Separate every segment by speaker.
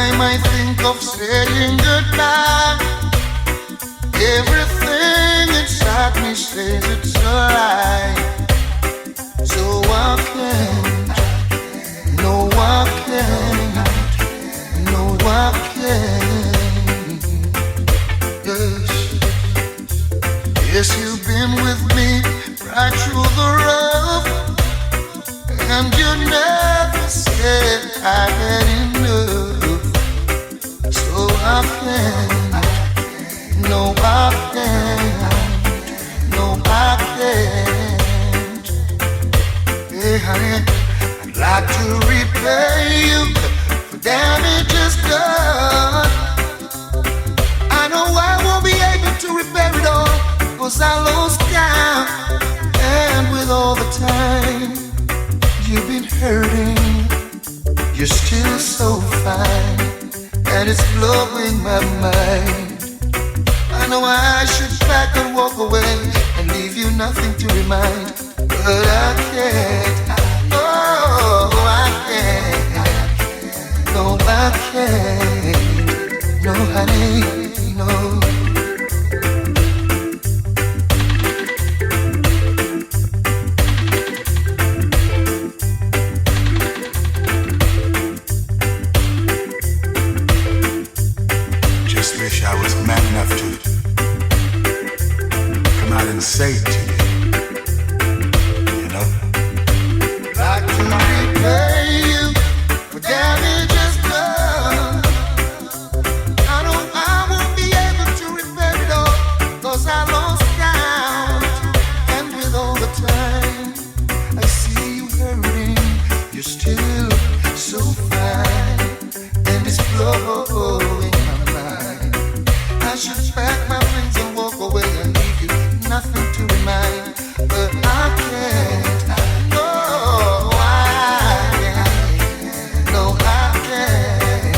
Speaker 1: time I think of saying goodbye, everything inside me says it's a lie. So I can't, no I can't, no I can't. Yes, you've been with me right through the rough, and you never said I had enough. So I can't, no I can't, no I can't. Hey honey, I'd like to repay you for damages done. I know I won't be able to repair it all, 'cause I lost count. And with all the time you've been hurting, you're still so fine, and it's blowing my mind. I know I should pack and walk away and leave you nothing to remind, but I can't. Oh, I can't. No, I can't. No, honey, no.
Speaker 2: I was man enough to come out and say it to you, you know?
Speaker 1: Like to repay you for damages done. I know I won't be able to repair it all, 'cause I lost count. And with all the time I see you hurting, you're still so fine, and it's blowing. I should pack my things and walk away and leave you nothing to remind, but I can't. No, I can't. No, I can't.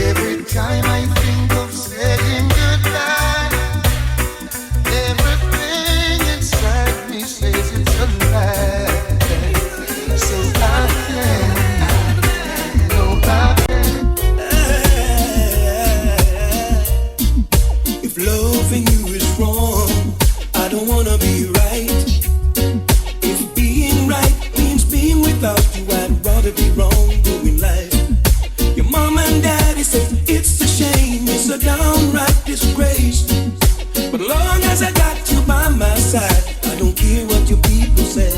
Speaker 1: Every time I think of saying goodbye, everything inside me says it's a lie. So I can't. No, I can't.
Speaker 3: Loving you is wrong, I don't wanna be right. If being right means being without you, I'd rather be wrong doing life. Your mom and daddy say it's a shame, it's a downright disgrace. But long as I got you by my side, I don't care what your people say.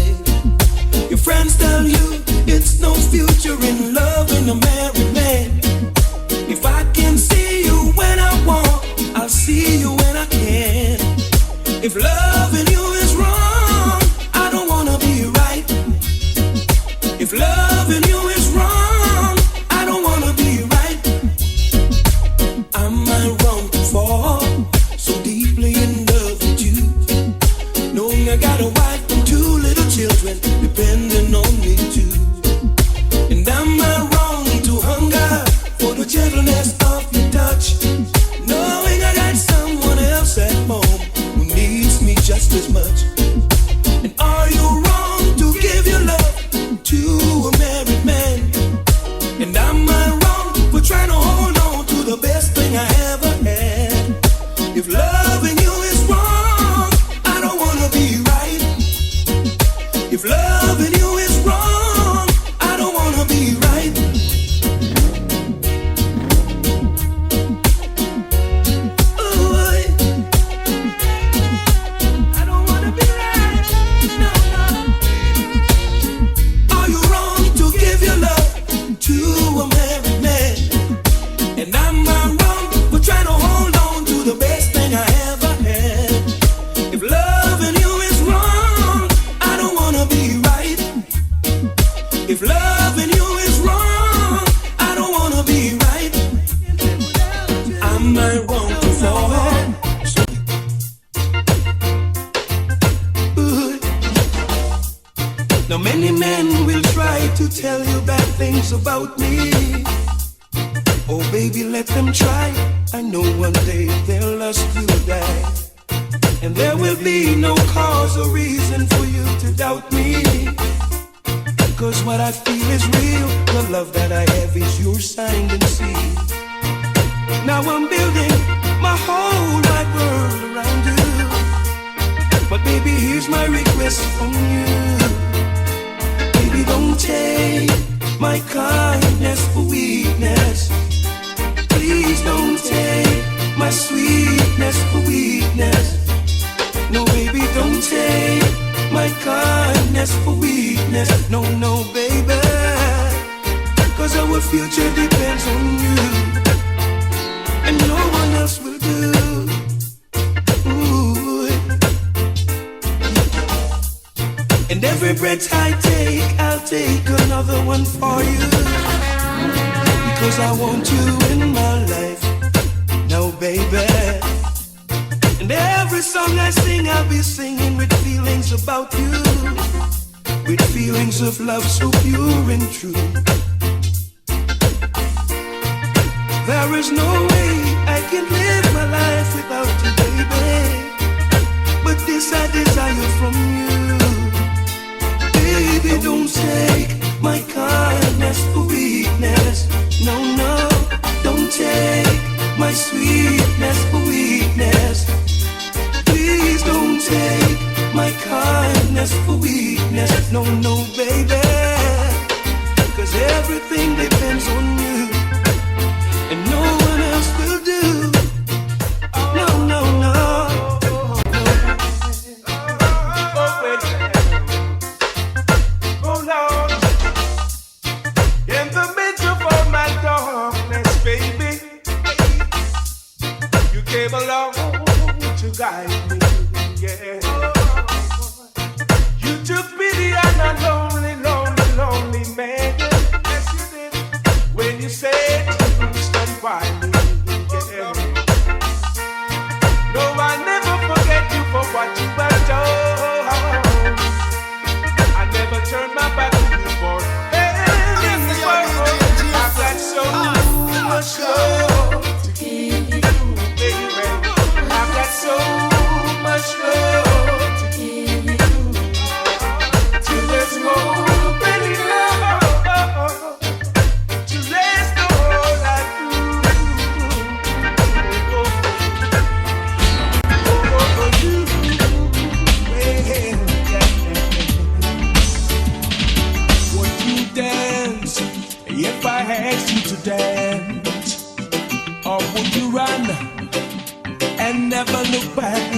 Speaker 3: Your friends tell you it's no future in loving a married man. If I can see you when I want, I'll see you when I can. If loving you is wrong, I don't wanna be right. If loving you is wrong, I don't wanna be right. Am I wrong to fall so deeply in love with you, knowing I got a wife and 2 little children depending on me too? And am I wrong to hunger for the gentleness of your touch, knowing I got someone else at home who needs me just as much? And are you wrong to give your love to a married man? And am I wrong for trying to hold on to the best thing I ever had? If loving you is wrong, I don't wanna be right. If loving you is wrong, I don't wanna be right. If loving you is wrong, I don't wanna be right. Am I wrong to fall? Now many men will try to tell you bad things about me. Oh baby, let them try. I know one day their lust will die, and there will be no cause or reason for you to doubt me. 'cause what I feel is real. The love that I have is yours, signed and sealed. Now I'm building my whole wide world around you. But baby, here's my request from you. Baby, don't take my kindness for weakness. Please don't take my sweetness for weakness. No, baby, don't take my kindness for weakness. No, no, baby, 'cause our future depends on you, and no one else will do. Ooh. And every breath I take, I'll take another one for you, because I want you in my life now, baby. And every song I sing, I'll be singing with feelings about you, with feelings of love so pure and true. There is no way I can live my life without you, baby. But this I desire from you. Baby, don't take my kindness for weakness. No, no, don't take my sweetness for weakness. Please don't take my kindness for weakness. No, no, baby, 'cause everything depends on you, and no one else will do. No, no, no.
Speaker 4: Oh Lord, in the midst of all my darkness, baby, you came along to guide me, yeah. You took pity on a lonely, lonely, lonely man. Yes, you did. When you said to stand by me, yeah. No, I never forget you for what you have done. I never turn my back on you for anyone. I've got so much love to give you, baby. I've got so much love to give you. Till there's more than love to last all I do. You, would you dance if I asked you to dance? Or would you run and never look back?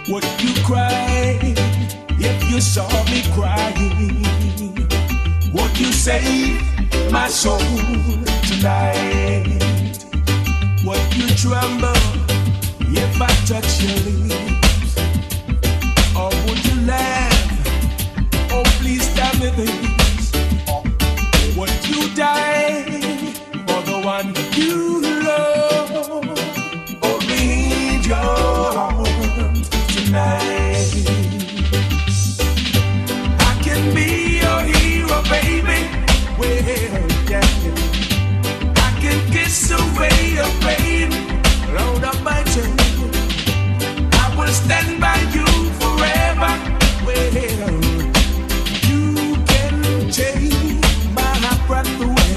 Speaker 4: Would you cry if you saw me crying? Would you save my soul tonight? Would you tremble if I touch your lips? Or would you laugh? Oh, please tell me this. Would you die for the one you love? Or need your arms tonight? I can be your hero, baby. Well, yeah. I can kiss away your pain, load up my chest. I will stand by you forever. Well, you can take my breath away.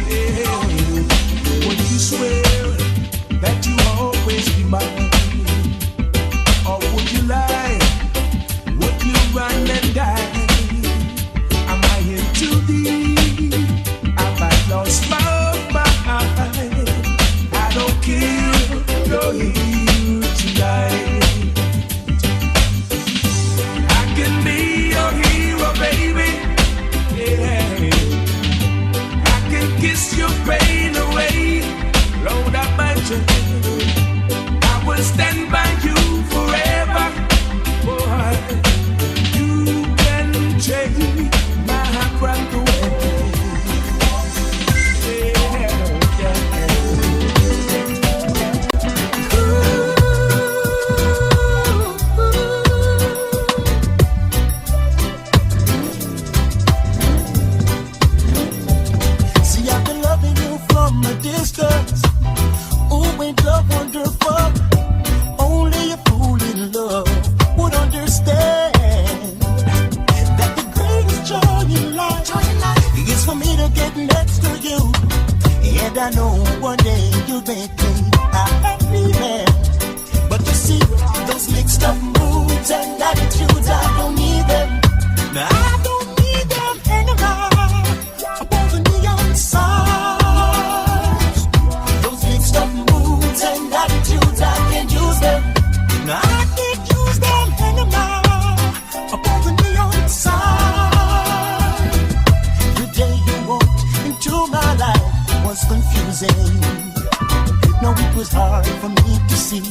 Speaker 4: Yeah. Would you swear that you always be mine? Or would you lie? Would you run and die? Am I in too deep? Have I lost my mind? I don't care, you're here tonight. I can be your hero, baby. Yeah. I can kiss your pain away, load up my chest. I will stand by you forever. Boy, you can take my breath away.
Speaker 1: See, I've been loving you for
Speaker 3: next to you. And I know one day you'll make me a happy man. But you see, those mixed up moods and attitudes, I don't need them. Now I don't need them anymore. Above the neon signs, those mixed up moods and attitudes, I can't use them. Now I can't use them anymore. Above the neon signs, the day you walked into my life was confusing. No, it was hard for me to see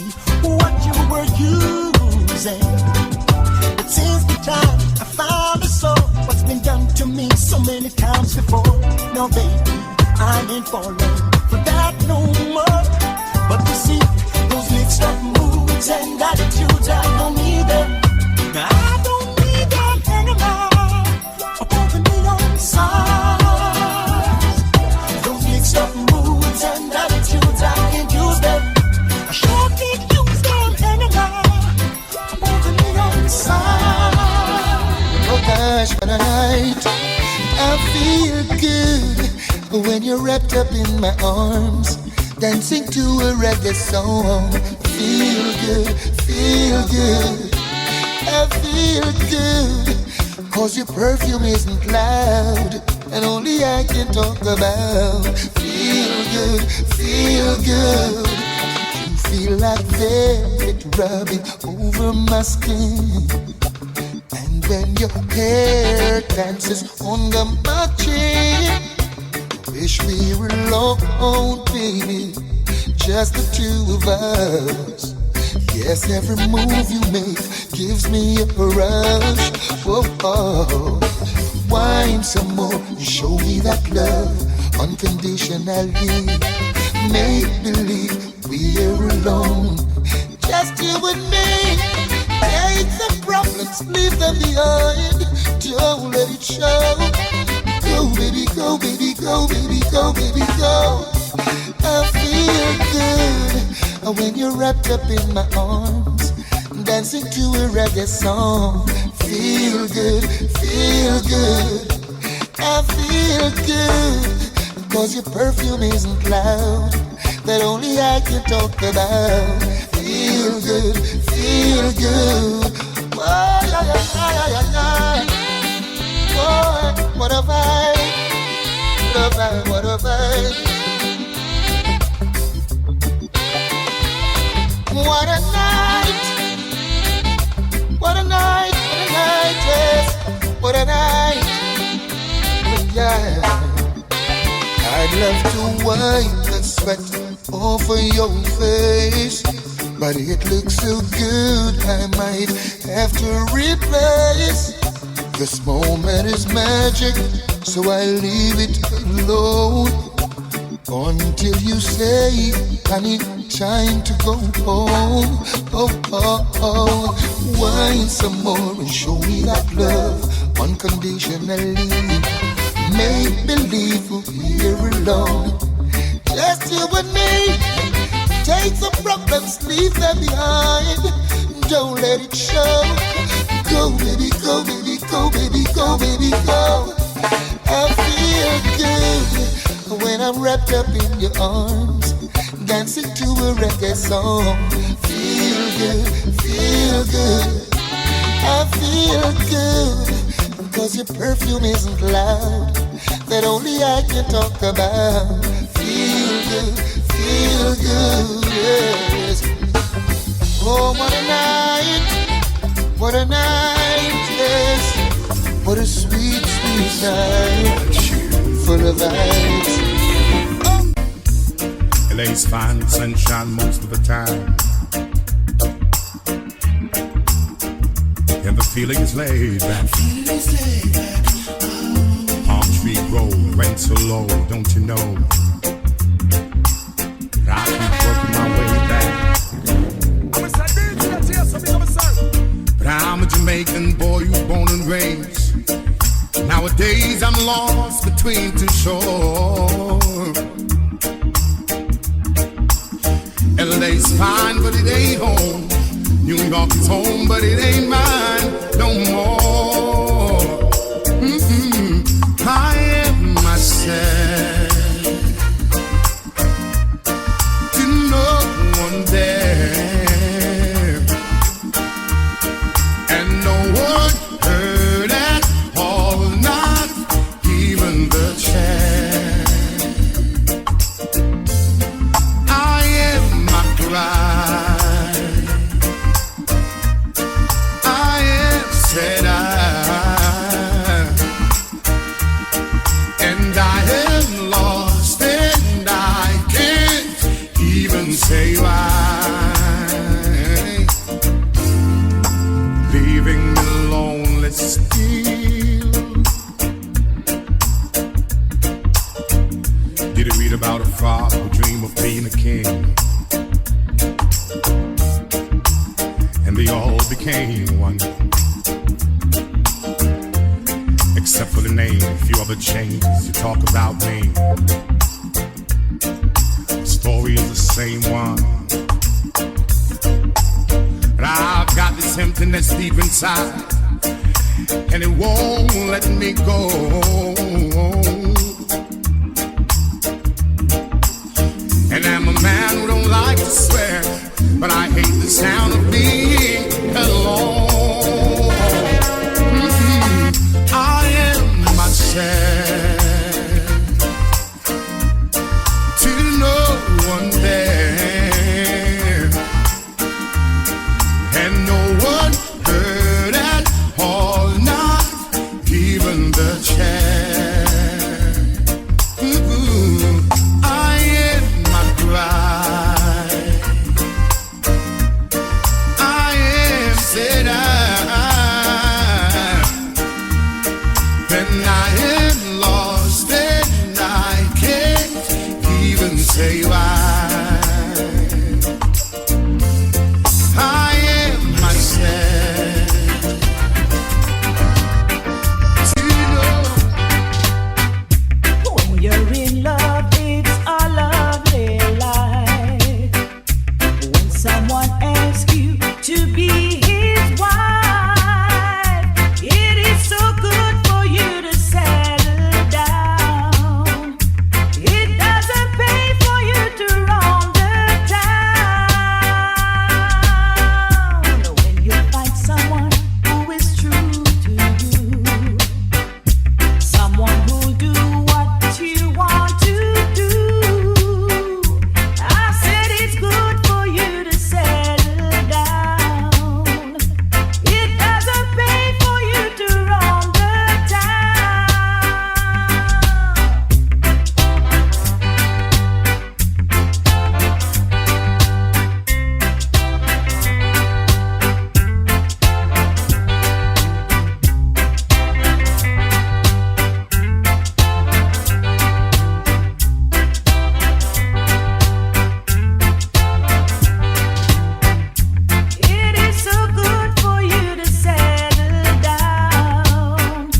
Speaker 3: what you were using. But since the time I found a soul, what's been done to me so many times before. No, baby, I ain't falling for that no more. But you see, those mixed up moods and attitudes, I don't need them. I don't need them anymore. Above the neon signs, those mixed up moods and attitudes, I can't use them. I sure can't use them anymore. Above the neon signs.
Speaker 1: Oh gosh, what a night. I feel good when you're wrapped up in my arms, dancing to a reggae song. Feel good, feel good. I feel good, cause your perfume isn't loud, and only I can talk about. Feel good, feel good. You feel like velvet rubbing over my skin, and when your hair dances on my chin. Wish we were alone, baby, just the two of us. Yes, every move you make gives me a rush. Whoa, oh. Wine some more and show me that love unconditionally. Make believe we're alone, just you and me. Take the problems, leave them behind. Don't let it show. Go, baby, go, baby, go, baby, go, baby, go. I feel good when you're wrapped up in my arms, dancing to a reggae song. Feel good, feel good. I feel good, cause your perfume isn't loud, that only I can talk about. Feel good, feel good. Oh, yeah, yeah, yeah, yeah, yeah. Oh, what a vibe, what a vibe, what a vibe. What a night, what a night, what a night, yes, what a night, yeah. I'd love to wipe the sweat off of your face, but it looks so good I might have to replace. This moment is magic, so I leave it alone until you say, honey, time to go home. Oh, oh, oh. Wine some more and show me that love unconditionally. Make believe we're here alone, just you and me. Take the problems, leave them behind. Don't let it show. Go, baby, go, baby, go, baby, go, baby, go. I feel good when I'm wrapped up in your arms, dancing to a reggae song. Feel good, feel good. I feel good, cause your perfume isn't loud, that only I can talk about. Feel good, yes. Oh, what a night, yes. What a sweet, sweet night, full of vibes.
Speaker 2: LA's fine with sunshine most of the time, and the feeling is laid back. Palm Tree Road, rent so low, don't you know? But I keep working my way back. But I'm a Jamaican boy who's born and raised. Nowadays I'm lost between two shores. LA's fine, but it ain't home. New York is home, but it ain't mine no more. I am myself. to read about a frog who dreamed of being a king. And they all became one. Except for the name, a few other changes. You talk about me. The story is the same one. But I've got this emptiness deep inside, and it won't let me go. And I'm a man who don't like to swear, but I hate the sound of being alone. I am myself to no one there, and no one heard at all, not even the chair. I am my bride. I am said and I am lost and I can't even say why. I am myself to know.
Speaker 5: When you're in love, it's a lovely life. When someone asks you to be his wife, it is so good for you to settle down. It doesn't pay for you to roam the town. When you find someone who is true to you, someone who'll do what you want to do, I said it's good for you to settle down. It doesn't pay for you to roam the It is so good for you to settle down.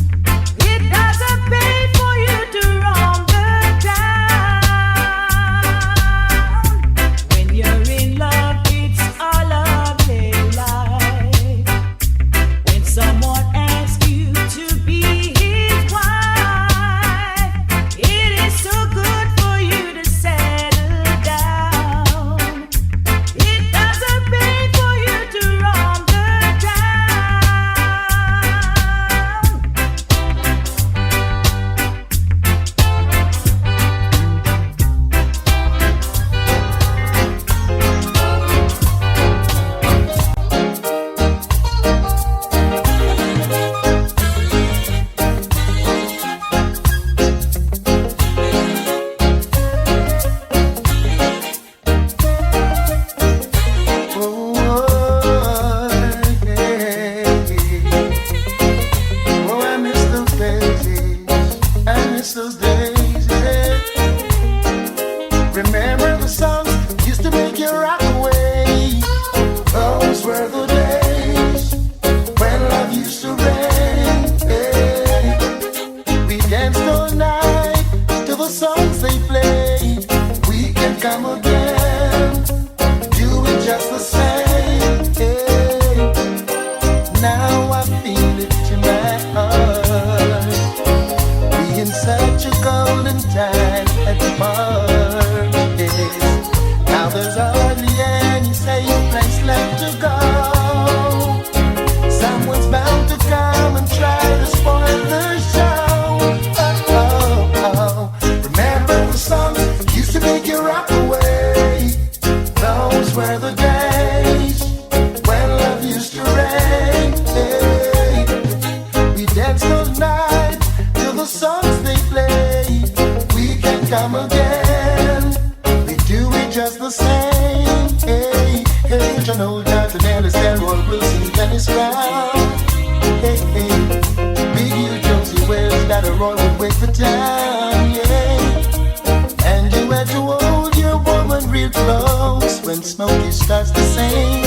Speaker 5: It doesn't pay for you to roam the town. When you're in love, it's a lovely life. When someone asks you to be his wife, it is so good for you to settle down. It doesn't pay for you to roam the
Speaker 1: Oh, I miss those days. I miss those days. Remember the songs used to make you rock away. Those were the days when love used to reign. We danced all night to the songs they played. We can come again, do it just the same. Now I feel it in my heart. We in such a golden time at the party. Now there's hardly any safe place left to go. Someone's bound to come and try to spoil the show. Remember the songs used to make you rock away. Those were the days when love used to reign. We danced all night to the songs they played. We can come again. We do it just the same. Hey, John Old Johnson, Ellis, Delroy Wilson, Dennis Brown. Hey, Big U, Josie Wells, that a Roy would wait for time. Yeah. And weird flows when Smokey starts to sing.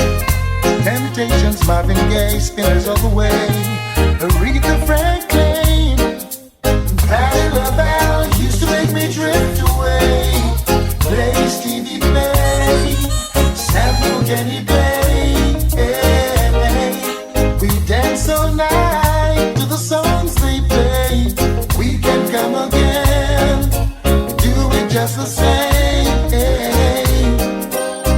Speaker 1: Temptations, Marvin Gaye, Spinners all the way. Aretha Franklin, Patti LaBelle used to make me drift away. Play Stevie May, sample Kenny Bay. We dance all night to the songs they play. We can come again, do it just the same.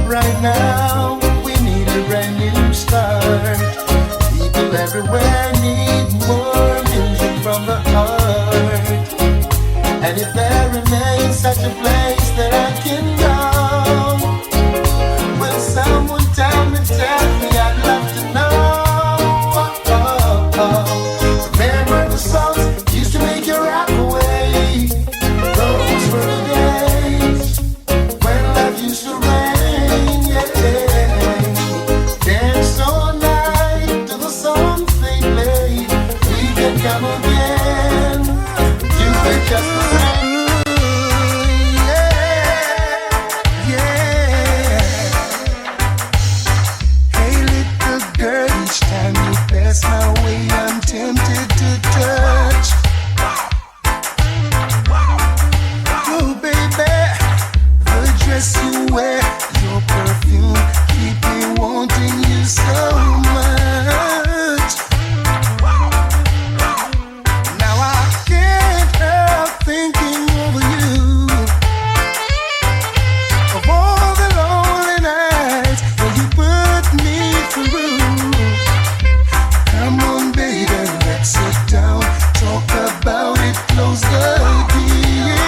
Speaker 1: Right now, we need a brand new start. People everywhere need more music from the heart. And if there remains such a place that I can go, will someone tell me, I'd love to know. Remember the songs used to make you rock away. Those were the days when love used to rain, yeah. Dance all night to the songs they play. We can come again, do it just the same. Hey little girl, each time you pass my way, I'm tempted to touch. Oh baby, the dress you wear, your perfume, keep me wanting you so much. Now I can't help thinking over you, of all the lonely nights that you put me through. Come on, baby, let's sit down, talk about it, close the deal.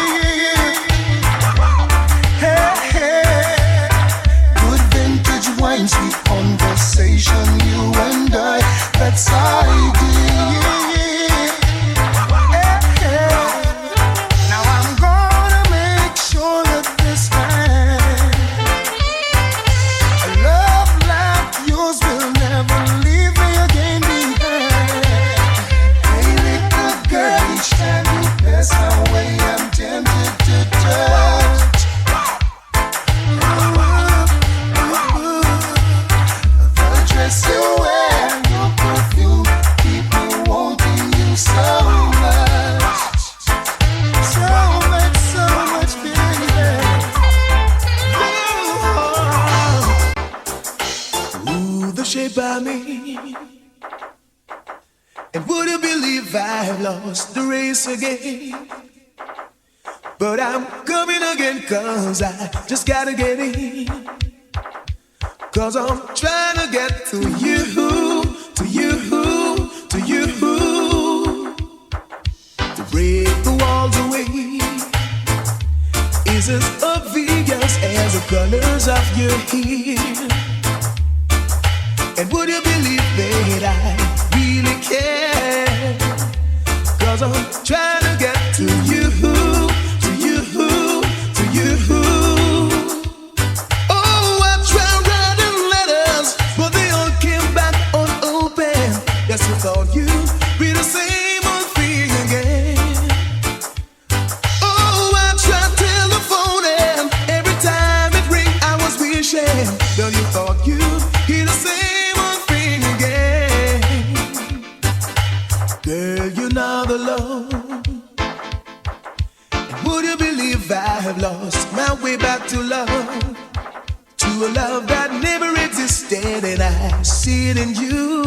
Speaker 1: Hey, hey, good vintage wine, sweet conversation, you and I, that's ideal. Hey, hey, now I'm gonna make sure that this time a love like yours will never leave me again behind. Hey little girl, each time you pass my way, I'm tempted to touch. The dress you wear, your perfume, keep me wanting you so much. So much, baby.
Speaker 3: Ooh, the shape of me. And would you believe I've lost the race again? But I'm coming again, cause I just gotta get in. Cause I'm trying to get to you, to you, to you. To break the walls away is as obvious as the colors of your hair. And would you believe that I really care? Cause I'm trying to get to you, to you, to you. Oh, I tried writing letters, but they all came back unopened. Yes, I thought you'd be the same old thing again. Oh, I tried telephone and every time it rang I was wishing. Girl, you thought you'd hear the same old thing again. Girl, you're not alone. And would you believe I have lost my way back to love? To a love that never existed, and I see it in you.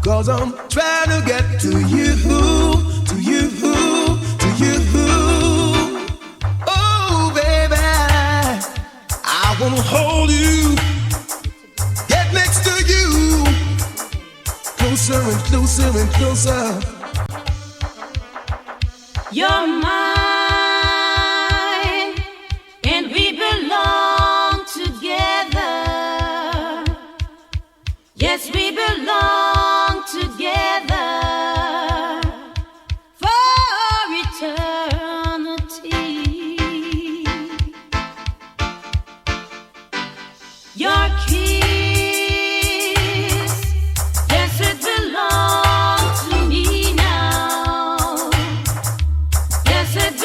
Speaker 3: Cause I'm trying to get to you, to you, to you. Oh baby, I wanna hold you, get next to you, closer and closer and closer.
Speaker 5: You're mine, and we belong together. Yes, we belong together for eternity. Your kiss, yes, it belongs to me now. Yes, it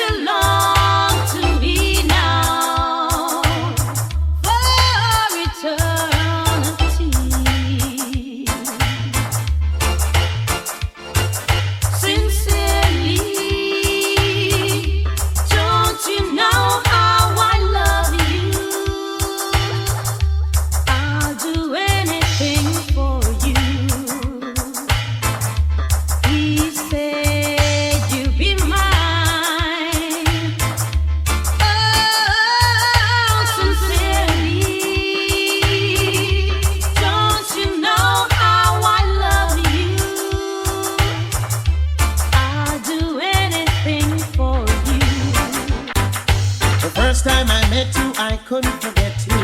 Speaker 6: first time I met you, I couldn't forget you.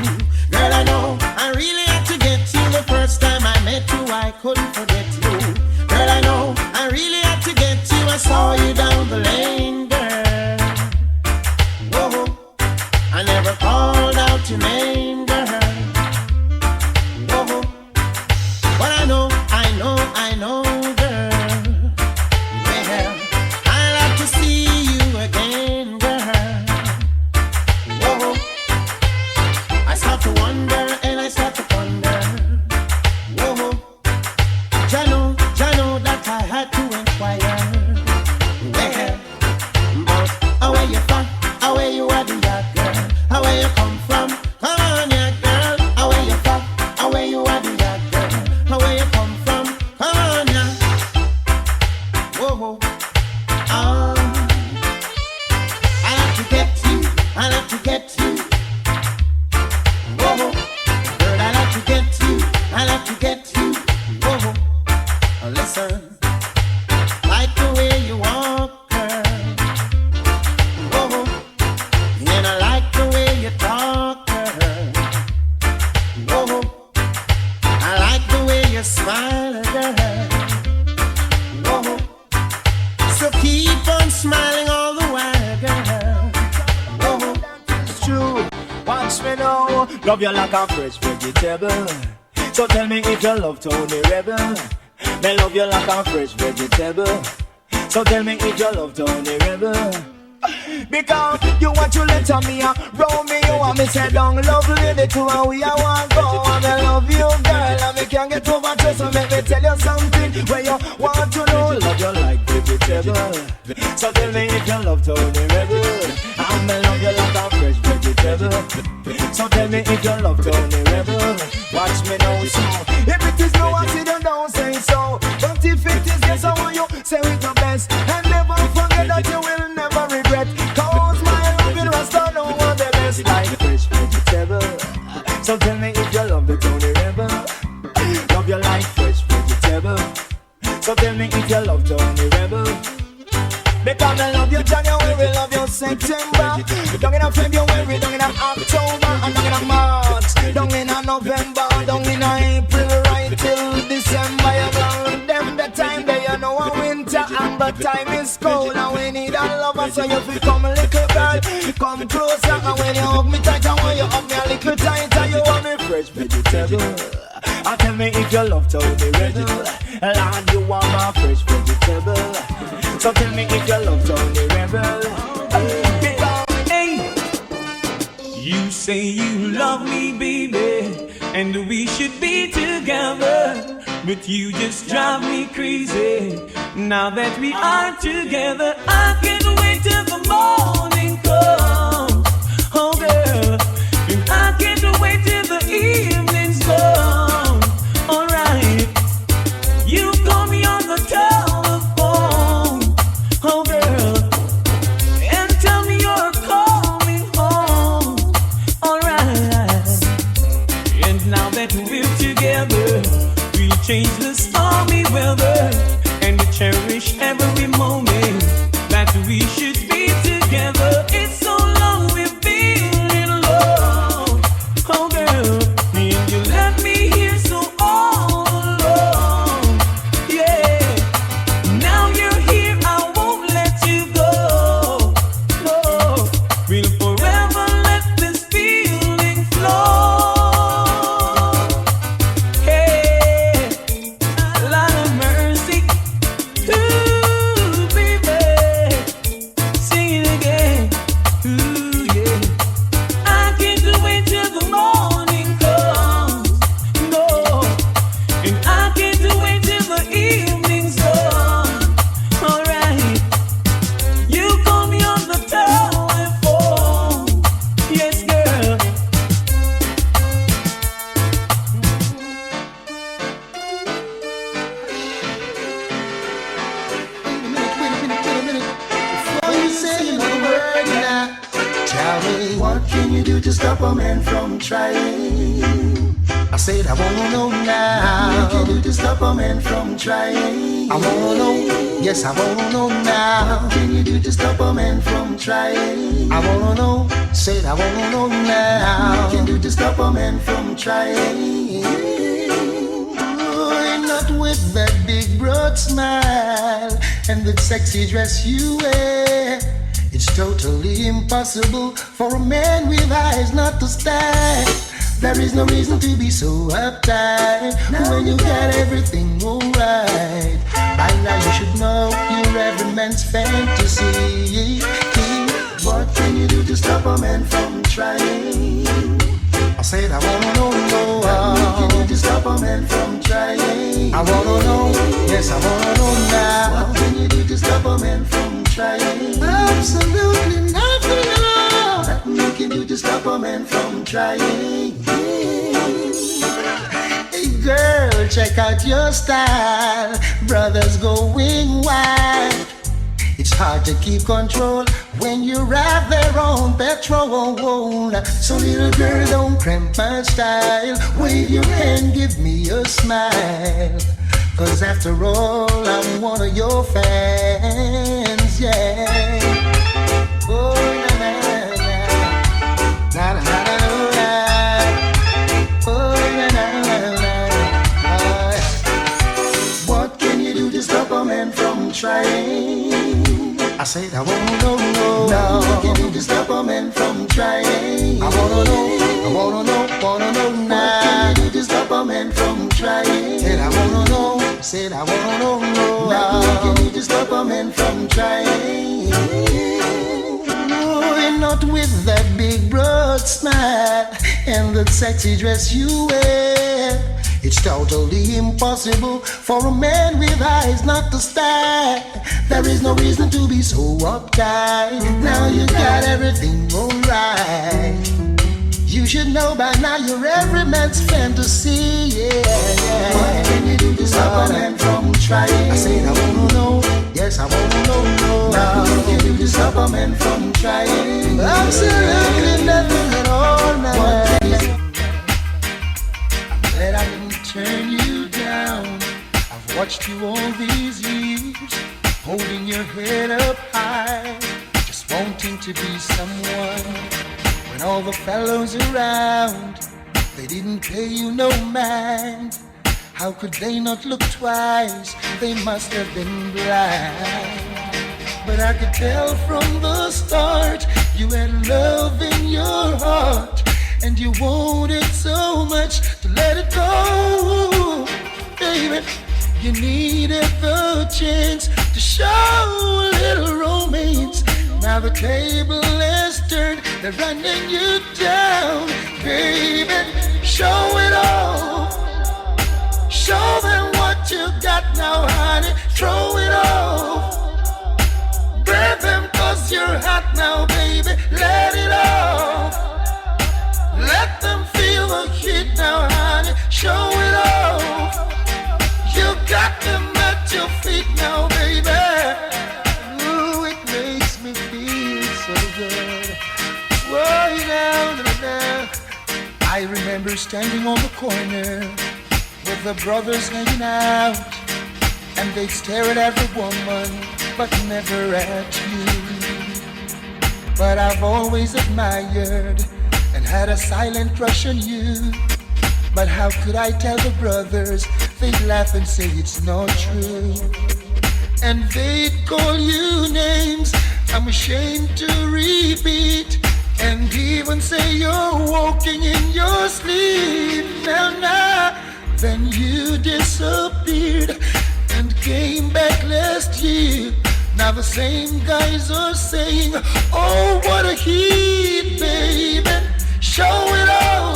Speaker 6: Girl, I know I really had to get you. The first time I met you, I couldn't forget you. Girl, I know I really had to get you. I saw you down the lane, girl. Whoa, I never called out your name, girl. Whoa, but I know, girl. Well, I'd like to see you again, girl. Whoa, I start to wonder and I start to ponder. Whoa, Jano, that I had to inquire. Well, but away you from, away you are the young girl. Away you come from, come on, yeah, girl. Away you from, away you are the young girl. Away you come from, come on, yeah. Whoa, I like to get you, I like to get you. Whoa, girl, I like to get you, I like to get you. Whoa, listen, like the way you walk, girl. Whoa, and I like the way you talk, girl. Whoa, I like the way you smile, girl. Whoa, so keep on smiling all the while, girl. Whoa,
Speaker 7: It's true, watch me now. Love you like a fresh vegetable. So tell me if you love Tony Rebel. Me love you like a fresh vegetable. So tell me if you love Tony Rebel. Because you want to let me roll me, you want me say down love lady to and we a want go. And I love you girl and me can't get over to. So make me tell you something where you want to know. Love you like vegetable. So tell me if you love Tony Rebel. And me love you like a fresh vegetable. So tell me if you love Tony Rebel. Watch me now, so if it is no, I see them don't say so. But if it is yes, I want you say it the best. And never forget that you will never regret. Cause my love in Rasta don't want the best. Like fresh vegetable. So tell me if you love the Tony Rebel. Love you like fresh vegetable. So tell me if you love Tony Rebel. Because I love you January, love you September. Down in a February, down in a October, and down in a March, down in a November, down in a April, right till December. You know them the time that you know a winter and the time is cold and we need a lover. So you feel come little girl, come closer. And when you hug me tight, I want you hug me a little tighter. You want me fresh vegetable. And tell me if you love Tony Rebel. Lord, you want my fresh vegetable. So tell me if you love Tony Rebel.
Speaker 4: Hey, you say you love me, baby, and we should be together. But you just drive me crazy. Now that we are together, I can't wait till the morning comes. Oh girl, and I can't wait till the evening's gone. Alright, you call me on the telephone. Oh girl, and tell me you're coming home. Alright, and now that we're together, we'll change the stormy weather and cherish every moment that we should be together. It's so long we've been in love. Oh girl, and you left me here so all alone. Yeah, now you're here, I won't let you go. No, we'll forever let this feeling flow. Hey, Lord of mercy, ooh baby, sing it again. Ooh yeah, I can't wait till the morning comes. No, and I can't wait till the evening's done. Alright, you call me on the telephone. Yes, girl.
Speaker 1: Wait a minute. Before you say another word now, tell me what can you do to stop a man from trying? I said I wanna know now. What can you do to stop a man from trying? I wanna know, yes I wanna know now. What can you do to stop a man from trying? I wanna know.
Speaker 6: Said I wanna know now.
Speaker 1: What can you do to stop a man from trying?
Speaker 6: Oh, not with that big broad smile and the sexy dress you wear. It's totally impossible for a man with eyes not to stand. There is no reason to be so uptight when you got everything alright. By now you should know you're every man's fantasy.
Speaker 1: What can you do to stop a man from trying?
Speaker 6: I said I wanna know.
Speaker 1: What can you do to stop a man from trying?
Speaker 6: I wanna know, yes I wanna know now.
Speaker 1: What can you do to stop a man from trying?
Speaker 6: Absolutely nothing at all.
Speaker 1: Nothing you can do to stop a man from trying.
Speaker 6: Hey girl, check out your style. Brothers going wild. It's hard to keep control when you ride their own petrol. So little girl, don't cramp my style. Wave your hand, give me a smile. Cause after all, I'm one of your fans, yeah. Oh, na na na, na na na na, oh, na na na na.
Speaker 1: What can you do to stop a man from trying?
Speaker 6: I said I wanna know.
Speaker 1: What can you do to stop a man from trying?
Speaker 6: I wanna know now.
Speaker 1: What can you do to stop a man from trying?
Speaker 6: Said I wanna know.
Speaker 1: What can you do to stop a man from trying?
Speaker 6: No, not with that big broad smile and the sexy dress you wear. It's totally impossible for a man with eyes not to stare. There is no reason to be so uptight. Now you got everything alright. You should know by now you're every man's fantasy, yeah.
Speaker 1: What can you do to stop a man from trying?
Speaker 6: I said I wanna know, yes I wanna know.
Speaker 1: What can you do to stop a man from trying?
Speaker 6: Absolutely nothing at all now.
Speaker 1: What can you
Speaker 6: That I didn't turn you down. I've watched you all these years, holding your head up high, just wanting to be someone. When all the fellows around, they didn't pay you no mind. How could they not look twice? They must have been blind. But I could tell from the start, you had love in your heart. And you wanted so much to let it go, baby. You needed the chance to show a little romance. Now the table has turned, they're running you down, baby. Show it all. Show them what you got now, honey. Throw it off. Grab them 'cause you're hot now, baby. Let it off. Let them feel the heat now, honey. Show it off. You got them at your feet now, baby. Ooh, it makes me feel so good. Whoa, now. I remember standing on the corner with the brothers hanging out, and they'd stare at every woman, but never at you. But I've always admired and had a silent crush on you. But how could I tell the brothers? They'd laugh and say it's not true. And they'd call you names I'm ashamed to repeat, and even say you're walking in your sleep. Now, then you disappeared and came back last year. Now the same guys are saying, oh, what a heat, baby. Show it all.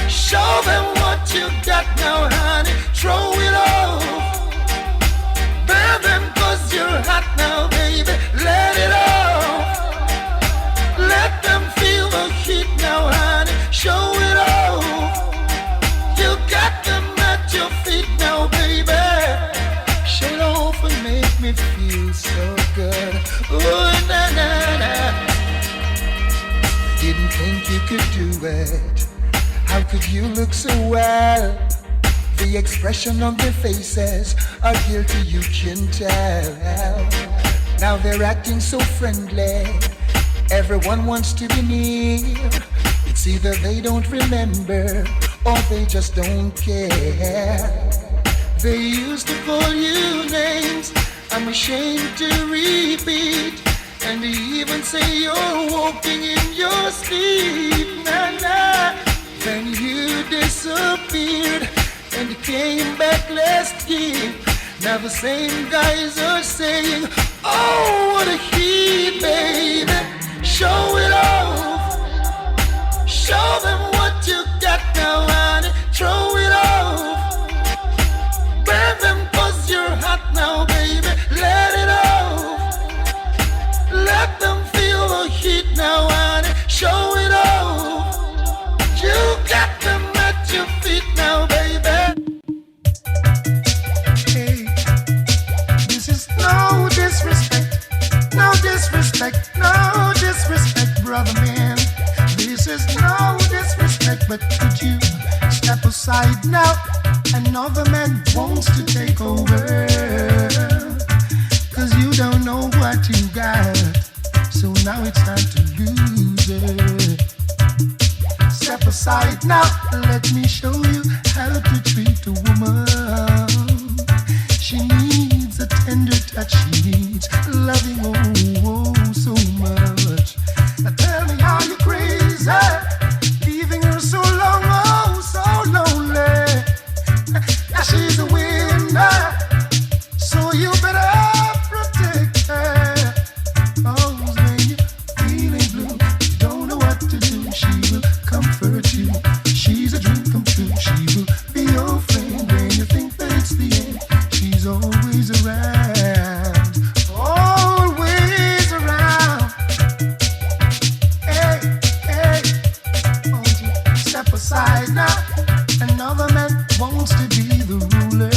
Speaker 6: Show them what you got now, honey. Throw it off. Bear them 'cause you're hot now, baby. Let it off. Let them feel the heat now, honey. Show it off. You got them at your feet now, baby. Show it off and make me feel so good. Ooh, na na na. Didn't think you could do it. How could you look so well? The expression on their faces are guilty, you can tell. Now they're acting so friendly,
Speaker 1: Everyone wants to be near. It's either they don't remember or they just don't care. They used to call you names I'm ashamed to repeat, and they even say you're walking in your sleep. Nah, nah. Then you disappeared and you came back last year. Now the same guys are saying, oh, what a heat, baby. Show it off. Show them what you got now, honey. Throw it off. Burn them 'cause you're hot now, baby. Let it off. Let them feel the heat now, honey. Show it off. You got them at your feet now, baby. Hey, this is no disrespect, no disrespect, no disrespect, brother man. This is no disrespect, but could you step aside now? Another man wants to take over, 'cause you don't know what you got, so now it's time to lose it. Step aside now, let me show you how to treat a woman. She needs a tender touch, she needs loving, oh, so much. Now tell me how you're crazy, leaving her so long, oh, so lonely. Now she's a winner, so you better protect her. Oh, when you're feeling blue, you don't know what to do, she will comfort you. She's a dream come true. She will be your friend when you think that it's the end. She's always around, always around. Hey, hey, won't you step aside now? Another man wants to be the ruler,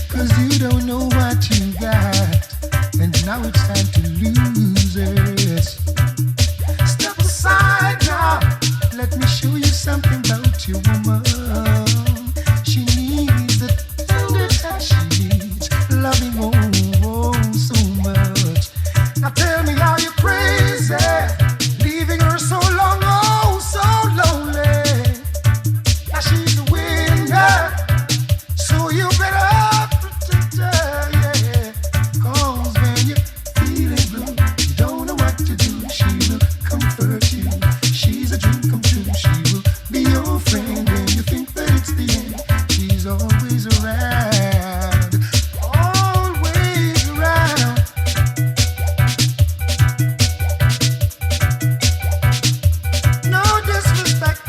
Speaker 1: 'cause you don't know what you got, and now it's time to lose it. Step aside now, let me show you something about your woman. She needs a tender touch, she needs loving, oh, so much. Now tell me how you're crazy, leaving her so long, oh, so lonely. Now she's a winner, so you better protect her, yeah. 'Cause when you're feeling blue, you don't know what to do, she will comfort you. She's a dream come true, she will be your friend when you think that it's the end. She's always around, always around. No disrespect.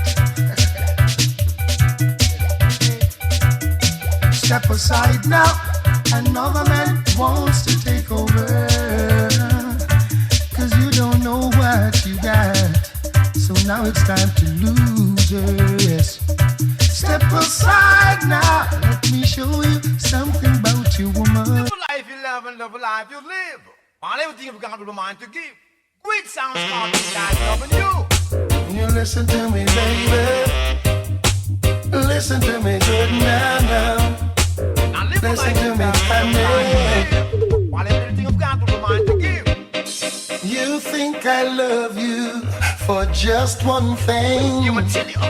Speaker 1: Step aside now, another man wants to take over, 'cause you don't know what you got, so now it's time to lose her, yes. Step aside now, let me show you something about your woman.
Speaker 7: Live a life you love and love a life you live. While everything you've got to the mind to give. Great sounds start to die loving you.
Speaker 1: You listen to me, baby. Listen to me good now.
Speaker 7: Now live a
Speaker 1: Listen
Speaker 7: life
Speaker 1: to
Speaker 7: you
Speaker 1: me,
Speaker 7: love and love a life you
Speaker 1: honey.
Speaker 7: live. While everything you've got to the mind to give.
Speaker 1: You think I love you for just one thing.
Speaker 7: You will tell you.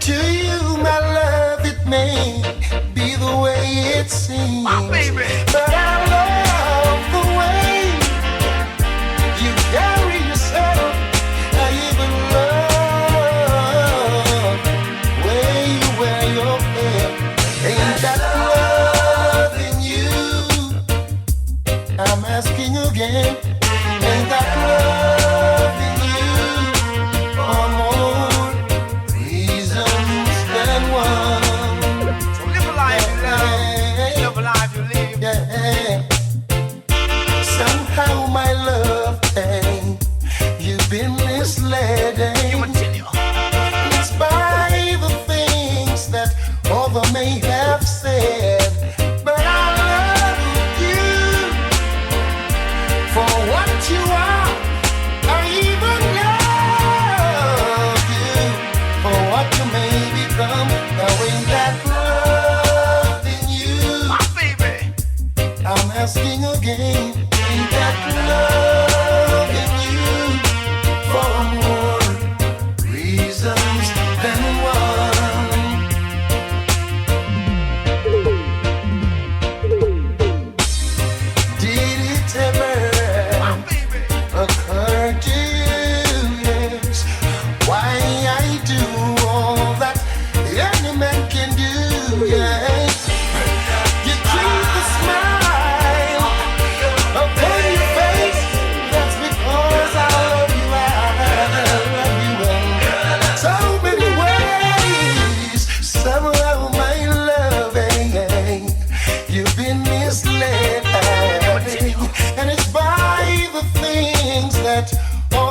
Speaker 1: To you, my love, it may be the way it seems.
Speaker 7: My baby.
Speaker 1: But I love the way you carry yourself. I even love the way you wear your hair. Ain't that love in you? I'm asking again. Ain't that love in you? Or more reasons than one.
Speaker 7: So live a life you love, live a life you live.
Speaker 1: Yeah.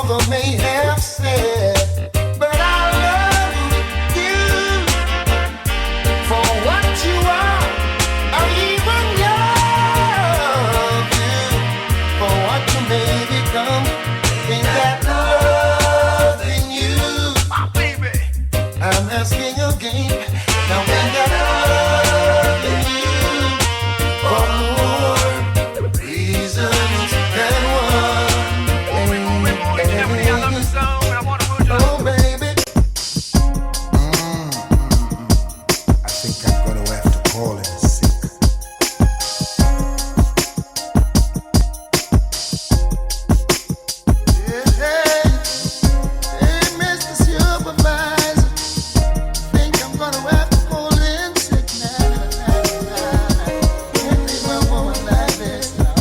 Speaker 1: author may have said, but I love you for what you are. I even love you for what you may become. In that love in you, baby, I'm asking again. Now in that love in you, for more reasons than one. Oh, baby.
Speaker 2: I think I'm gonna have to call in sick.
Speaker 1: Hey, Mr. Supervisor, think I'm gonna have to call in sick now. Can't leave my woman like this, no.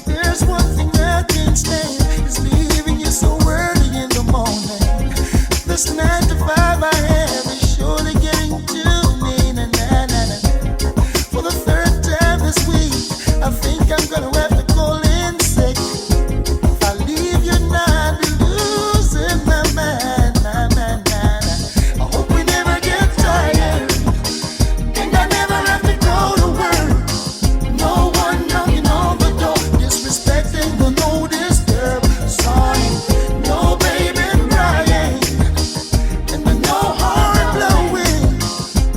Speaker 1: There's one thing I can't stand, is leaving you so early in the morning. This 9 to 5 I have is surely getting to me. Na, na, na, na. For the third time this week, I think I'm gonna have to call in sick. If I leave you now, I'll be losing my mind, my mind, mind. I hope we never get tired, and I never have to go to work. No one knocking on the door, disrespecting the no disturb sign. No baby crying, and the no horn blowing.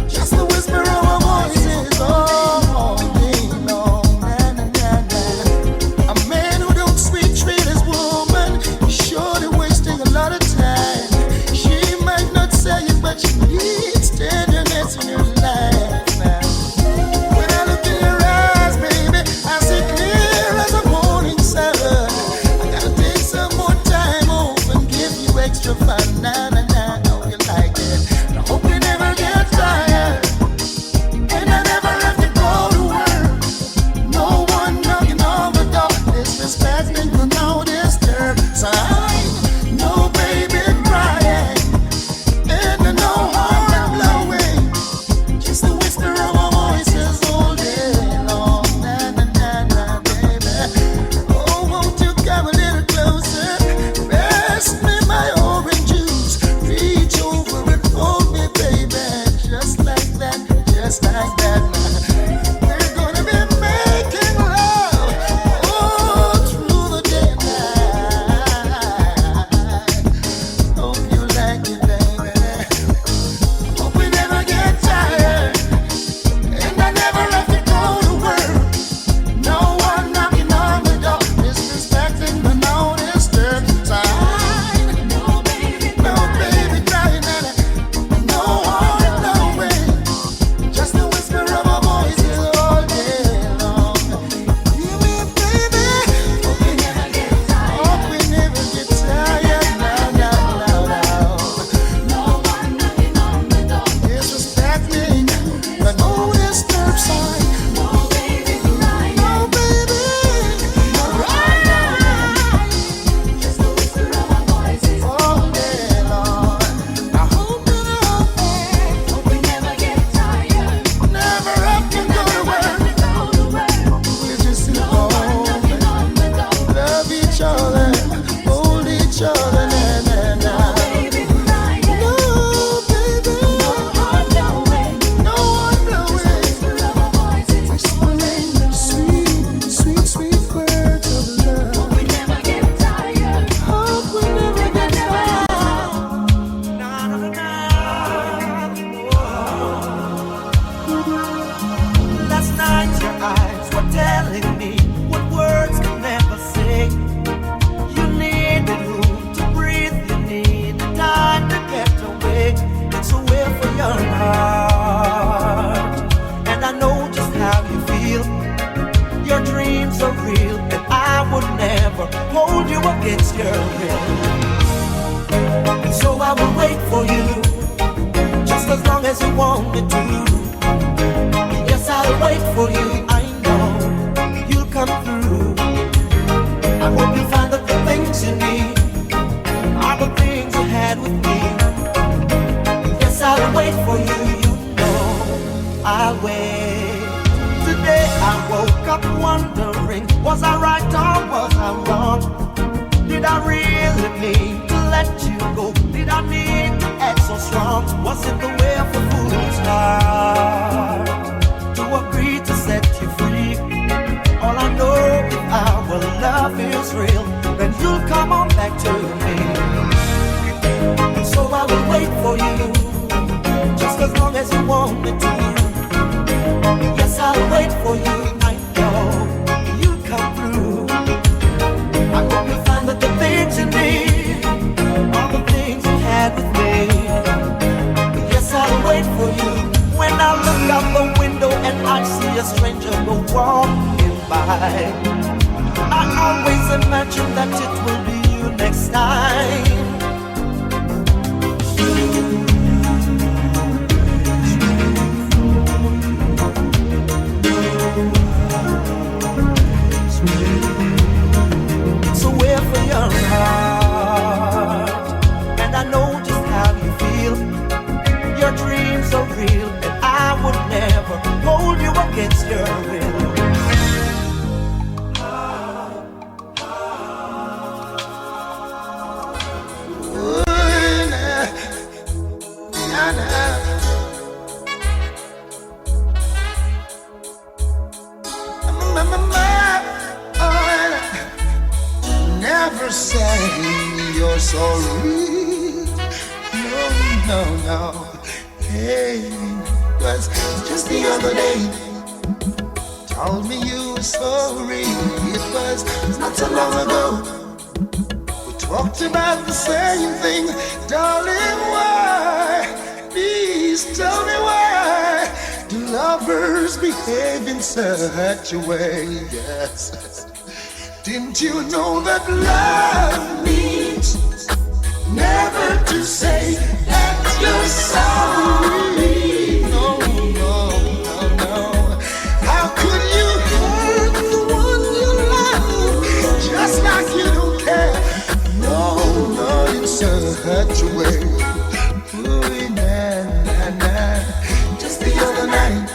Speaker 1: Just the whisper of our voices all day long. Na, na, na, na. A man who don't sweet treat his woman is surely wasting a lot of time. She might not say it, but she needs tenderness in her life now. When I look in your eyes, baby, I see clear as the morning sun. I gotta take some more time off and give you extra fun. Na na na, I hope you like it. And I hope you never get tired, and I never have to go to work. No one knocking on the door, disrespecting the no disturb sign. No baby crying, and the no horn blowing. Just the whisper of our voices all day long. Na na na na, baby. Oh, won't you come a little closer? Pass me my orange juice. Reach over and hold me, baby. Just like that, just like that. We're gonna be making love all through the day and night. Hope you like it, baby. Hope we never get tired, and I never have to go to work. No one knocking on the door, disrespecting the no disturb sign. No baby crying, and no horn blowing. Just the whisper of our voices all day long. You mean, baby, hope we never get tired. Hope we never get tired. Now, now, now, now. No one knocking on the door, disrespecting the no disturb sign. No baby crying, no baby crying. Just the whisper of our voices all day long. I hope we never get tired. Never have to go to work. We just sit home, love each other, hold each other. Na, na, na. No baby, no one blowing. Whispering sweet, sweet, sweet words of love. Hope we never get tired. Hope we never get tired.
Speaker 8: Last night your eyes were telling me what words can never say. You needed room to breathe, you needed time to get away. It's a way for your heart, and I know just how you feel. Your dreams are real, and I would never hold you against your will. And so I will wait for you, just as long as you want me to. Yes, I'll wait for you. I know you'll come through. I hope you find that the things you need are the things you had with me. Yes, I'll wait for you. You know I'll wait. Today I woke up wondering, was I right or was I wrong? is real, then you'll come on back to me. And so I will wait for you, just as long as you want me to. Yes, I'll wait for you, I know you'll come through. I hope you find that the things you need are the things you had with me. Yes, I'll wait for you. When I look out the window and I see a stranger go walking by, I always imagine that it will be you next time. So wait for your heart, and I know just how you feel. Your dreams are real, and I would never hold you against your will.
Speaker 1: Never say you're sorry. No, no. Hey, was just the other day. Told me you were sorry. It was not so long ago. We talked about the same thing. Darling, why? Please tell me why do lovers behave in such a way? Yes. Didn't you know that love means never to say that you're sorry? No, no, no, no. How could you hurt the one you love just like you don't care? No, not in such a way. Ooh, nah, nah, nah. Just the other night,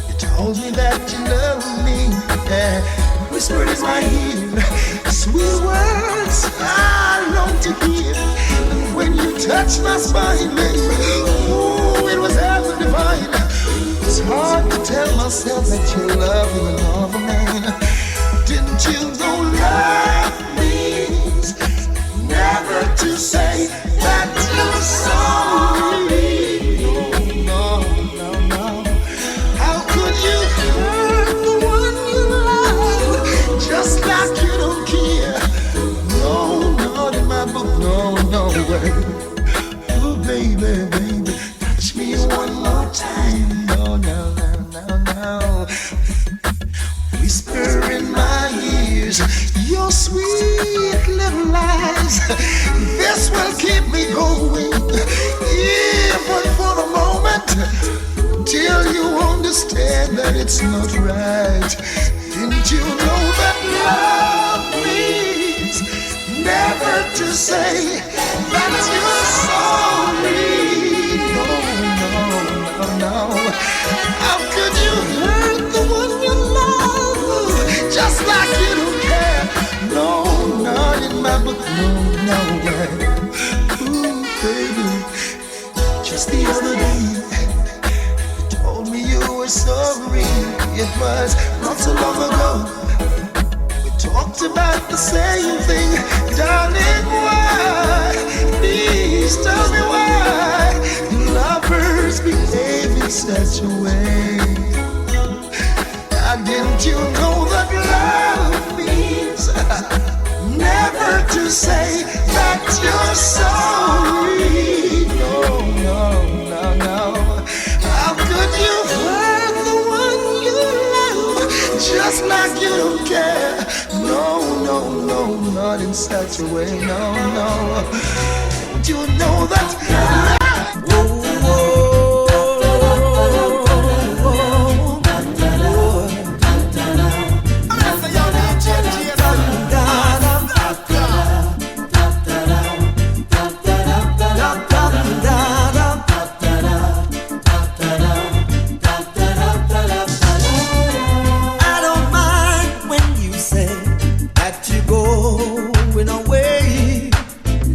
Speaker 1: you told me that you love me. Yeah. Whispered in my ear, sweet words I long to hear. And when you touched my spine, baby, ooh, it was heaven divine. It's hard to tell myself that you love another man. Didn't you know love means never to say that you're sorry? No, no, no. How could you hurt the one you love just like you don't care? No, not in my book, no, no way. Oh, baby, baby, touch me one more time. No, no, no, no, no. Whisper in my ears your sweet little lies. This will keep me going, even for a moment, till you understand that it's not right. Didn't you know that love means never to say that you're sorry? No, no, no, no. How could you hurt the one you love just like you don't care? No, not in my book, no, no way. Ooh, baby, just the other day you told me you were sorry. It was not so long ago. We talked about the same thing. Darling, why? Please tell me why do lovers behave in such a way? Didn't you know that love means never to say that you're sorry? No, no, no, no. How could you hurt the one you love just like you don't care? No, no, no, not in such a way. No, no. Don't you know that love?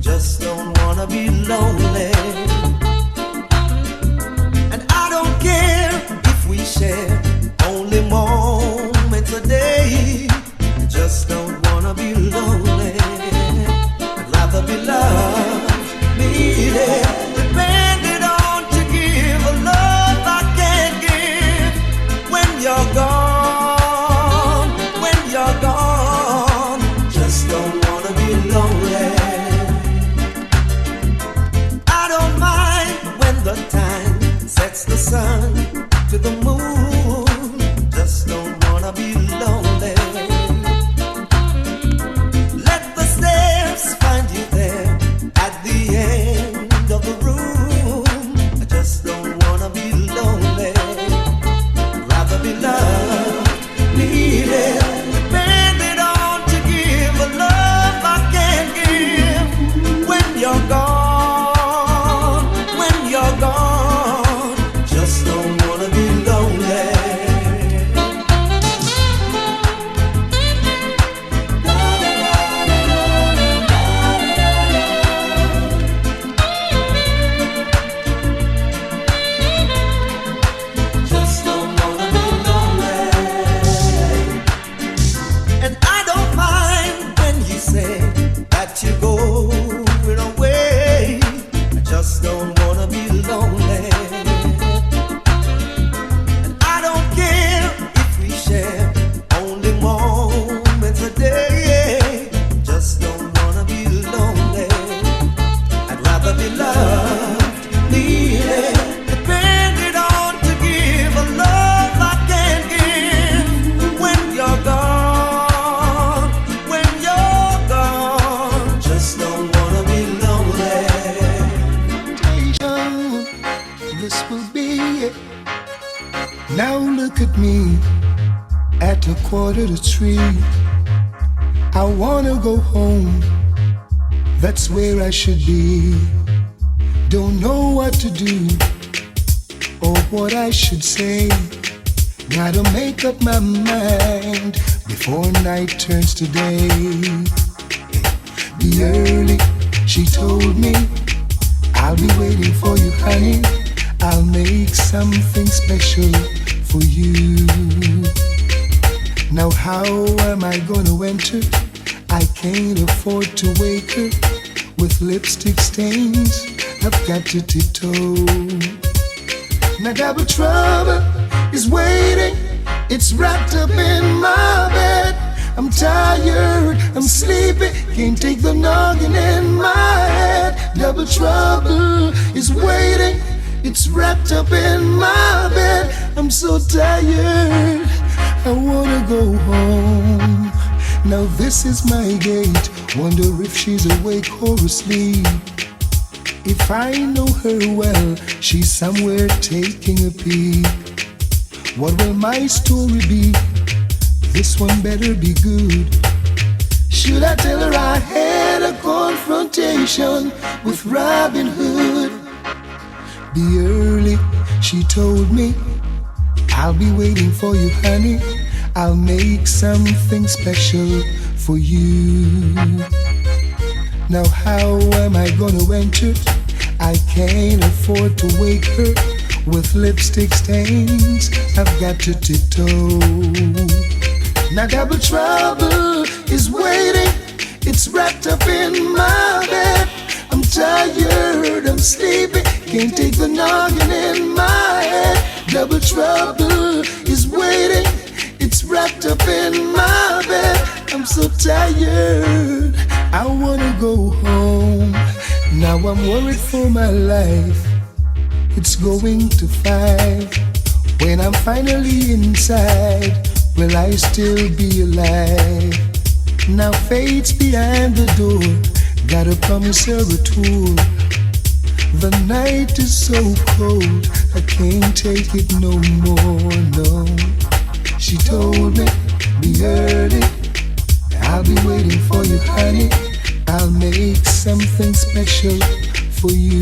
Speaker 8: Just don't wanna be lonely.
Speaker 2: Now look at me at 2:45. I wanna go home, that's where I should be. Don't know what to do or what I should say. Gotta make up my mind before night turns to day. Be early, she told me, I'll be waiting for you, honey. I'll make something special for you. Now how am I gonna enter? I can't afford to wake her with lipstick stains. I've got to tiptoe. Now double trouble is waiting. It's wrapped up in my bed. I'm tired, I'm sleepy, can't take the noggin in my head. Double trouble is waiting. It's wrapped up in my bed. I'm so tired, I wanna go home. Now this is my gate. Wonder if she's awake or asleep. If I know her well, she's somewhere taking a peek. What will my story be? This one better be good. Should I tell her I had a confrontation with Robin Hood? Be early, she told me, I'll be waiting for you, honey. I'll make something special for you. Now how am I gonna enter? I can't afford to wake her with lipstick stains. I've got to tiptoe. Now double trouble is waiting. It's wrapped up in my bed. I'm tired, I'm sleepy, can't take the noggin in my head. Double trouble is waiting. It's wrapped up in my bed. I'm so tired, I wanna go home. Now I'm worried for my life. It's going to 5. When I'm finally inside, will I still be alive? Now fate's behind the door. Gotta promise her a tour. The night is so cold, I can't take it no more, no. She told me, be early, I'll be waiting for you, honey. I'll make something special for you.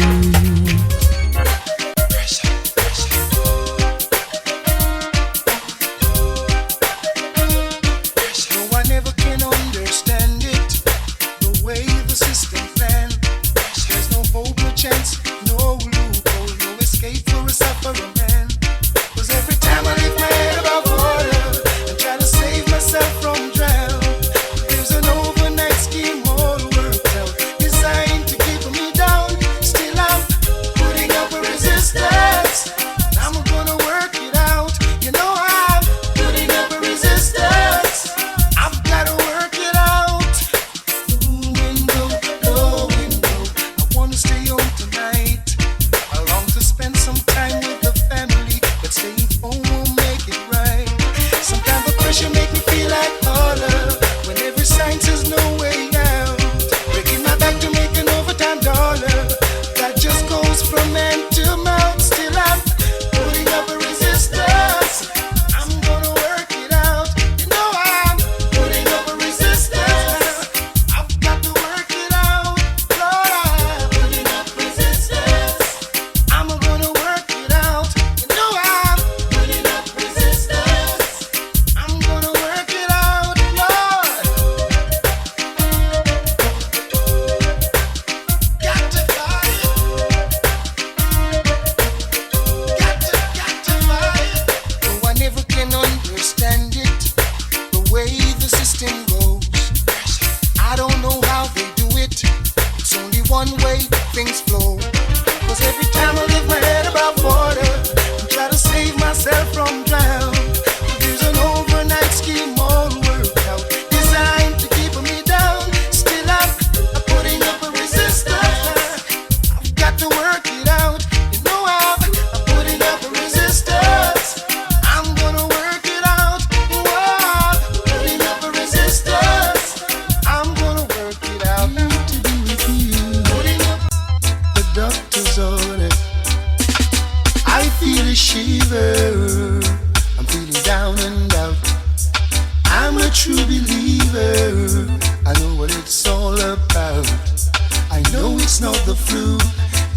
Speaker 2: No, I never can understand it, the way the system planned. There's no hope, no chance, no loophole, no escape for a sufferer man. 'Cause every time I lift my head above water and try to save myself from drown, there's an overnight scheme all worked out, designed to keep me down. Still I'm putting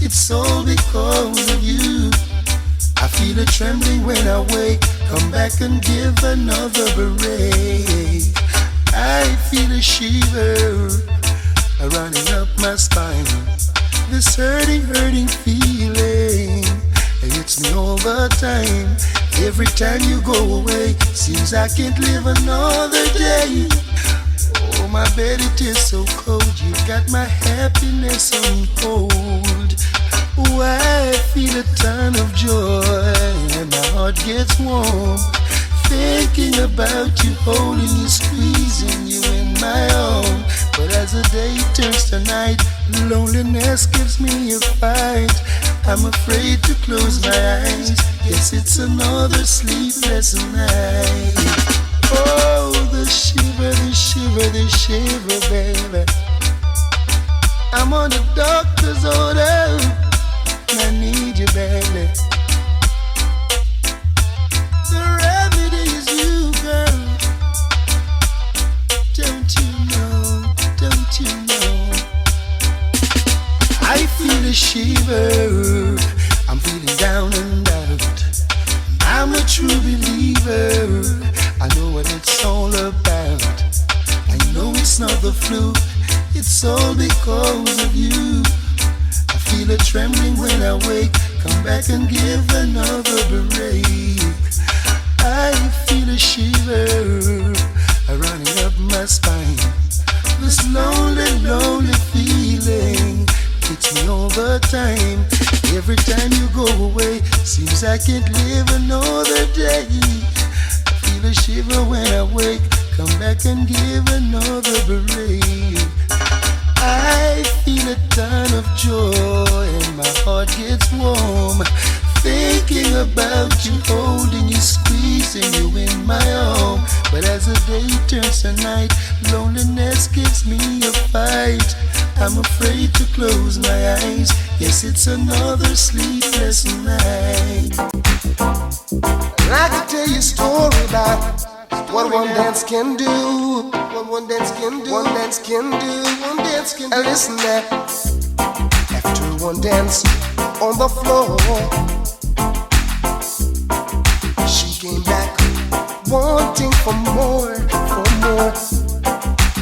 Speaker 2: It's all because of you. I feel a trembling when I wake. Come back and give another break. I feel a shiver running up my spine. This hurting feeling, it hits me all the time. Every time you go away, seems I can't live another day. Oh, my bed, it is so cold. You got my happiness on hold. Oh, I feel a ton of joy and my heart gets warm. Thinking about you, holding you, squeezing you in my arms. But as the day turns to night, loneliness gives me a fight. I'm afraid to close my eyes. Yes, it's another sleepless night. Oh, the shiver, the shiver, the shiver, baby. I'm on the doctor's order. I need you, baby. The remedy is you, girl. Don't you know? Don't you know? I feel a shiver. I'm feeling down and out. I'm a true believer. I know what it's all about. I know it's not the flu. It's all because of you. I feel a trembling when I wake. Come back and give another break. I feel a shiver running up my spine. This lonely, lonely feeling hits me all the time. Every time you go away, seems I can't live another day. I feel a shiver when I wake. Come back and give another break. I feel a ton of joy and my heart gets warm. Thinking about you, holding you, squeezing you in my arm. But as the day turns to night, loneliness gives me a fight. I'm afraid to close my eyes. Yes, it's another sleepless night. I can tell you a story about what one dance can do. What one dance can do. One dance can do. One dance can do. And listen that after one dance on the floor, she came back wanting for more, for more.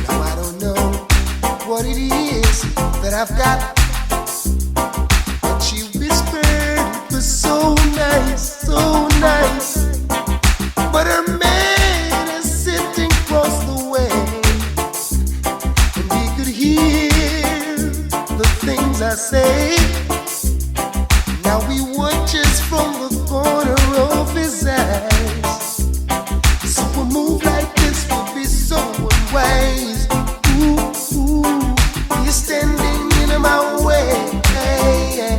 Speaker 2: Now I don't know what it is that I've got, but she whispered it was so nice, so nice. But her man is sitting across the way, and he could hear the things I say. Now he watches from the corner of his eyes. So a move like this would be so unwise. Ooh, ooh, he's standing in my way. Hey, yeah.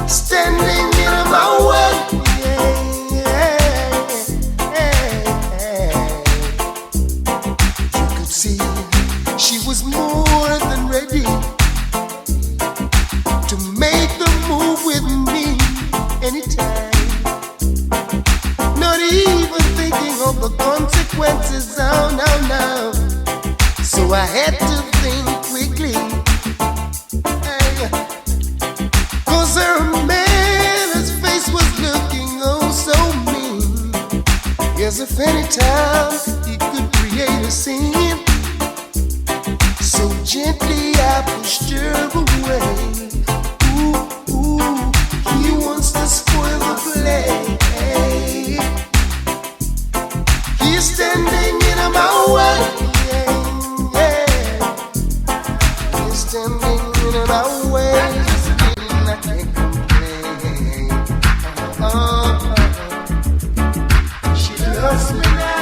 Speaker 2: Standing in my way. Consequences, oh no, no. So I had to think quickly, hey. Cause her man, his face was looking oh so mean. As if any time he could create a scene. So gently I pushed her away. Ooh, ooh, he wants to spoil the play, hey. He's standing in my way, yeah, yeah. He's standing in my way, I can't complain. Oh, she loves me now,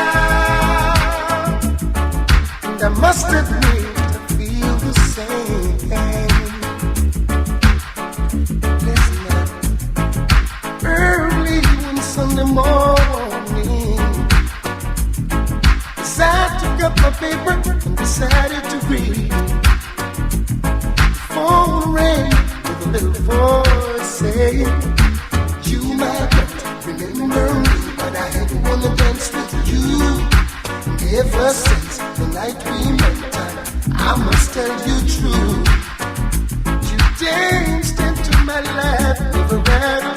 Speaker 2: and I must admit I feel the same. Listen up, early one Sunday morning, I took up my paper and decided to read. The phone rang with a little voice saying, you might not remember me, but I had wanna dance with you. Ever since the night we met, I must tell you true. You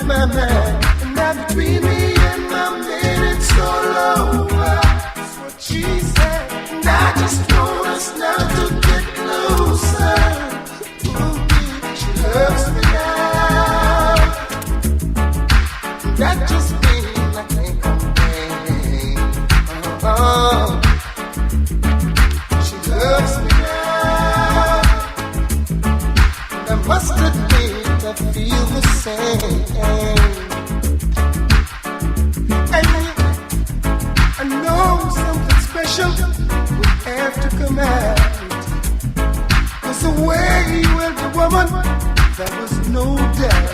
Speaker 2: my man. And now between me and my man, it's all over. That's what she said. And I just want us now to get closer. Ooh, she loves me now. That just means I can't complain. Oh, she loves me now. And I must admit I feel the same. I know something special will have to come out. 'Cause the way you held the woman, there was no doubt.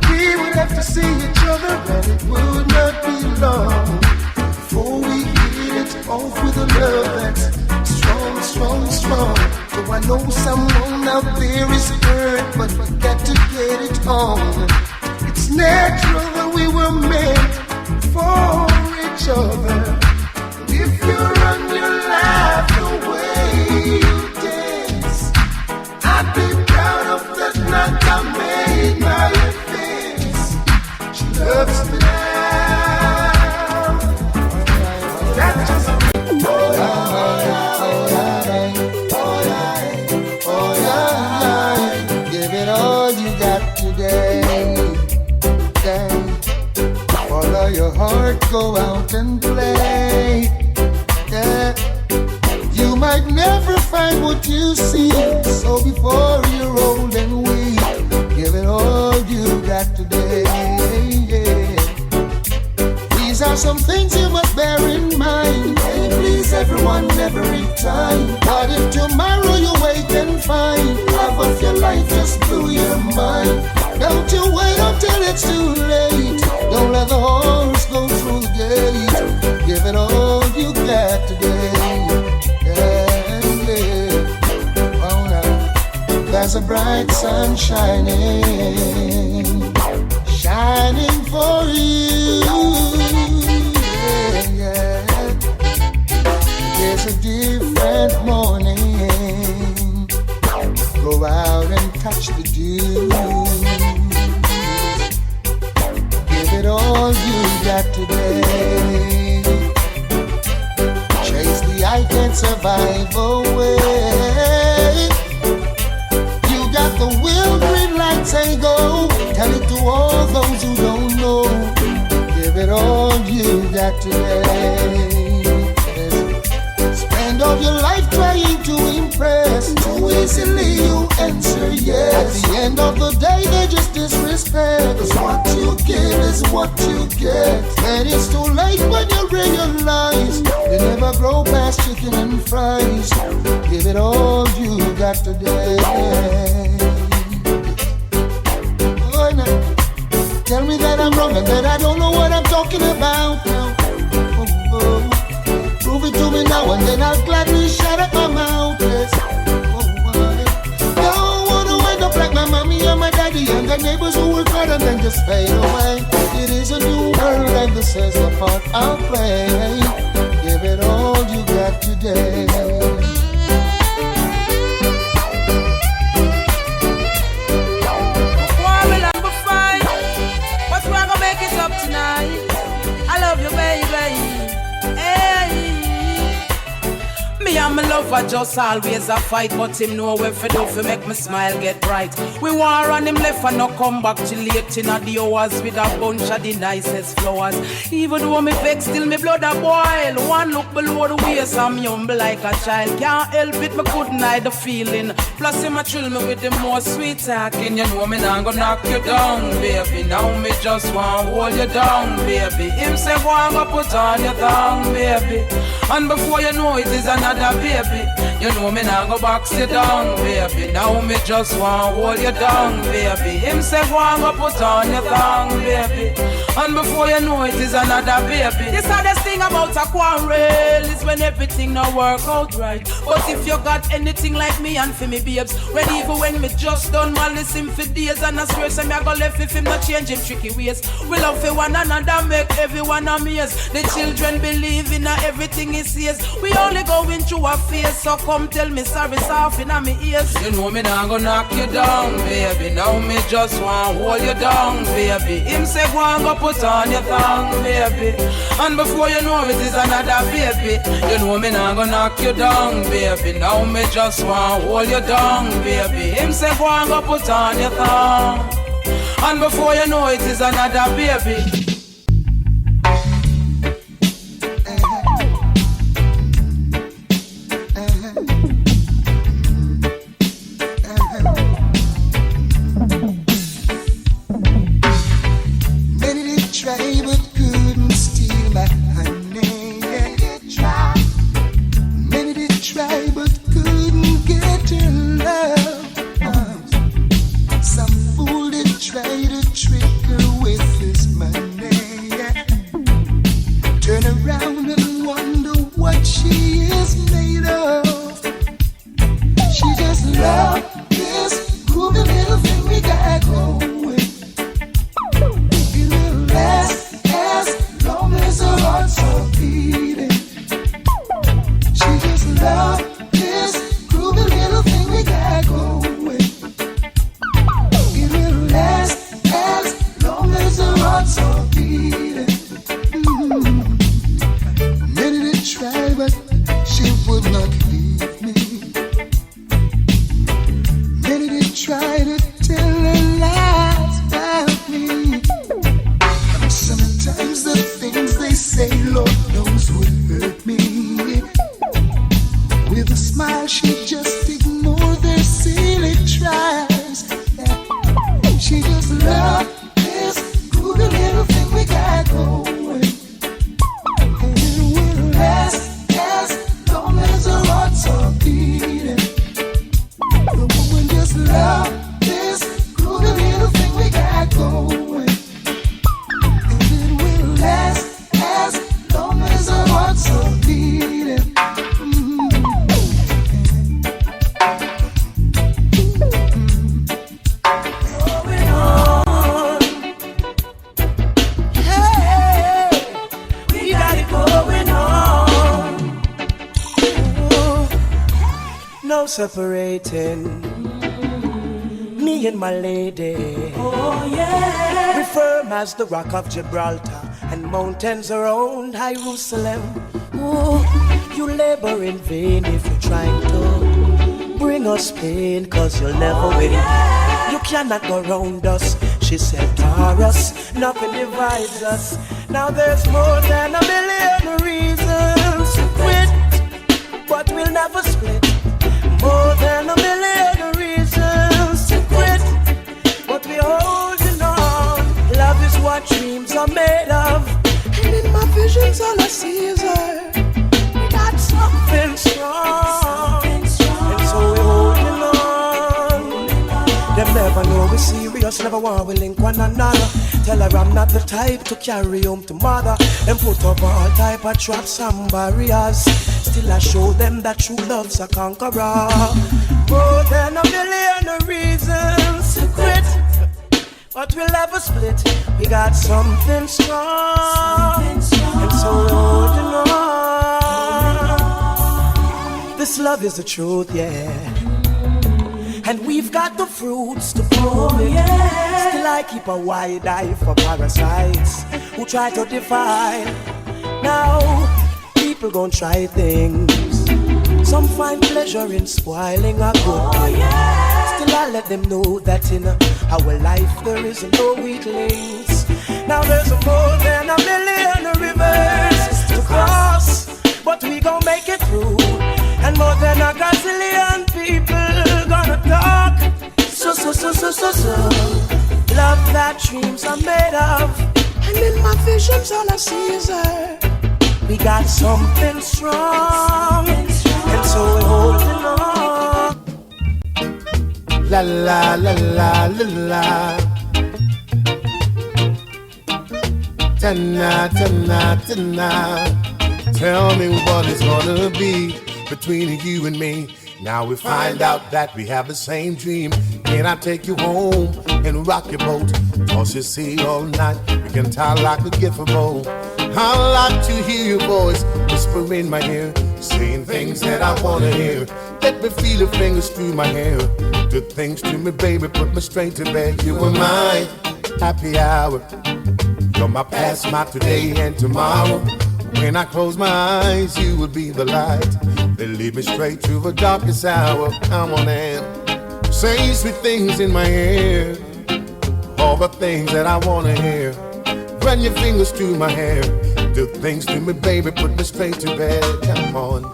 Speaker 2: We would have to see each other and it would not be long before we hit it off with a love that's strong, strong, strong. So I know someone out there is hurt, but we got to get it on. It's natural that we were meant for each other. And if you run your life the way you dance, I'd be proud of that night I made my advance. She loves me now. That just give it all you got today. Follow your heart, go out and play. Yeah. You might never find what you see, so before you're old and weak, give it all you got today. Yeah. These are some things you must bear in mind. Hey, please everyone every time. But if tomorrow you wake and find love of your life just blew your mind, don't you wait until it's too late. Don't let the horse go through the gate. Give it all you got today. Yeah, yeah. Oh, now there's a bright sun shining, shining for you. Yeah, yeah. There's a different morning. Go out and touch the dew. All you got today. Chase the I can't survive away. You got the will, green light, say go. Tell it to all those who don't know. Give it all you got today. Spend all your life trying to impress. Too easily you answer yes. At the end of the day they just disrespect. 'Cause what you give is what you get. And it's too late when you realize you never grow past chicken and fries. Give it all you got today. Oh, no. Tell me that I'm wrong and that I don't know what I'm talking about now. Oh, oh. Prove it to me now and then I'll gladly shut up my mouth. Yes. Don't wanna wind up like my mommy and my daddy and the neighbors who work hard and then just fade away. It is a new world and this is the part I'll play. Give it all you got today.
Speaker 9: Quarrel and fight, but we're gonna make it up tonight. I love you, baby. Hey. Me and my lover just always a fight, but him know where for do for make me smile get bright. We war on him left and no come back till late in the hours with a bunch of the nicest flowers. Even though me vex, still me blood a boil. One look below the waist, I'm humble like a child. Can't help it, me couldn't hide the feeling. Plus him a thrill me with the more sweet talking. You know me not gonna knock you down, baby. Now me just want hold you down, baby. Him say go and go put on your tongue, baby. And before you know it is another baby. You know me now go box you down, baby. Now me just want hold you down, baby. Him say go and go put on your tongue, baby. And before you know it is another baby. The saddest thing about a quarrel is when everything not work out right. But if you got anything like me and for me babes, when even when me just done malice him for days, and I swear some me I go left if him not change him tricky ways. We love for one another, make everyone amazed. The children believe in everything he says. We only going through a phase, so come tell me sorry soft in my ears. You know me not gonna knock you down, baby. Now me just want hold you down, baby. Him say go and go put on your thong, baby. And before you know it is another baby. You know me not gonna knock you down, baby. Now me just want hold you down, baby. Him say go and go put on your thong. And before you know it is another baby.
Speaker 8: Separating me and my lady. Oh yeah. We firm as the rock of Gibraltar, and mountains around Jerusalem. Oh, you labor in vain if you're trying to bring us pain, 'cause you'll never win. Yeah. You cannot go round us. She said, Taurus, nothing divides us. Now there's more than a million reasons to quit, but we'll never split. More than a million reasons to quit, but we're holding on. Love is what dreams are made of, and in my visions all I see is her. We got something strong, and so we're holding on. Them never know we're serious, never want we link one another. Tell her I'm not the type to carry home to mother. Then put up all type of traps and barriers. Still I show them that true love's a conqueror. More than a million reasons to quit, but we'll never split. We got something strong, and so we're holding on. This love is the truth, yeah, and we've got the fruits to prove it. Yeah. Still I keep a wide eye for parasites who try to define. Now people gon' try things. Some find pleasure in spoiling a good thing. Yeah. Still I let them know that in our life there is no weak links. Now there's more than a million rivers to cross, but we gon' make it through. And more than a gazillion people gonna talk. So love that dreams are made of, and in my visions all I see is her. We got something strong, and so we're holding on.
Speaker 2: La la la la la la. Tonight, tonight, tonight. Tell me what it's gonna be between you and me. Now we find out that we have the same dream. Can I take you home and rock your boat? Toss your sea all night, we can tie like a gift of bowl. I like to hear your voice whisper in my ear. saying things that I wanna hear. Let me feel your fingers through my hair. Do things to me, baby, put me straight to bed. You were my happy hour. You're my past, my today, and tomorrow. When I close my eyes, you will be the light. They lead me straight to the darkest hour. Come on and say sweet things in my ear. All the things that I wanna hear. Run your fingers through my hair. Do things to me, baby, put me straight to bed. Come on.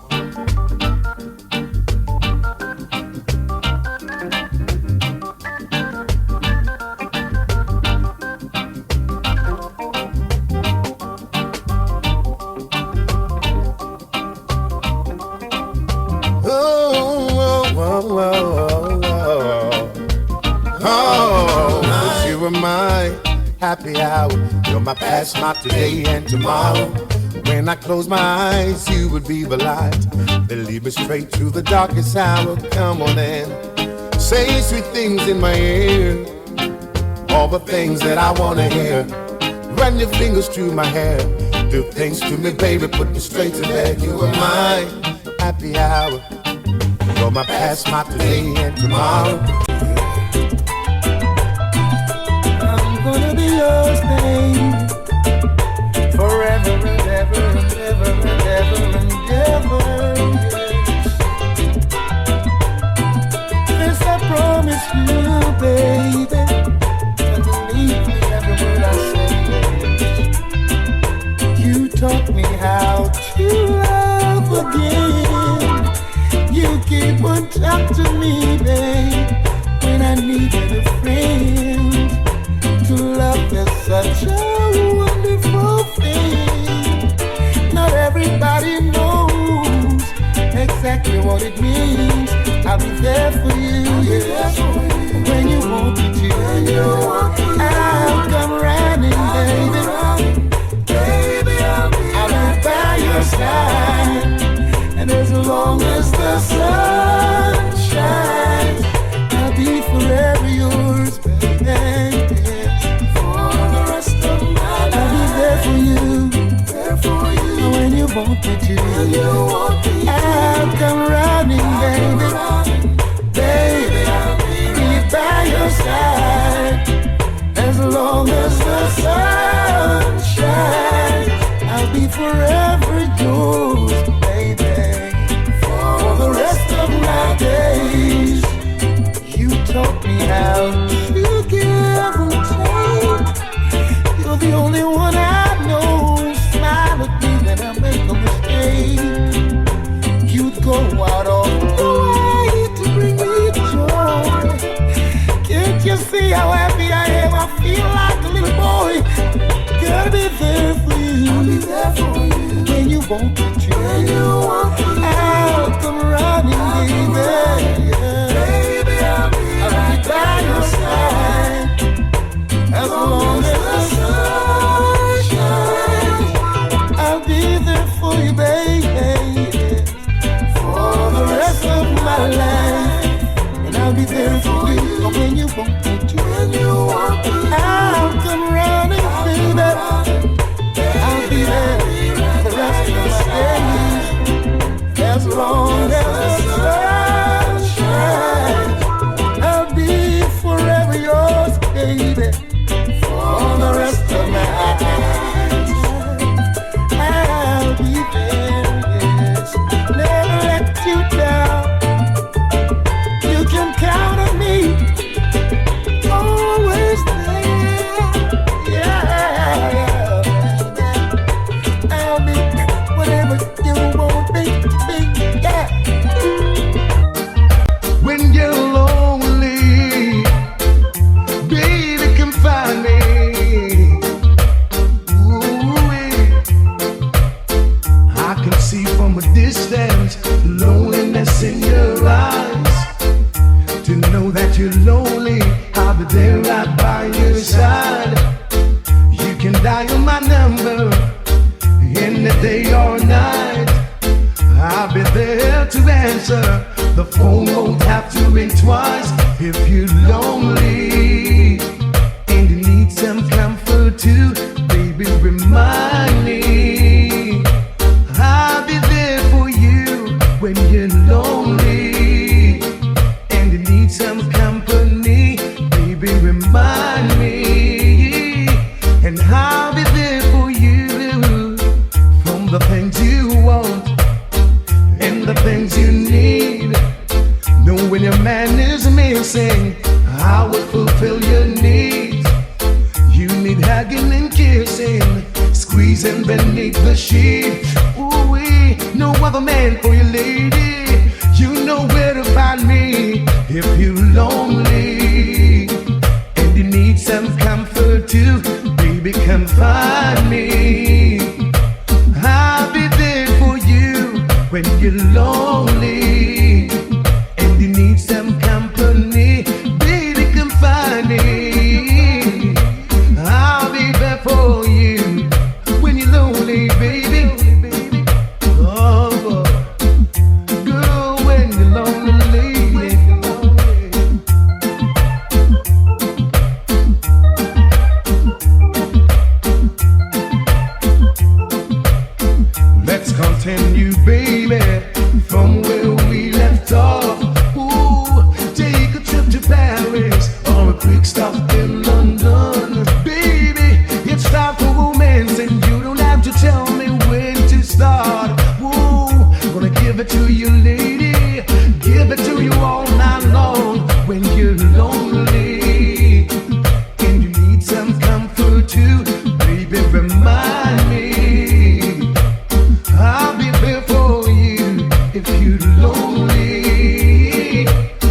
Speaker 2: My happy hour, you're my past, my today, and tomorrow. When I close my eyes, you would be the light. They lead me straight to the darkest hour. Come on and say sweet things in my ear. All the things that I wanna hear. Run your fingers through my hair. Do things to me, baby, put me straight to bed. You are my happy hour. You're my past, my today, and tomorrow.
Speaker 6: Gonna be yours, babe, forever and ever and ever and ever and ever. Yes, I promise you, baby, and believe me every word I say. You taught me how to love again. You keep on talking to me, babe, when I needed a friend. To love is such a wonderful thing. Not everybody knows exactly what it means. I'll be there for you, yes. When you want me to, I'll come running, baby. I'll be by your side. And as long as the sun shines, I'll be forever yours, baby. When you want me to, I'll come running, baby. I'll be by your side. As long as the sun shines, I'll be forever yours, baby. For the rest of my days, you taught me how to give and take. You're the only one I know. Smile at me when I make a mistake. You'd go out all the way to bring me joy. Can't you see how happy I am? I feel like a little boy. Gotta be there for you. I'll be there for you. When you want me to, I'll come running, baby. Baby, I'll be by your side. As long as the sun shines, I'll be there for you, baby, for the rest of my life. And I'll be there for you when you want me to. I'll come running, baby. I'll be there for the rest of my days. As long as the sun shines, I'll be forever yours, baby. For the rest of my life, I'll be there, yes. Never let you down. You can count on me. Always there. Yeah. I'll be whatever you want me to be. Yeah.
Speaker 2: When you're lonely, baby, come find me. From a distance, loneliness in your eyes. To know that you're lonely, I'll be there right by your side. You can dial my number any day or night. I'll be there to answer. The phone won't have to ring twice. If you're lonely and you need some comfort too, baby, remind me. I'll be there for you. man is missing, I will fulfill your needs. You need hugging and kissing, squeezing beneath the sheet. Ooh-wee, no other man for you, lady. You know where to find me if you're lonely and you need some comfort too. Baby, come find me. I'll be there for you when you're lonely and you need some company. Baby, come find me. I'll be there for you when you're lonely, baby. Oh, girl, when you're lonely. Let's continue, baby, from where we left off. Ooh, take a trip to Paris or a quick stop in London. Baby, it's time for romance and you don't have to tell me when to start. Ooh, gonna give it to you, lady. Give it to you all night long when you're lonely and you need some comfort too. Baby, remind me. I'll be there for you if you're lonely.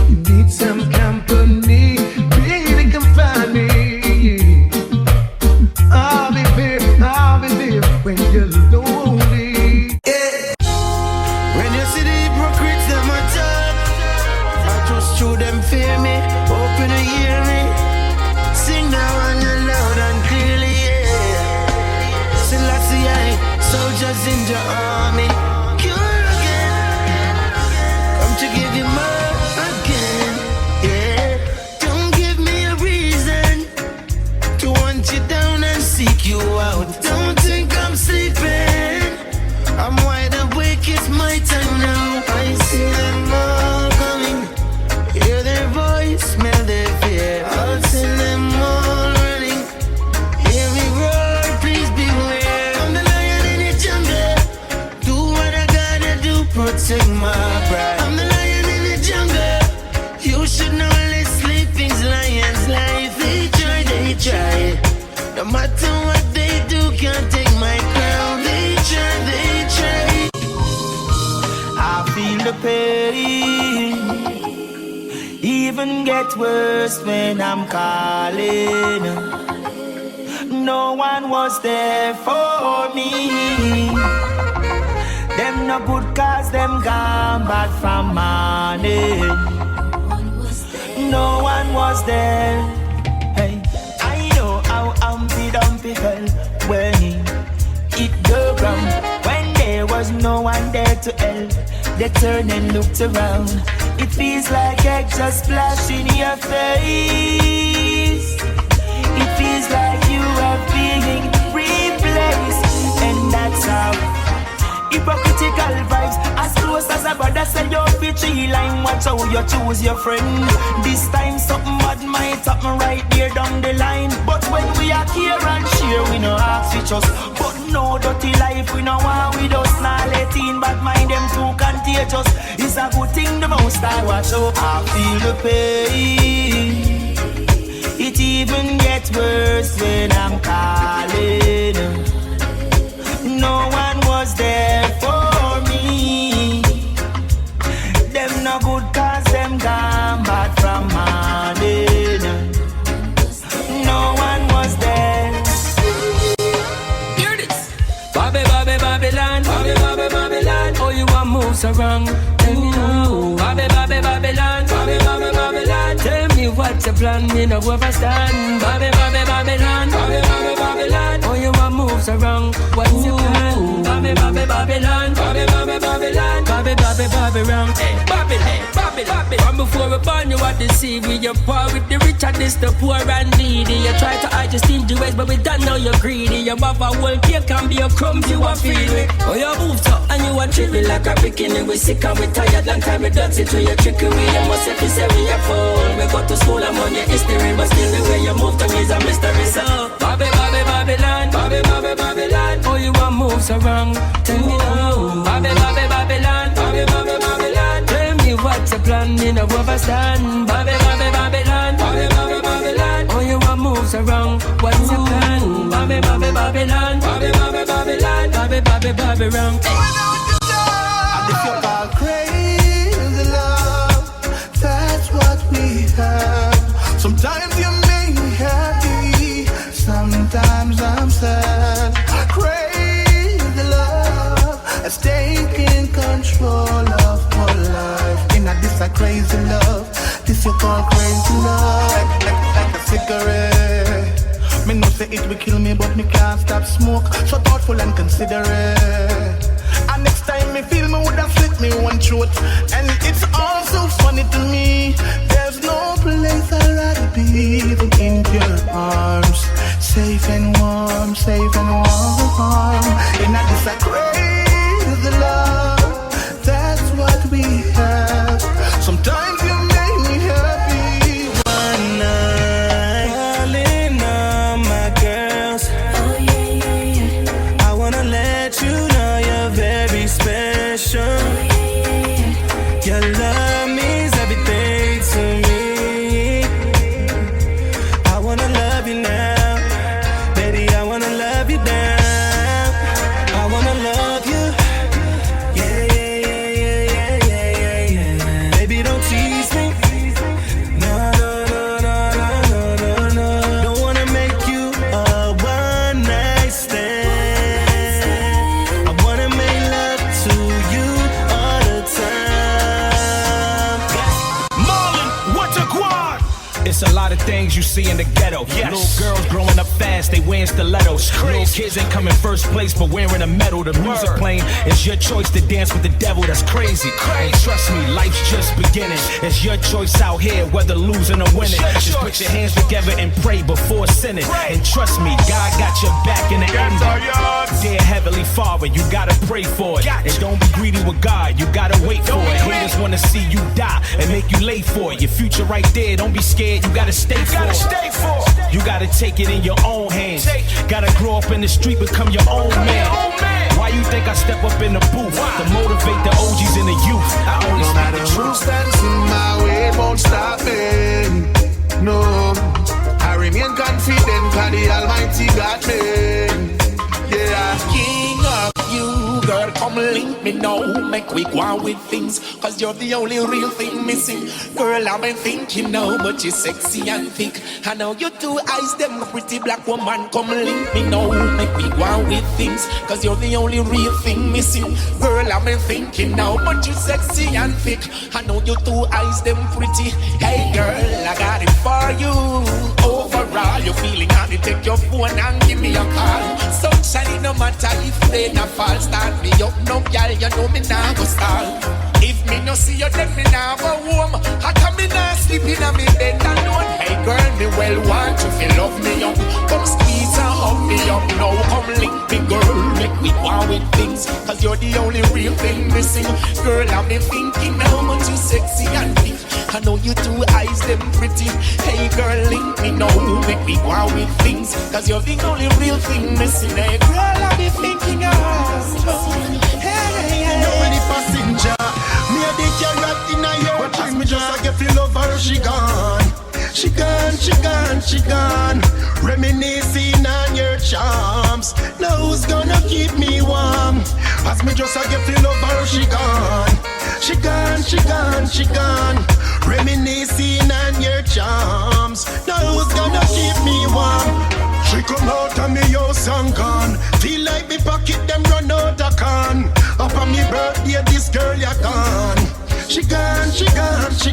Speaker 2: You need some company, baby, come find me. I'll be there when you're lonely.
Speaker 8: Yeah. When you see the hypocrites, them a talk, I just show them fear me, open to hear me. Sing now and you loud and clearly, yeah. Selassie, soldiers in the army, cure again, come to give you more again, yeah. Don't give me a reason to want you down and seek you out. Don't think I'm sleeping, I'm wide awake, it's my time now. I see them all coming, hear their voice, smell their fear. I'll send them all running, hear me roar, please beware. I'm the lion in the jungle, do what I gotta do, protect my pride. I'm the lion in the jungle, you should know this sleeping's lion's life. They try, no matter what they do, can't take my crown. They try. I feel the pain, even get worse when I'm calling. No one was there for me. Them no good cause them gone back from morning. No one was there. Hey, I know how Humpty Dumpty felt when he hit the ground. When there was no one there to help, they turned and looked around. It feels like egg just splash in your face. It feels like you are being replaced, and that's how hypocritical vibes. As close as a brother say you're bitchy line. Watch how you choose your friend. This time something bad might happen right there down the line. But when we are here and share, we no ask each us. But no dirty life, we no want with us. Nah, let in bad mind, them too contagious. It's a good thing the most I watch out. I feel the pain. It even gets worse when I'm calling. No one was there for me. Them no good cause them gone back from morning. No one was there. Hear this. Babylon. Oh, you want moves around. Tell me now. Babylon. Tell me what's your plan, me no overstand. Babylon. Oh, you want moves around. What's your plan? Babylon. From before we born, you are deceived. You're poor with the rich and this the poor and needy. You try to hide your stingy ways, but we don't know you're greedy. Your mother whole cake can be a crumbs you are feeling. Oh, you moved up and you are tripping like a bikini. We sick and we tired, long time we dance it to your trickery. You must have to say we are full. We go to school, I'm on your history, but still the way you move to me is a mystery. So, Babylon. Oh, you want moves around. Tell me now. Babylon. Tell me what's
Speaker 10: your plan, you know overstand. Babylon, all your moves are wrong. What's your plan? Babylon, wrong.
Speaker 3: And if you call crazy love, that's what we have. Sometimes you make me happy, sometimes I'm sad. Crazy love has taken control of my life. And this a crazy love, this you call crazy love. Like a cigarette. Me know say it will kill me, but me can't stop smoke. So thoughtful and considerate. And next time me feel me woulda slit me one throat. And it's all so funny to me. There's no place I'd rather be than in your arms. Safe and warm, safe and warm. And this a crazy love, that's what we have. Sometimes you make me happy. One night, calling all my girls. Oh yeah. I wanna let you know you're very special. Your love means everything to me. I wanna love you now, baby. I wanna love you now. I wanna love you. Yeah. Baby, don't tease me. No. Don't wanna make you a one night stand. I wanna make love to you all the time.
Speaker 11: Marlon, what a quad! It's a lot of things you see in the ghetto. Yes. Little girls growing up fast, they wearing stilettos. Little kids ain't coming first place, but wearing a medal. The music playing, it's your choice to dance with the devil. That's crazy. And trust me, life's just beginning. It's your choice out here, whether losing or winning. Just put your hands together and pray before sinning. And trust me, God got your back in the end. Dear Heavenly Father, you gotta pray for it. And don't be greedy with God, you gotta wait for it. Haters wanna see you die and make you late for it. Your future right there, don't be scared, you gotta stay for it. You gotta take it in your own hands. Gotta grow up in the street, become your own man. Why you think I step up in the booth to motivate the OGs and the youth? I only
Speaker 3: No
Speaker 11: speak
Speaker 3: matter
Speaker 11: the
Speaker 3: who
Speaker 11: truth.
Speaker 3: stands in my way, won't stop me. No, I remain confident, cause the Almighty got me. Yeah,
Speaker 12: King of you, girl, come link me now. Make we go on with things, cause you're the only real thing missing. Girl, I've been thinking now, but you're sexy and thick. I know your two eyes, them pretty black woman. Come link me now, make we go on with things, cause you're the only real thing missing. Girl, I've been thinking now, but you're sexy and thick. I know your two eyes, them pretty. Hey girl, I got it for you. Overall, you're feeling happy, take your phone and give me a call. Sunshine, no matter if they not fall. Start me up, no girl, you know me now go stall. If me no see you, then me now go home. How come me now sleep in a me bed alone? Hey girl, me well want you feel love me up. Come squeeze and hug me up now. Come link me girl, make we go with things, cause you're the only real thing missing. Girl, I've been thinking how much you sexy and thick. I know you two eyes, them pretty. Hey girl, link me now, make me go with things, cause you're the only real thing missing. Hey girl, I've been thinking of hey.
Speaker 3: nobody passenger. Me a dick you right in a year. But as me just a get feel of her, she gone. She gone. Reminiscing on your charms. Now who's gonna keep me warm? As me just a get feel of her, she gone. She gone. Reminiscing on your charms. Now who's gonna keep me warm? She come out of me house and gone. Feel like me pocket them run out of can. Up on me birthday, this girl ya gone. She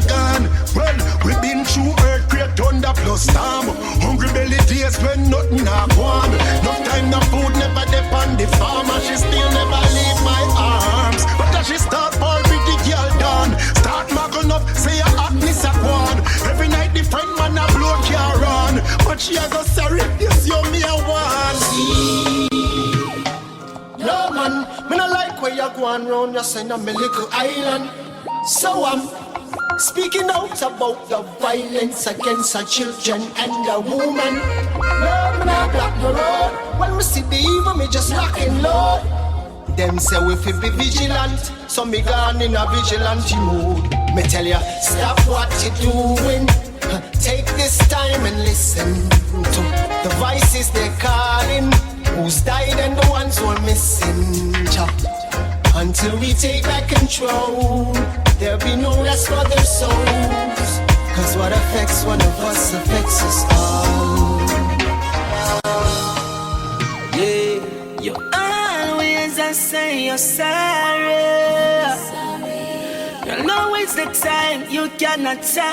Speaker 3: gone. Well, we been through earthquake, thunder plus storm. Hungry belly days when nothing a gone. No time, no food, never depend the farm. And she still never leave my arms. But as she start for with the girl done, start mugging up, say her hotness a gone. Every night the friend man a blow car on. But she a go sorry, this you me a one. No man, me no like where you going round, you send on me little island. So I'm speaking out about the violence against the children and the woman. No, me not block the road. When me see the evil, me just lock and load. Them say we fi be vigilant, so me gone in a vigilante mood.
Speaker 6: Me tell you, stop what you're doing. Take this time and listen to the voices they're calling. Who's died and the ones who are missing. Until we take back control, there'll be no rest for their souls. Cause what affects one of us affects us all.
Speaker 10: Yeah, you always I say you're sorry. You know it's the time you cannot tell.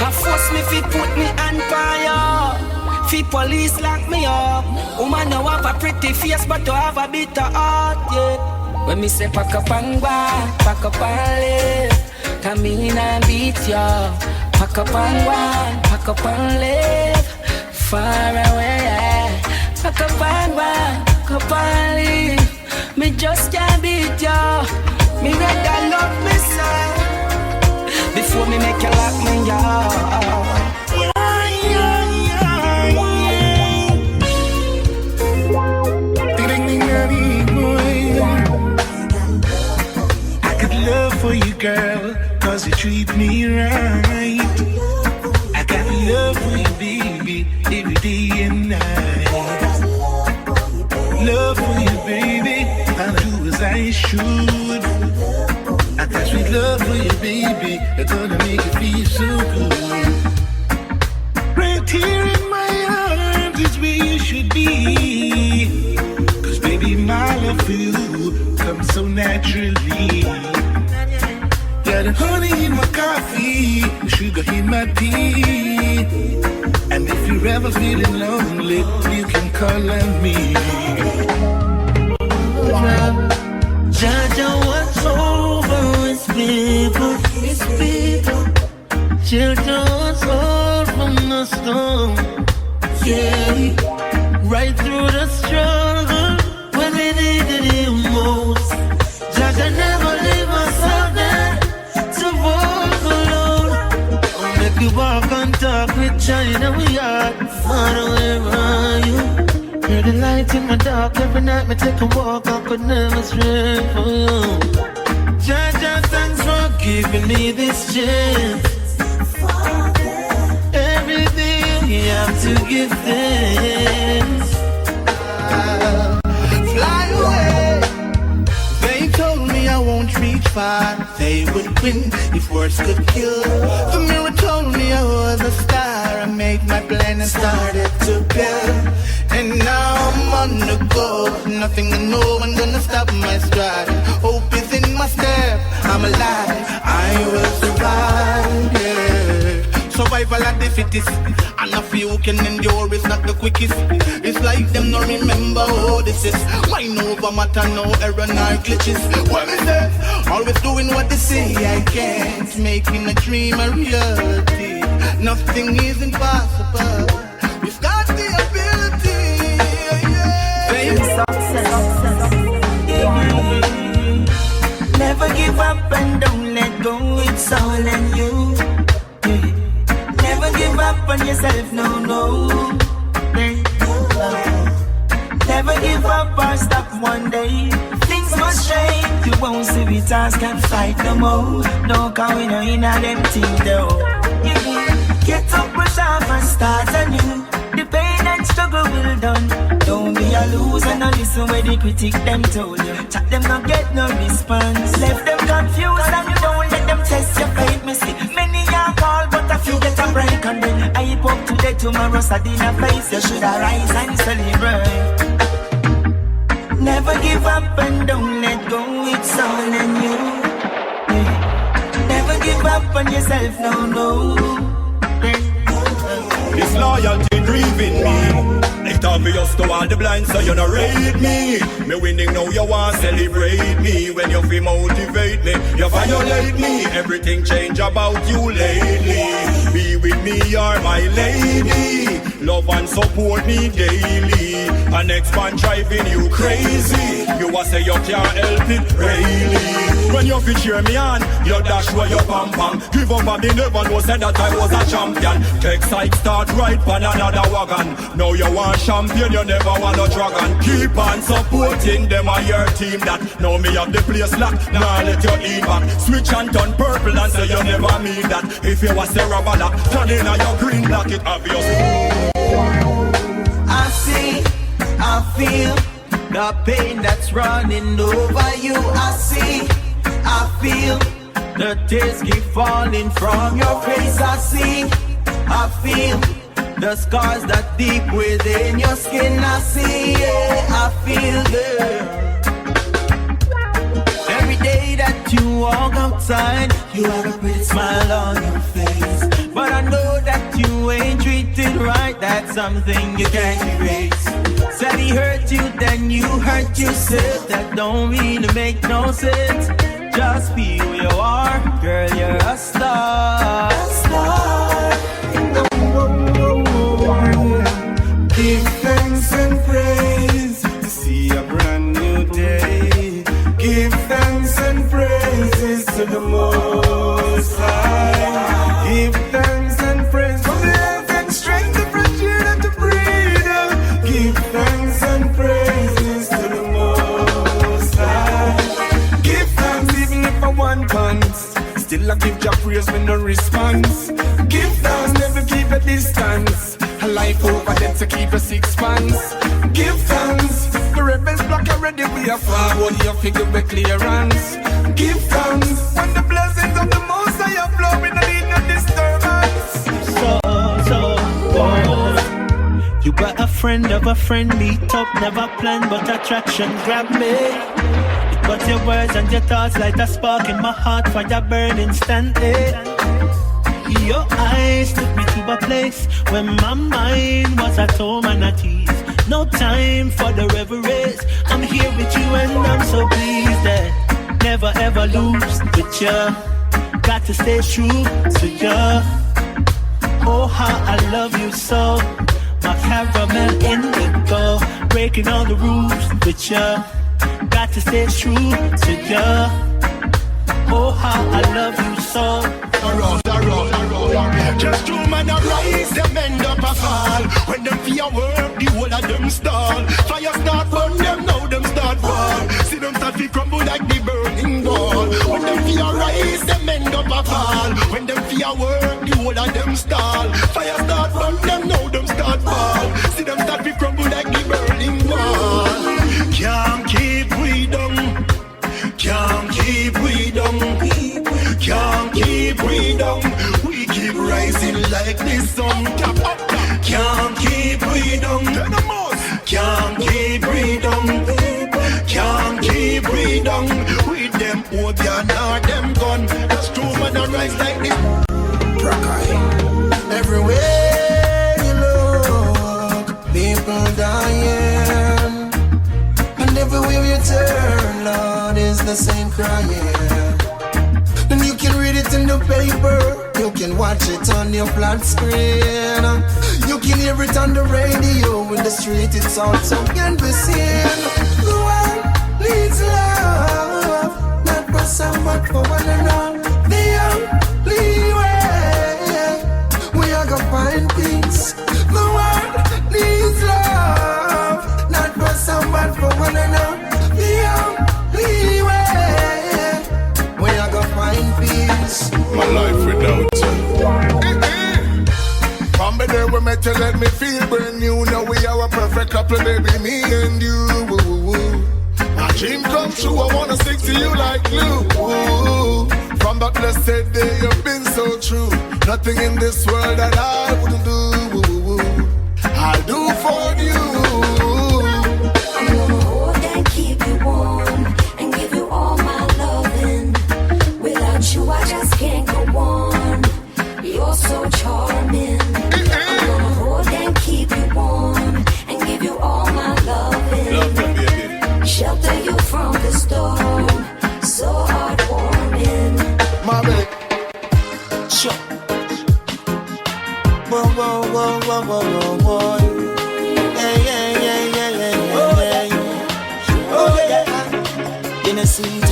Speaker 10: I force me fi put me on fire. Fi police lock me up. Woman now have a pretty face but to have a bitter heart, yeah. When me say pack up and go, pack up and live. Come in and beat ya. Pack up and go, pack up and live. Far away, yeah. Pack up and go, pack up and live. Me just can't beat ya. Me rather love me son before me make you lock me up.
Speaker 2: I got love for you, girl, cause you treat me right. I got love for you, baby, every day and night. Love for you, baby, I'll do as I should. I got sweet love for you, baby, it's gonna make you feel so good. Right here in my arms is where you should be. Cause baby, my love for you comes so naturally. Got the honey in my coffee, the sugar in my tea. And if you're ever feeling lonely, you can call on me.
Speaker 10: Judge what's over his people, his people. Children what's over from the storm. Yeah, right through the struggle when we needed him most. Judge never leave us out there to walk alone. I'll make you walk and talk with China, we are far away from you. Hear the light in my dark every night. Me take a walk, I could never stray for you. Jaja, thanks for giving me this chance. Every day you have to give thanks.
Speaker 6: Fly away. They told me I won't reach far. They would win if words could kill. The mirror told me I was a star. I made my plan and started to build. And now I'm on the go. Nothing and no one gonna stop my stride. Hope is in my step. I'm alive. I will survive. Yeah. Survival at the fittest. And a few can endure is not the quickest. It's like them no remember who this is. Mind over matter, no error, no glitches. What is it? Always doing what they say I can't. Making a dream a reality. Nothing is impossible. We've got the ability.
Speaker 10: Never give up and don't let go, it's all in you. Never give up on yourself, no, no. Never give up or stop one day. Things must change, you won't see we task can't fight no more. No, cause we know in a them thing though. Get up, push off and start anew. The pain and struggle will done. Don't be a loser, no listen where the critic them told you. Chat them not get no response. Left them confused and you don't let them test your faith. Me see many are called but a few get a break. And then I hip up today, tomorrow sad in a face. You should arise and celebrate. Never give up and don't let go, it's all in you. Never give up on yourself, no, no.
Speaker 13: This loyalty grieving me. It's obvious to all the blind, so you not rate me. Me winning now, you want celebrate me. When you feel motivate me, you violate me. Everything change about you lately. Be with me, you're my lady. Love and support me daily. An ex-man driving you crazy. You a say you can't help it, really. When you fit cheer me on, you dash where you pam pam. Give up and me never know said that I was a champion. Take side start right pan another wagon. Now you want champion, you never want a dragon. Keep on supporting them and your team that. Now me have the place locked, now let you lean back. Switch and turn purple and say you never mean that. If you was Sarah Ballak, turn in on your green black, it obvious.
Speaker 8: I see, I feel the pain that's running over you. I see, I feel the tears keep falling from your face. I see, I feel the scars that deep within your skin. I see, yeah, I feel, yeah. Every day that you walk outside, you have a pretty smile on your face. But I know that you ain't treated right, that's something you can't erase. Said he hurt you, then you hurt yourself. That don't really make no sense. Just be who you are, girl, you're a star. A star.
Speaker 3: Give thanks and praise to see a brand new day. Give thanks and praises to the Most High. Give thanks and praise for the health and strength to breathe and to breathe. Give thanks and praises to the Most High. Give thanks even if I want pants. Still I give your praise with no response. Give thanks, never keep a distance. A life over them to keep a 6 months. Give thanks. The rebels block already, we are forward. You figure with clearance. Give thanks. When the blessings of the Most High are flowing, I need no disturbance.
Speaker 8: You got a friend of a friend, meet up, never planned, but attraction grab me. It got your words and your thoughts like a spark in my heart, fire burn instantly. Your eyes took me to a place where my mind was at home and at ease. No time for the reveries. I'm here with you and I'm so pleased that never ever lose with you. Got to stay true to you. Oh, how I love you so. My caramel indigo, breaking all the rules with you. Got to stay true to you. Oh, how I love you so.
Speaker 3: Just two man a rise, them end up a fall. When them fear work, the whole of them stall. Fire start burn them, now them start fall. See them start to crumble like the burning wall. When them fear rise, them end up a fall. When them fear work, the whole of them stall. Fire start burn them, now them start fall. See them start to crumble like the burning wall. Can't keep we down. Can't keep we down. Can't keep we down. We keep rising like the sun. Can't keep we down. Can't keep we down. Can't keep we down. With them opium or them gun. That's true when I rise like this. Everywhere you look, people dying. And everywhere you turn, Lord, is the same crying. And you can read it in the paper, you can watch it on your flat screen, you can hear it on the radio, in the street it's also can be seen. The world needs love, not for some but for one another. The only way we are gonna find peace. The world needs love, not for some but for one another. The only way peace. My life without you. From the day we met you, let me feel brand new. Now we are a perfect couple, baby, me and you. My dream come true, I wanna stick to you like glue. From that blessed day, you've been so true. Nothing in this world that I wouldn't do. I'll do for you.
Speaker 14: I'm gonna hold and keep you warm and give you all my loving. Without you, I just can't go on. You're so charming. I'm gonna hold and keep you warm and give you all my loving.
Speaker 3: Love you, baby.
Speaker 14: Shelter you from the storm. So heartwarming.
Speaker 3: My baby.
Speaker 8: Sure.
Speaker 3: Whoa, whoa, whoa, whoa, whoa, whoa, whoa. Hey, yeah, yeah, yeah, yeah, yeah, yeah. Oh, yeah. In a seat.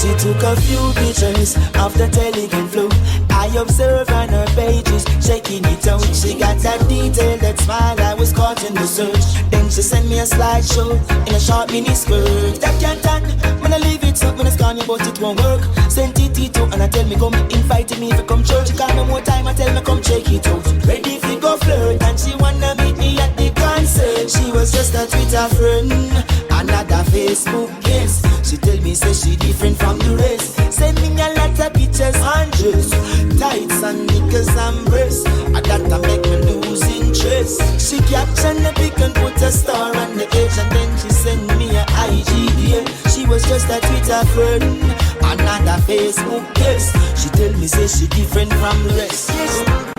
Speaker 8: She took a few pictures of the Telegram flow. I observed on her pages, shaking it out. She got that detail, that smile, I was caught in the search. Then she sent me a slideshow in a short mini skirt. That can't turn, when I leave it up, when I scan you, but it won't work. Sent it to and I tell me come, invited me to come church. She call me more time, I tell me come check it out. Ready if you go flirt, and she wanna meet me at the concert. She was just a Twitter friend, another Facebook guest. She tell me say she different from the rest. Send me a lot of pictures and dress, tights and knickers and breasts. I gotta make me lose interest. She captioned the pic and put a star on the edge, and then she sent me a IGDM. She was just a Twitter friend, another Facebook guest. She tell me say she different from the rest. Yes.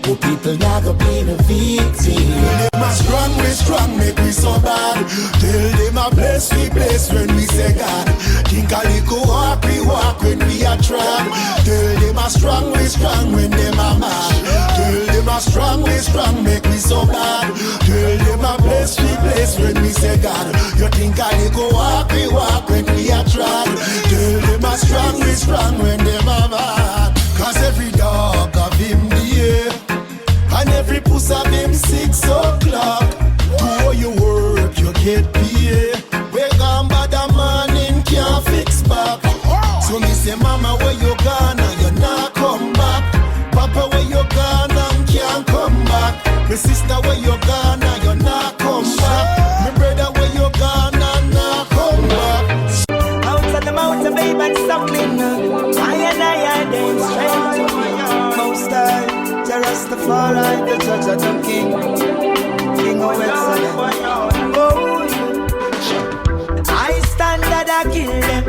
Speaker 6: Poor people not gonna be the victim.
Speaker 2: Them a strong, make we so bad. Tell them a bless when we say God. Think a little walk when we are tried. Tell them a strong when them a mad. Tell them a strong, make we so bad. Tell them a bless when we say God. You think a little walk when we are tried. Tell them a strong when them a mad. Cause every dog of him the air, and every puss of him 6 o'clock. Do you work, you get paid. We gone by the morning, can't fix back. So me say, mama, where you gone and you not come back. Papa, where you gone and can't come back. My sister, where you gone and you not come back. My brother, where you gone and not come back.
Speaker 8: Out of the mountain, babe, and suckling. I and then strength. Most time. Rastafari, the judge of the king of excellence. Oh, I stand that I kill them.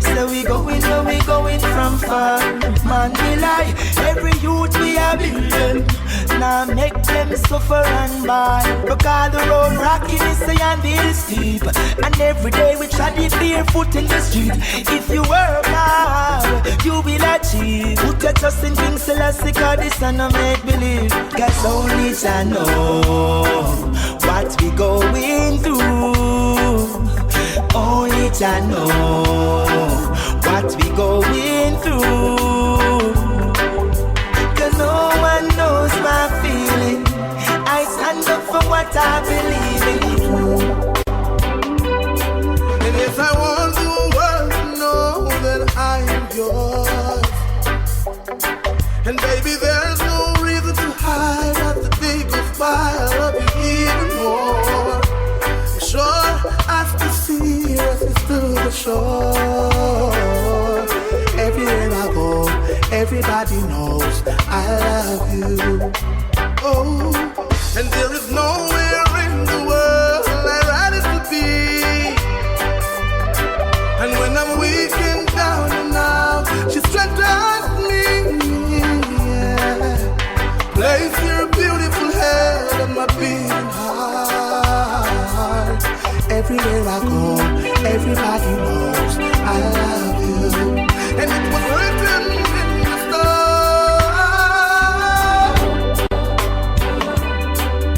Speaker 8: So we going from far. Man, we lie. Every youth we are building. Now make them suffer and buy. Because the road rocky is and the hill steep. And every day we try to barefoot in the street. If you work hard, you will achieve. Put your trust in things celestial, cause this and no make believe. Cause only I know what we going through. Only I know what we going through. Cause no one knows my feeling. I stand up for what I believe in.
Speaker 3: And yes, I want the world to know that I am yours. And baby, there's no reason to hide. As the day goes by, I love you even more. I'm sure as the sea races to the shore. Everywhere I go, everybody knows I love you. Oh, and there is nowhere in the world I'd rather to be. And when I'm weak and down and out, she strengthens me. Yeah. Place your beautiful head on my beating heart. Everywhere I go, everybody knows I love you. And it was written in the stars.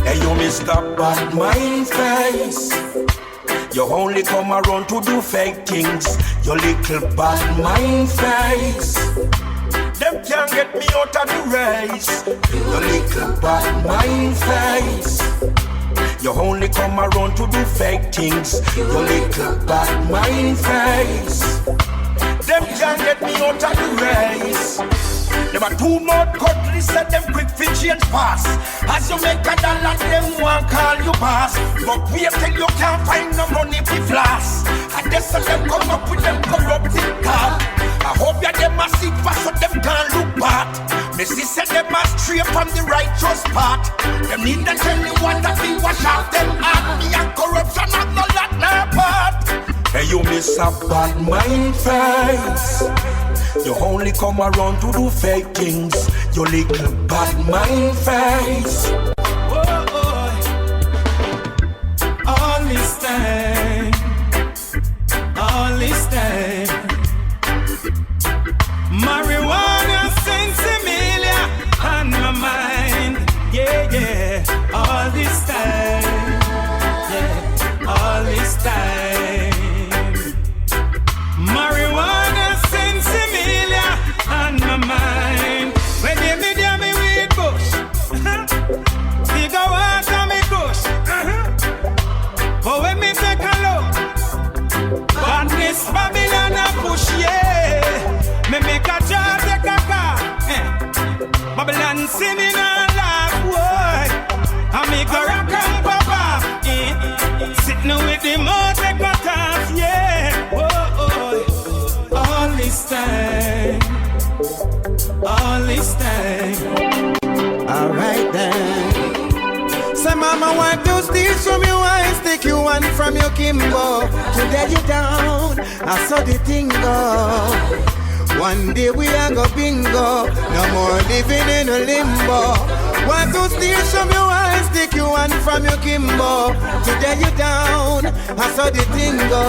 Speaker 12: Hey, you Mr. Bad Mind Face. You only come around to do fake things. You little bad mind face. Them can't get me out of the race. You little bad mind face. You only come around to do fake things. You little bad mind face. Them can't get me out of the race. Them are too much cutlass, let them quick fi change fast. As you make a dollar, them want call you boss. But wait till you can't find no money fi floss. And they say them come up with them corrupted card. I hope ya them a sit fast so them can't look bad. Me see say them a stray from the righteous path. Them need to tell me what that be wash out them heart. Me and corruption have no lot no part. Hey, you miss a bad mind face. You only come around to do fake things. You little bad mind face.
Speaker 8: Oh, oh. All this time, marijuana sensimilia on my mind. Yeah, yeah. All this time, yeah. All this time. Marijuana sensimilia on my mind. When they me down me weed bush, we go out on me bush. But when me take a look, badness Babylon a push, yeah. Me make a job take a car. Babylon see me now laugh, boy. I make a rock and papa. Sitting with the mouth take a task, yeah. All this time. Alright then. Say mama, why do steals from your eyes? Take you one from your Kimbo. To let you down, I saw the thing go. One day we are go bingo. No more living in a limbo.
Speaker 15: Want to steal from your eyes, stick you one from your Kimbo. Today you down, I saw the thing go.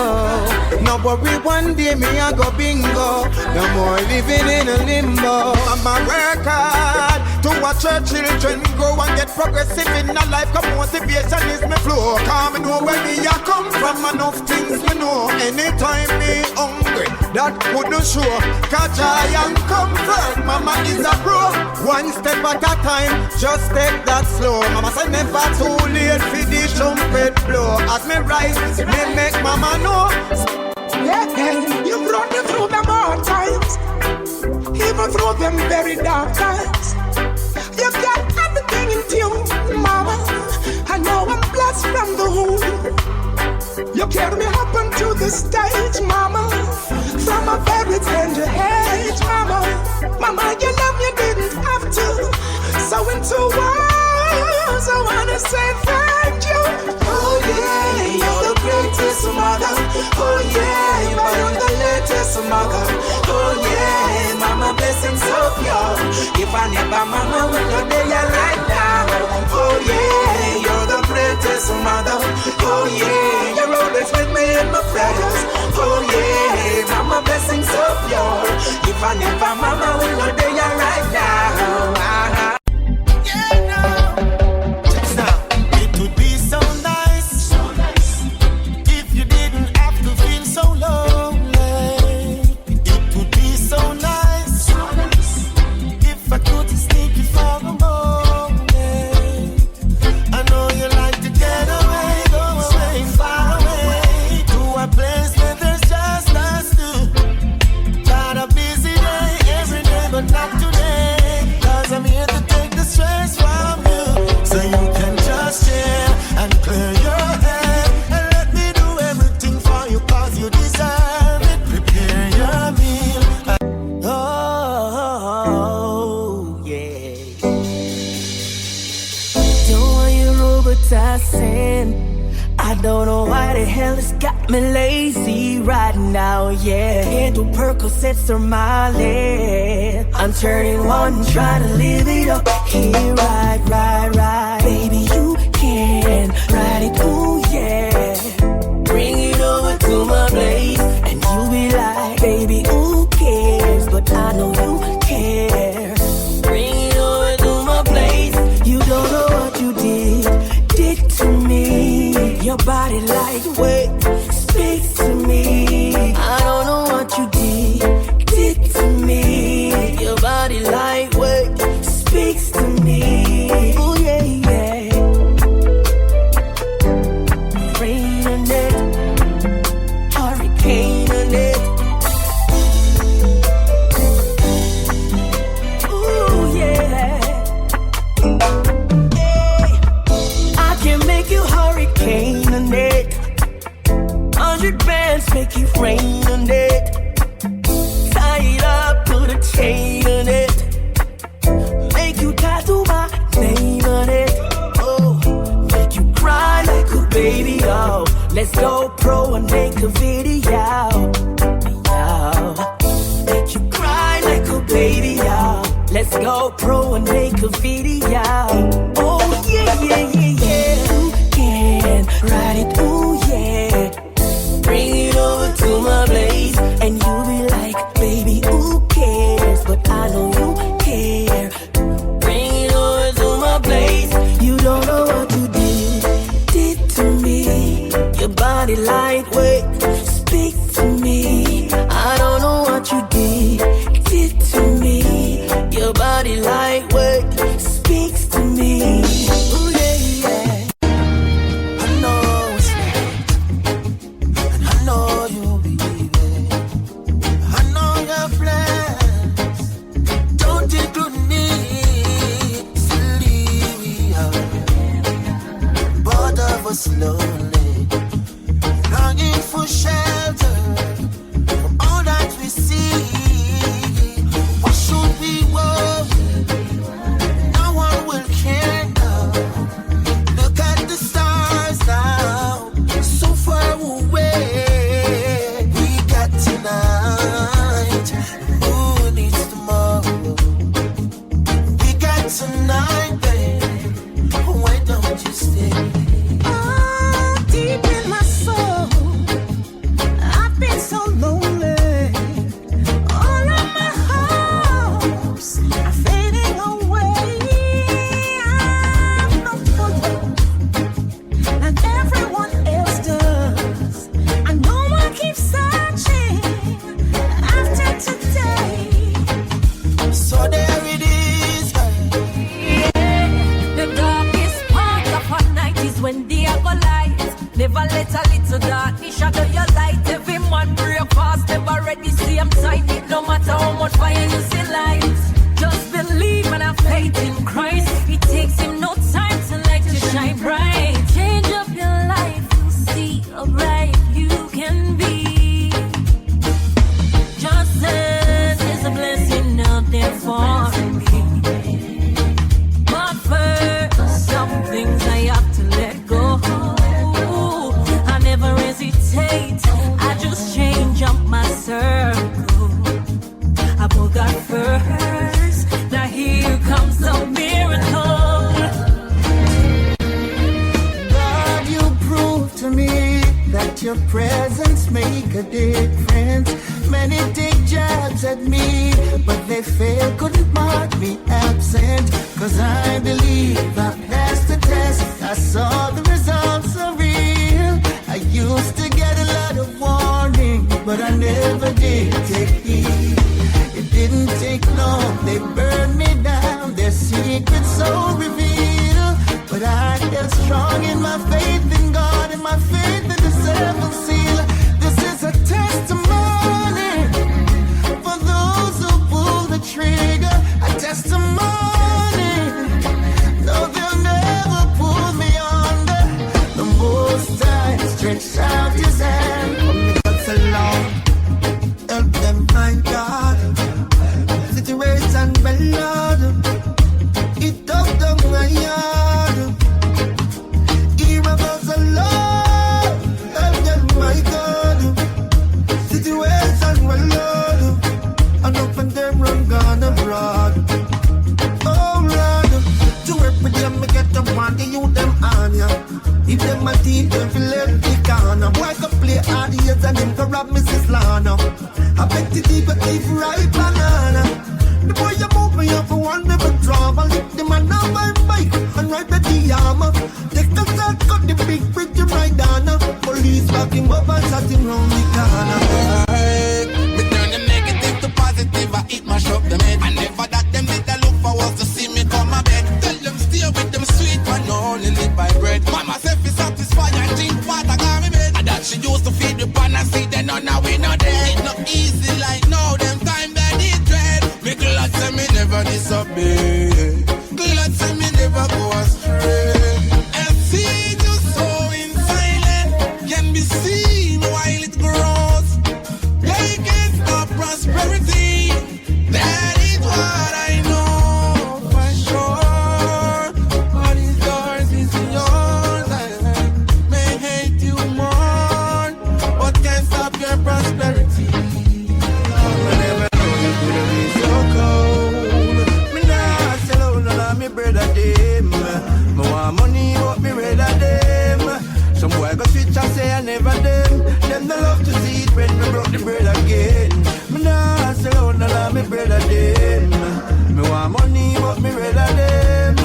Speaker 15: No worry, one day me I go bingo. No more living in a limbo. I'ma work hard to watch your children grow and get progressive in a life. Come motivation is my flow. Come know where me I come from, enough things me know. Anytime me hungry, that couldn't show. Cause I am comfort, mama is a pro. One step at a time, just take that slow. Mama say never too late for the trumpet blow. As me rise, me make mama know.
Speaker 16: Yeah, you brought me through them hard times, even through them very dark times. You got everything in tune, mama. I know I'm blessed from the womb. You carry me up onto the stage, mama. From a very tender age, mama. Mama, you love me, didn't have to. So into words, I wanna say thank you. Oh yeah, you're the greatest mother. Oh yeah, you're the latest mother. Oh yeah, mama blessings of you. If I never mama will not be right now. Oh yeah, you're the greatest mother. Oh yeah, you're always with me in my prayers. Oh yeah, mama blessings of you. If I never mama will not be right now.
Speaker 5: I don't know why the hell it's got me lazy right now, yeah. Can't do Percocets or Miley. I'm turning one, trying to live it up. Here, right. Baby, you can ride it, ooh, yeah. Bring it over to my place, and you be like, baby, who cares? But I know you care. Bring it over to my place. You don't know what you did to me. Your body lightweight speaks to me. I don't know what you did to me. Your body lightweight speaks to me. Oh yeah, yeah. Rain on it, hurricane on it. Ooh yeah. Hey, I can make you hurricane on it. 100 bands make it rain on it. Tie it up, put a chain on it. Make you tattoo my name on it. Oh, make you cry like a baby, oh. Let's go pro and make a video, yeah. Make you cry like a baby, oh. Let's go pro and make a video. Oh yeah, yeah, yeah, yeah. You can ride it, ooh yeah. Bring it over to my place, and you be like, baby, who cares? But I know you care. Bring it over to my place. You don't know what you did to me. Your body lightweight speaks to me. I don't know what you did to me. Your body lightweight speaks to me. Ooh yeah, yeah. I know it's right, and I know you believe it. I know your plans don't include me. Silly we are, both of us lonely, longing for shelter from all that we see. Why should we worry? No one will care now. Look at the stars now, so far away. We got tonight, who needs tomorrow? We got tonight, baby.
Speaker 1: your presence make a difference. Many take jabs at me, but they fail, couldn't mark me absent. Cause I believe I passed the test. I saw the results are real. I used to get a lot of warning, but I never did take heed. It didn't take long, they burned me down. Their secrets so revealed. But I held strong in my faith in God and my faith in the seventh seal. This is a testimony for those who pull the trigger. A testimony. No, they'll never pull me under. The Most High stretched out His hand.
Speaker 6: From the God's alone, help them find God. Situation well, Lord. It up down my yard. Hear about the Lord, help them my God. Situation well, Lord. And up and them run gone abroad. Oh Lord, to work with them, me get them one, the youth them on ya. If them a teeth, them feel left the corner. Boy can play hard years and him can rob Mrs. Lana. I bet the deep but if right banana. The boy you move me up for one never drama. Lift the man on my bike and ride the armor. Take the start, cut the big bridge and ride down. Police back him up and shot him round the corner.
Speaker 12: Me turn the negative to positive, I eat my shop them head. I never that them did I look forward to see me come my bed. Tell them stay with them sweet man, only live by bread. Mama self is satisfied and drink water got me bed. And that she used to feed the pan and see them now we not dead. It's not easy like now, them time that it dread. Me glad say me never disobey. Glad say me never go astray. And see you so in silence can be seen while it grows. They can't stop prosperity. That is what I know for sure. What is yours is yours. I may hate you more, but can't stop your prosperity.
Speaker 6: Whenever you could be so cold. Me nah sell out none of me bread a them. Me want money but me red a them. Some boy go switch and say I never them. Them they love to see it when me broke the bread again. Me nah sell out none of me bread a them. Me want money but me red a them.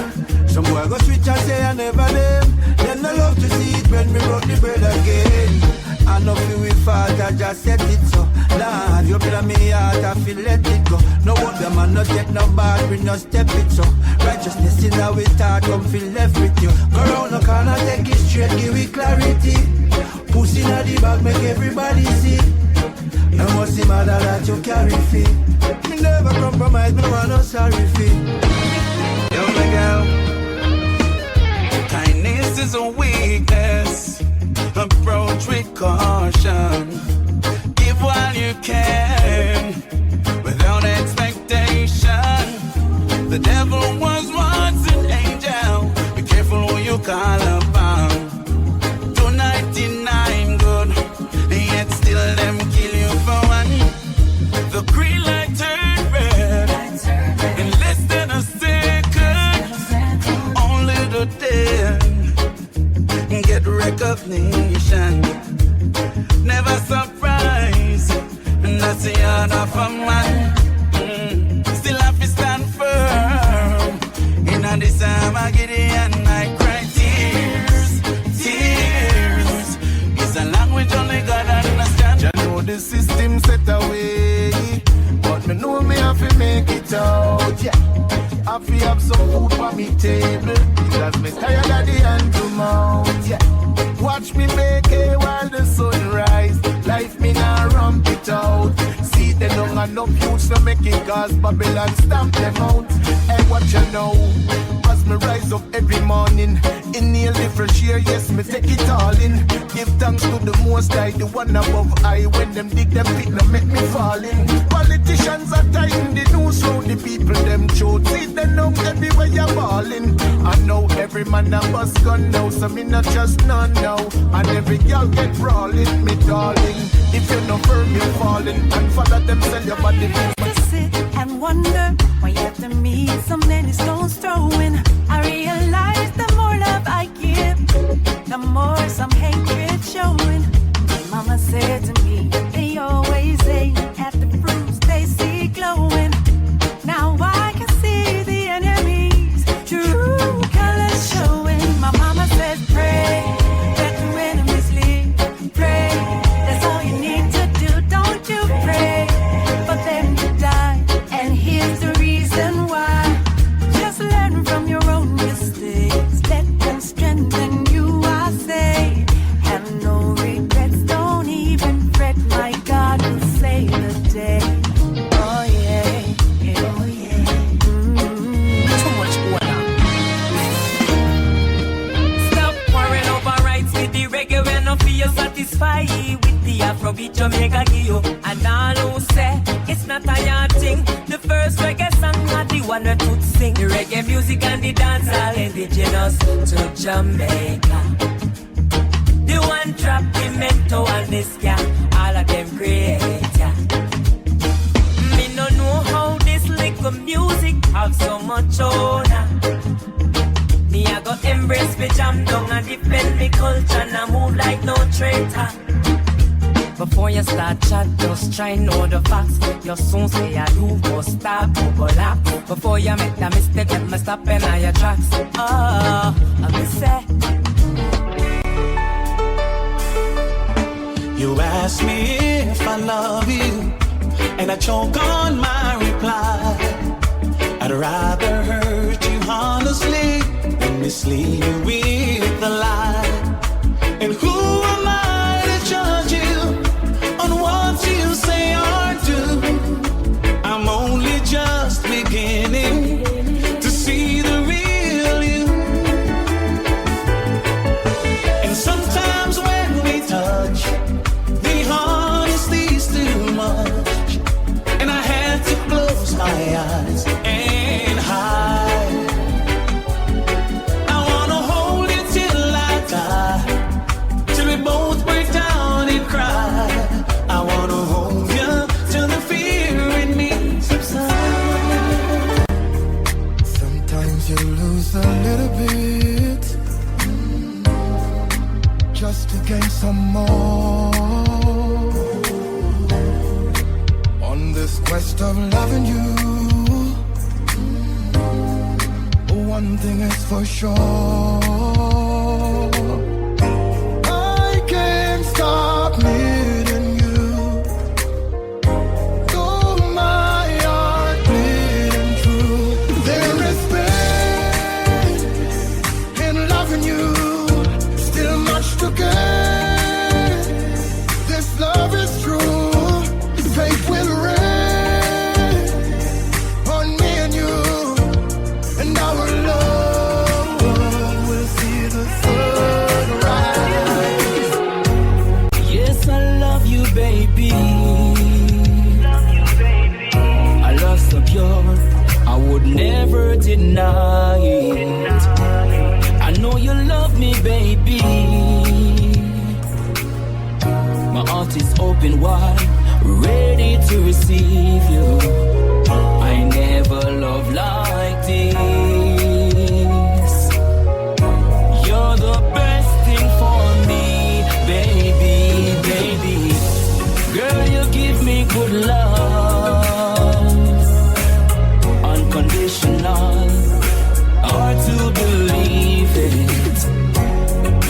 Speaker 6: Some boy go switch and say I never them. Them they love to see it when me broke the bread again. I know feel we fault, I just set it so. Lord, you play me heart, I feel let it go. No what them man not get no bad, we no step it so. Righteousness in our thought, come feel left with you. Go round the corner, take it straight, give it clarity. Pussy in the bag, make everybody see. No must see matter that you carry feet. Me never compromise, me no want no sorry fee. Yo, my girl.
Speaker 12: Kindness is a weakness. Approach with caution. Give while you can, without expectation. The devil was once an angel. Be careful who you call upon. 299 good, yet still them kill you for one. The green light turned red in less than a second. Only the dead get recognition. Never surprise, that's the art of a man. Still have to stand firm. In a this time I get it and I cry tears. Tears is a language only God understands.
Speaker 15: I know the system set away, but me know me have to make it out. Yeah, I feel have some food for me table, because me tired of the hand to mouth. Yeah, watch me make it while the sun rise. Life me now ramp it out. See they don't have no youths to make it, cause Babylon stamp them out. Hey, what you know? As me rise up every morning, inhale the fresh air, yes, me take it all in. Give thanks to the Most High, the one above I. When them dig them pit, them make me fall in. Politicians are tying the news round the people, them chote. See them now everywhere you're balling. I know every man a bus gun now, so me not just none now. And every girl get brawling, me darling. If you're not firm, you're falling. And follow them, sell your body.
Speaker 5: To sit and wonder why you have to meet so many stones throwing. I realize the more love I give, the more some hatred showing. no feel satisfied with the Afrobeat Jamaica give you. And all who say it's not a hard thing. The first reggae song not the one that would sing. The reggae music and the dance all indigenous to Jamaica. The one trap, the mento and this guy, all of them great, yeah. Me no know how this little music have so much honor. Me I go embrace me jam down and defend me culture and I move like no traitor. Before you start chat, just try know the facts. You soon say I do go stop, go laugh. Before you make the mistake, let me stop in all your tracks. Oh, I'm say.
Speaker 3: You ask me if I love you, and I choke on my reply. I'd rather hurt you honestly than mislead you with a lie. And who am I to judge you on what you say or do? I'm only just beginning to see the real you. And sometimes when we touch, the honesty's too much, and I had to close my eyes and hide. I wanna hold you till I die, till we both break down and cry. I wanna hold you till the fear in me subsides.
Speaker 2: Sometimes you lose a little bit just to gain some more. On this quest of loving you, one thing is for sure, I can't stop needing you. Though my heart bleeding true, there is pain in loving you, still much to gain. This love is true, faith will reign on me and you, and our love will see the sunrise.
Speaker 5: Yes, I love you, baby. I love so pure, I would never deny it. I know you love me, baby. My heart is open wide, ready to receive you. I never loved like this. You're the best thing for me, baby, baby. Girl, you give me good love, unconditional, hard to believe it.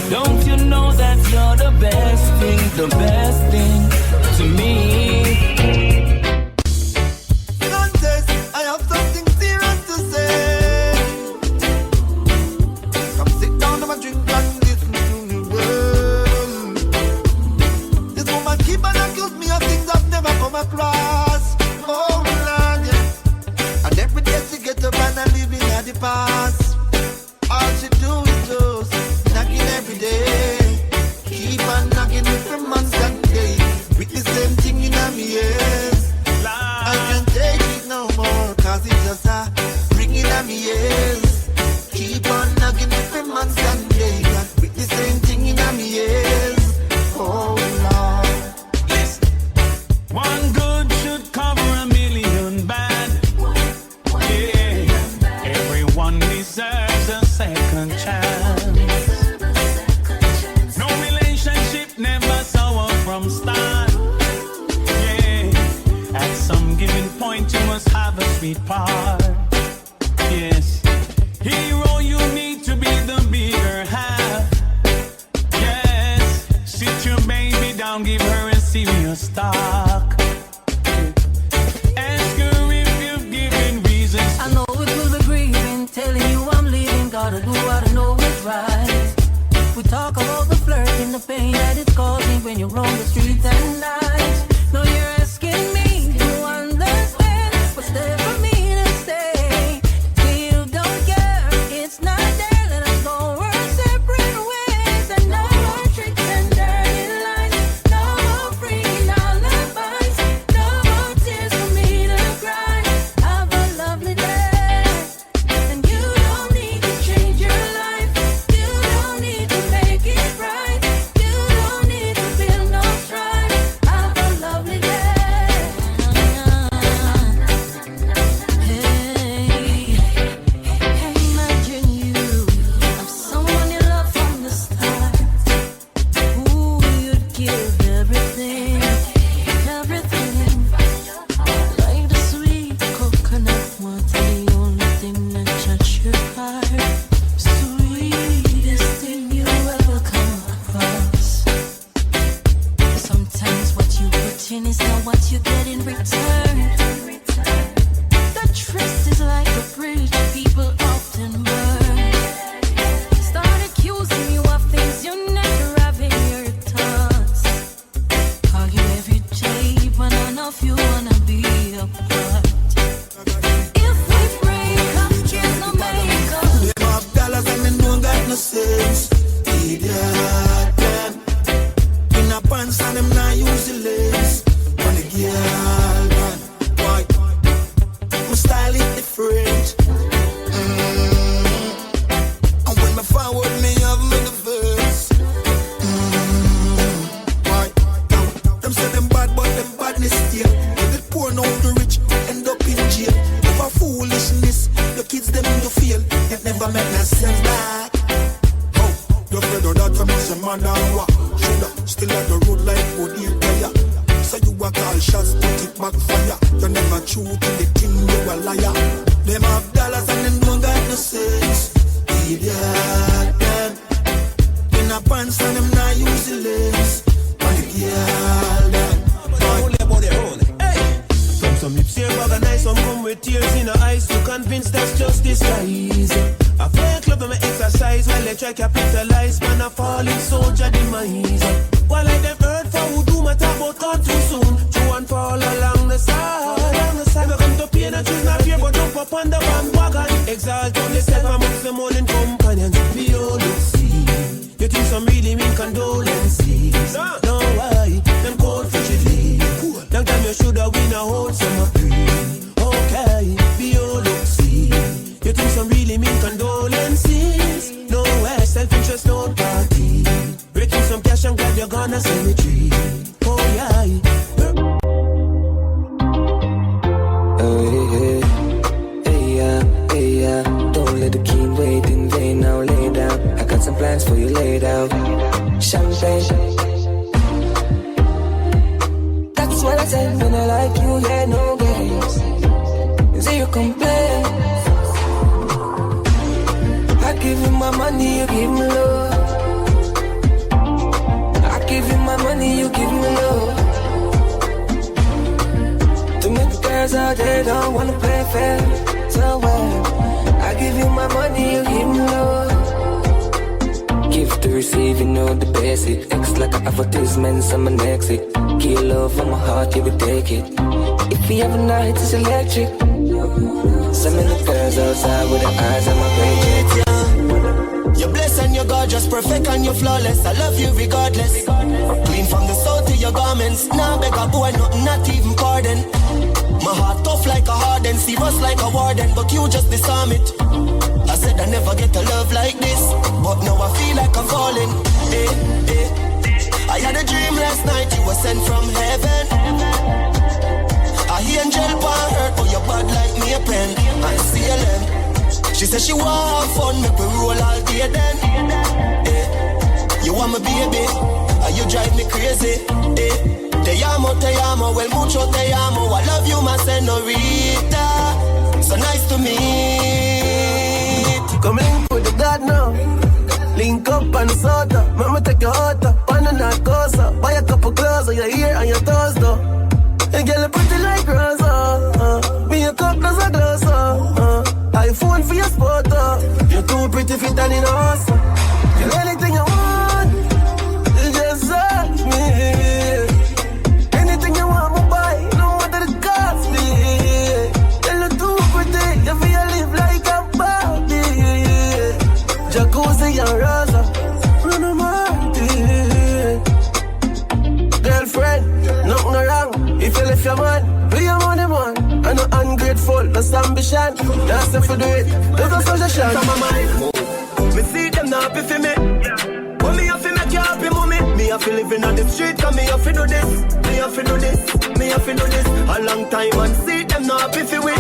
Speaker 5: Don't you know that you're the best thing to me?
Speaker 6: Sanchez, I have something serious to say. Come sit down and drink and listen to me well. This woman keep on accuse me of things I've never come across. Oh Lord, yeah. And every day she get up and I live in the past. All she do is just knocking every day. Keep on knocking every month and day. With the same thing in my ears. I can't take it no more, cause it's just a ringing in my ears. Keep on knocking every month and day. With the same thing in my ears. Oh Lord.
Speaker 3: Listen, one good should cover a million bad. Yeah, everyone deserves a second chance. No relationship never sour from start. Yeah, at some given point you must have a sweet part. Yes, hero, you need to be the bigger half. Yes, sit your baby down, give her a serious talk. Ask her if you've given reasons.
Speaker 17: I know it will be grieving, telling you I'm leaving. Gotta do what I know is right. We talk about the flirting, the pain that it's causing when you're on the streets at night. No, you're asking me to understand what's there for me to say. You don't care, it's not there. Let us go our separate ways and all our tricks and
Speaker 3: say man and what? Shoulda still on the road like good player. So you a call shots, put it back fire. You never true to the thing, you a liar. Them have dollars and them don't got no sense. Idiot, man. In a pants and them not useless. My girl,
Speaker 8: Some lips here organized, some come with tears in the eyes. You convinced that's just disguise. I fake love and exercise while they try capitalize. Man, a falling soldier demise. While I them hurt for who do my talk about gone too soon. True and fall along the side. We come to pain and choose not fear, but jump up on the bandwagon. Exalt on the self amongst the morning companions. We all look see. You think some really mean condolences? No, why? Them cold frigidly. Long time you shoulda win a whole summer free. Okay, be all look see. You think some really mean condolences? No way, self-interest, no party. Breaking some cash and glad you're gonna cemetery. Oh yeah.
Speaker 18: Hey, yeah. Don't let the king wait in vain. Now lay down. I got some plans for you laid out. Champagne. That's what I said when I like you, yeah, no games. Zero complaint. I give you my money, you give me love. I give you my money, you give me love. Too many girls out there don't wanna play fair. So I give you my money, you give me love. Give to receive, you know the basic. X like an advertisement, I'm an exit. Give love from my heart, you will take it. If you have a night, it's electric. So many girls outside with their eyes on my page.
Speaker 19: You're blessed and you're gorgeous, perfect and you're flawless. I love you regardless. Clean from the soul to your garments. Now beg a boy, not even pardon. My heart tough like a harden, serious like a warden, but you just disarm it. I said I never get a love like this, but now I feel like I'm falling. I had a dream last night, you were sent from heaven. I hear angel pan hurt, but you're bad like me a pen. I see a lamb. She said she want have fun, make we roll all day then. You want my baby, and you drive me crazy. Te amo, well mucho te amo. I love you, my senorita. So nice to meet.
Speaker 8: Come link with the God now. Link up on the soda. Mama take your heart up on the narcosa. Buy a couple clothes on your ear and your toes though. And get a pretty like Rosa. Me a cup does a gloss iPhone for your spot You're too pretty fit and in a house. Get anything you want. You just ask me. Anything you want, me buy. No matter the cost me. You're too pretty. You feel live like a Barbie. Jacuzzi and Rosa. Run a girlfriend, nothing wrong. If you left your man, be your money man. I'm not ungrateful, that's ambition. That's if you do it, there's no suggestion. Come on, mind. Me see them not happy for me. But me have to make you happy, mommy. Me have to live in on the street, cause me have to do this. Me have to do this, me have to do this. A long time and see them not happy for me.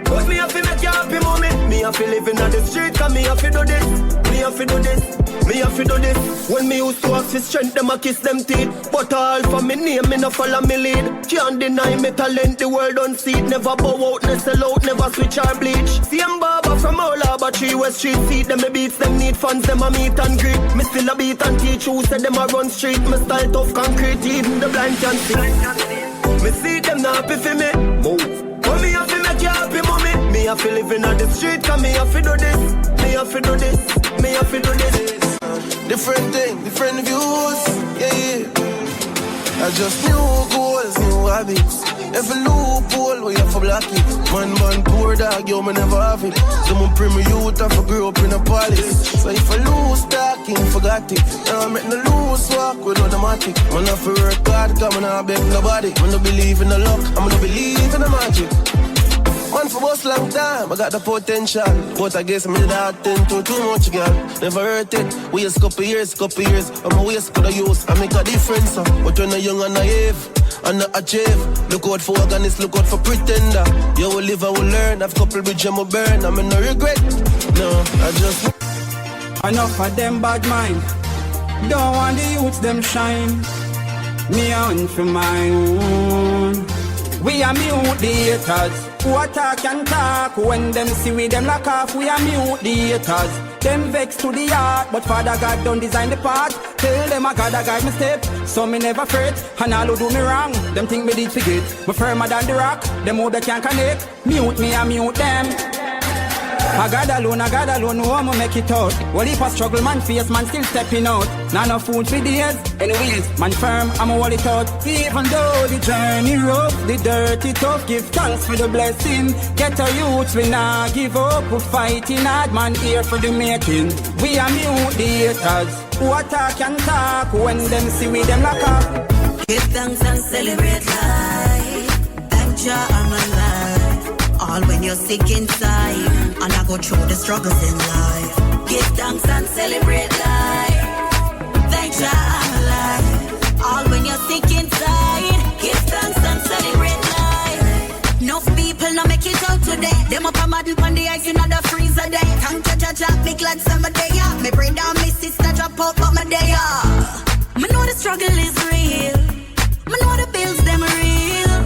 Speaker 8: But me have to make you happy, mommy. Me have to live in on the street, cause me have to do this. Me have to do this. Me have to do this. When me used to ask for strength, them a kiss them teeth. But all for me name, me no follow me lead. Can't deny me talent, the world don't see it. Never bow out, no sell out, never switch or bleach. Same barber from all Harbour 3 West Street. See them me beats, them need funds, them a meet and greet. Me still a beat and teach who said them a run street. Me style tough concrete, even the blind can see. Me see them not happy for me. Move. But me have to make you happy, mommy. Me have to live in on the street, cause me have to do this. Me have to do this, me have to do this. Different thing, different views, yeah. I just new goals, new habits. Every loophole we have to block it. Man, poor dog, yo, me never have it. Someone bring me youth, I for grew up in a palace. So if I lose talking, forgot it. Now I'm making a loose walk with automatic. Man, I feel work hard, cause man, I beg nobody. Man, I believe in the luck, I'm gonna believe in the magic. Man for boss long time, I got the potential. But I guess I'm in that thing too much, girl. Never hurt it. Waste couple years. I'm a waste could I use. I make a difference, but when I'm young and naive, and not achieve. Look out for organist, look out for pretender. You will live and will learn. I've couple bridge and will burn. I'm in no regret. No, I just
Speaker 20: enough of them bad mind. Don't want the youths them shine. Me on for my own. We are mute the haters. Who attack and talk. When them see we them lock off. We are mute the haters. Them vex to the heart, but Father God don't design the path. Tell them I gotta guide my step, so me never fret. And all who do me wrong, them think me did forget. Me firmer than the rock, them who they can't connect. Mute me and mute them. I got alone, no one make it out. Well, if I struggle, man face, man still stepping out. Now no food for days, anyways, man firm, I'ma hold it out. Even though the journey rough, the dirty tough, give thanks for the blessing. Get our youths, we nah give up, we fighting hard, man here for the making. We are mute the haters, who attack and talk, when them see we them lock up.
Speaker 21: Give thanks and celebrate life, thank Jah I'm alive. All when you're sick inside, and I go through the struggles in life. Give thanks and celebrate life. Thank Jah I'm alive. All when you're sick inside, give thanks and celebrate life. Enough people no make it out today. Them up a model on the ice in the freezer day. Thank Jah Jah Jah, me glad some day. Me bring down my sister drop out, but my day. Me know the struggle is real. Me know the bills them real.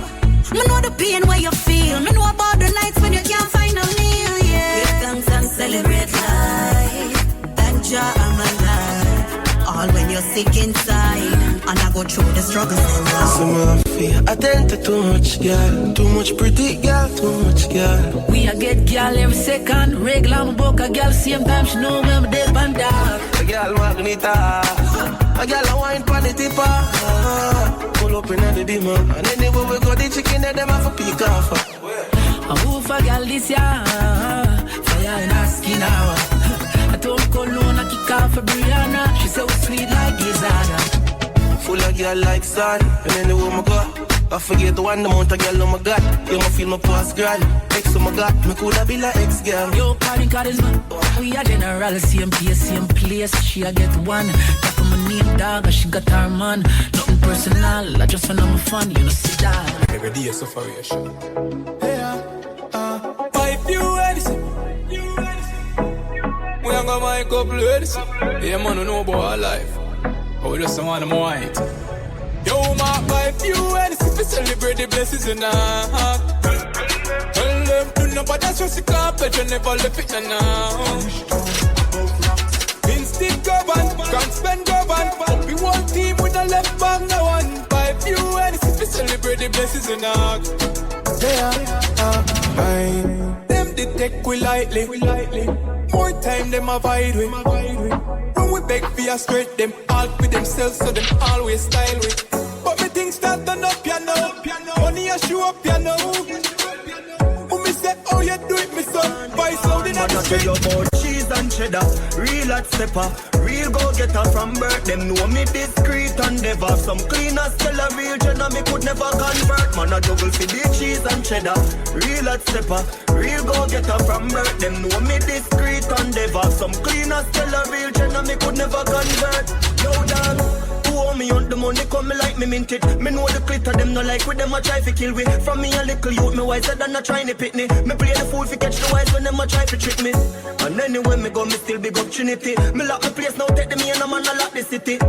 Speaker 21: Me know the pain where you feel. Me know about the nights when you can't find a meal, yeah. Give thanks and celebrate life. Thank Jah I'm alive. All when you're sick inside, and I go through the struggles in life.
Speaker 10: Some fear, I tend to too much girl. Too much pretty girl, too much girl.
Speaker 17: We a get girl every second. Regular me book a girl same time. She know me I'm dead and dark.
Speaker 10: A girl magneta. A girl a wine pan the tipper. Pull up in the beamer. And anywhere we go, the chicken and them have a peek off.
Speaker 17: I move a girl this year. Fire in her skin now. I told Cologne I kick off a Brianna. She so sweet like Gizana.
Speaker 10: Full of girl like sun. And anywhere we go, I forget the one amount of girl oh my God. You ma feel my past grand. Ex oh my God, me coulda be like ex girl.
Speaker 17: Yo, party charisma. We a general, same place. She a get one. Talk on my name dog, and she got her man. Nothing personal, I just wanna have fun. You know see that.
Speaker 4: Every day is sufferation. Pipe you Edison. We ain't got my couple Edison. Yeah, man, know about our life. But we just want them white. Yo, my pipe you Edison. We celebrate the blessings in our heart. Tell them to know, but that's just the carpet. You never left it now. Instinct govern, can't spend govern. We one team with a left back, no one. Pipe you Edison. We celebrate the blessings in our heart. Them they take we lightly. More time them avoid we. When we beg for a straight, them all with themselves, so them always style with. But me things start turn up, you know. Money a show up, you know. When me say, oh you do it, me son. Vice out in the street.
Speaker 22: Cheese and cheddar, real hot stepper, real go-getter from birth. Them know me discreet and never. Some cleaners tell a real general me could never convert. Man a juggle for the cheese and cheddar, real hot stepper, real go-getter from birth. Them know me discreet and never. Some cleaners tell a real general me could never convert. Yo dog, me on the money come me like me mint it. Me know the glitter them no like with them a try to kill we. From me a little youth me wiser than a trying to pit me. Me play the fool fi catch the wise when them a try to trick me. And anywhere me go me still big up Trinity. Me lock the place now take the me and a man a lock the city.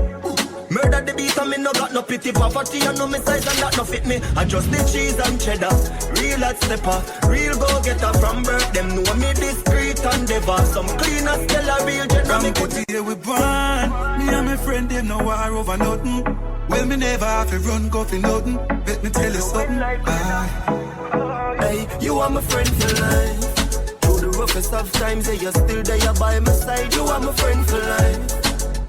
Speaker 22: Murder the beat and me no got no pity. Poverty and no me size and that no fit me. I just the cheese and cheddar, real hot stepper, real go-getter from birth. Them know me discreet and never. Some cleaners tell a real general.
Speaker 23: From good here we born. Me and my friend them no war over nothing. Well me never have to run go for nothing. Let me tell you something.
Speaker 22: Hey, you are my friend for life. Through the roughest of times, yeah, you're still there by my side. You are my friend for life.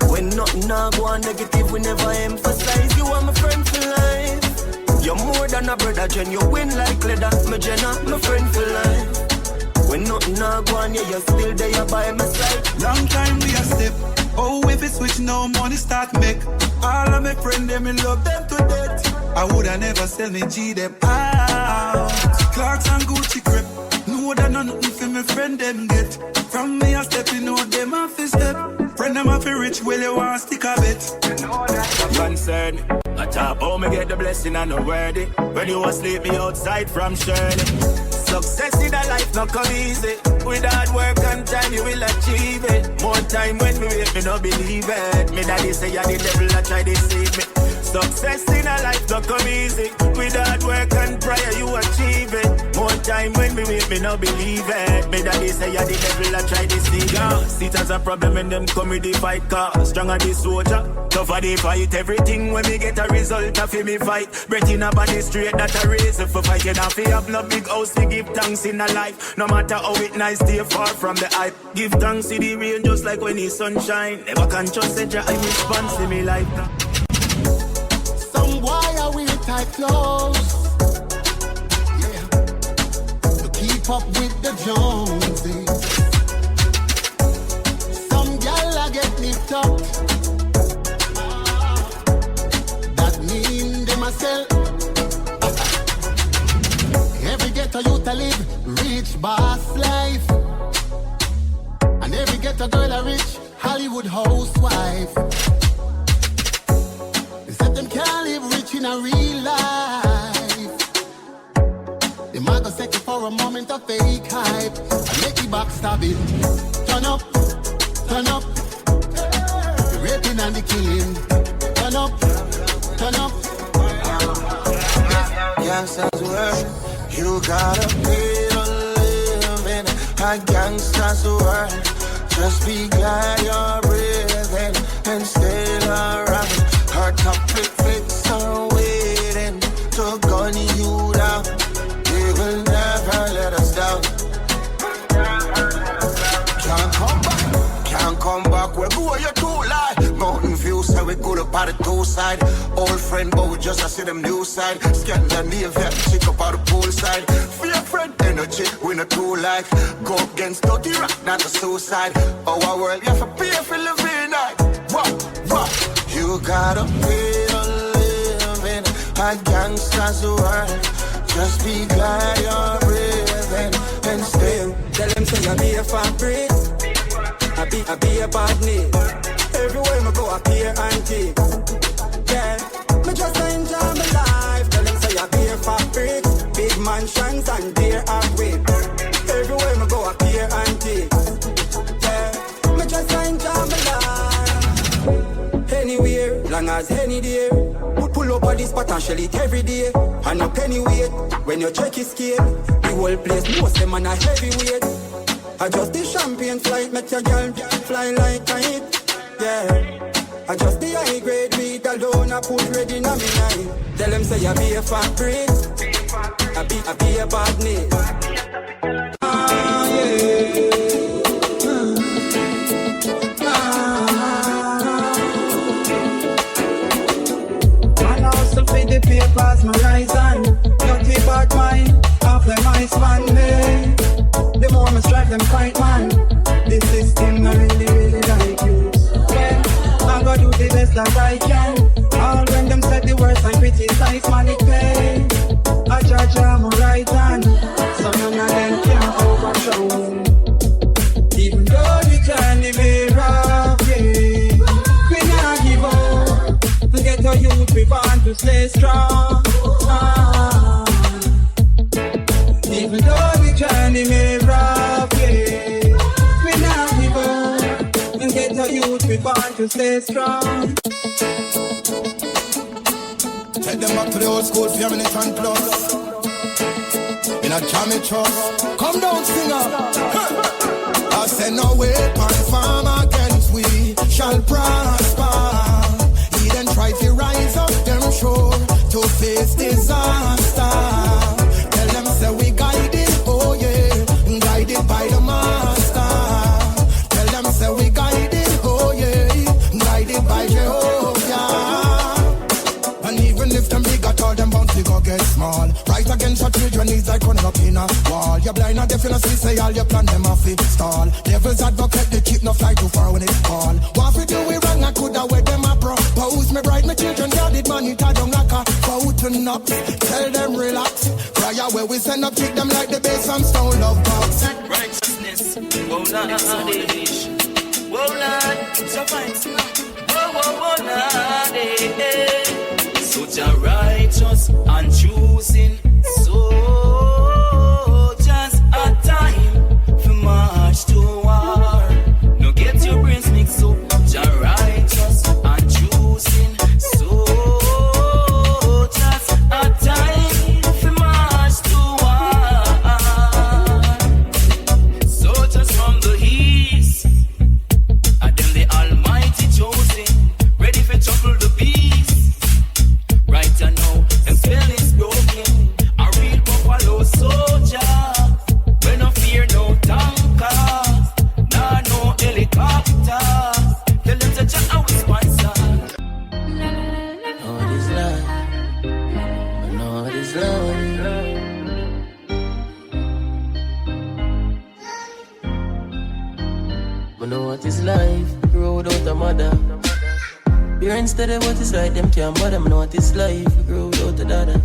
Speaker 22: When nothing now go on negative, we never emphasize. You are my friend for life. You're more than a brother, Jen. You win like leather, my Jenna, my friend for life. When nothing now go on, yeah, you're still there by my side.
Speaker 23: Long time we a step. Oh, if it switch now, money start make. All of my friends, them me love them to death. I woulda never sell me G them out. Clarks and Gucci crepe. Know that nothing for my friend them get. From me a step, you know them off his step. Friend them off rich, well you want stick a bit. You know that
Speaker 7: I'm concerned. I talk how me get the blessing and no worthy. When you asleep me outside from Shirley.
Speaker 9: Success in a life not come easy. With hard work and time you will achieve it. More time when we wait, me no believe it. Me daddy say you're the devil, I try to deceive me. Success in a life not come easy. With hard work and prayer you achieve it. More time when we wait, me no believe it. Me daddy say you're the devil, I try to deceive ya. See it as a problem when them come with the fight car. Stronger the soldier, tougher the fight. Everything when me get a result of me fight. Breath in a body straight, that a reason for fighting. If you have no big house, we give thanks in a life. No matter how it nice, stay far from the hype. Give thanks to the rain just like when the sun shine. Never can trust that I response to me like that.
Speaker 6: Some wire we tight clothes, yeah, to keep up with the Joneses. Some gal I get nipped up, that mean they must sell. Every ghetto youth I live, rich boss life, and every ghetto girl a rich Hollywood housewife. Them can't live rich in a real life. They might go second for a moment of fake hype and make the back stab it. Turn up, turn up. The raping and the killing. Turn up, turn up.
Speaker 11: Gangsters world, you gotta pay to live in a gangster's world. Just be glad you're breathing and still around. Her topic flicks are waiting to gun you down. They will never let us down. Can't come back, can't come back. Where go you too lie? Mountain view say we good up at the two side. Old friend but we just see them new side. Scan the name vet, chick up at the pool side. Fear friend energy, we not too like. Go against dirty rock, not the suicide. Our world you have to pay for living night. What? You gotta pay to live in a gangster's world. Just be glad you're breathing and still.
Speaker 20: Tell them say I be a fabric, I be a badness. Everywhere I go I appear antique. Yeah, me just enjoy my life. Tell them say I be a fabric, big mansions and deer and whip. Everywhere I go I appear antique. Yeah, me just enjoy my life. Anywhere, long as any day. Pull up on this spot and shell it every day. And a penny weight, when you check his scale. The whole place knows them on a heavyweight. Adjust the champagne flight, make your girl fly like kite. Yeah, adjust the high grade weed alone, I put ready in a me night. Tell them say I be a fabric, I be a badness. Yeah. Feed the papers, my rise on. Don't keep out mine, half them ice man, hey. The more I strike them fight, man. This system I really like you. Yeah, I gotta do the best that I can. All when them said the worst and criticize, man, it pay. I judge I'm a right hand, so none of them can overthrow. Even though we turn the mirror, yeah, we not give up. Get a youth, we want to stay strong. Even though we try to make rough, yeah, we not give up. And get a youth, we want to stay strong.
Speaker 11: Take them back to the old school, feminist and plus. In a jammy trust. Come down, singer. I said no weapon form against we shall prosper. Then try to rise up them shore to face disaster. Tell them say we guided, oh yeah, guided by the master. Tell them say we guided, oh yeah, guided by Jehovah. And even if them big at all, them bound to go get small. Right against your children needs like running up in a wall. You're blind and deaf in a see, say all your plan them off it stall. Devil's advocate, they keep no fly too far when it's fall. What we do we wrong, I coulda wear them a propose. Me bride, my children, God did money, I don't like a fountain up. Tell them relax. Prayer where we send up, treat them like the base from Stone Love Box.
Speaker 13: Righteousness, whoa Lord, it's a dish. Whoa Lord, so fine, whoa Lord, eh. Such a righteous and choosing soldier.
Speaker 1: Parents steady what is right, them can't but them know what is life. We grow without the dada.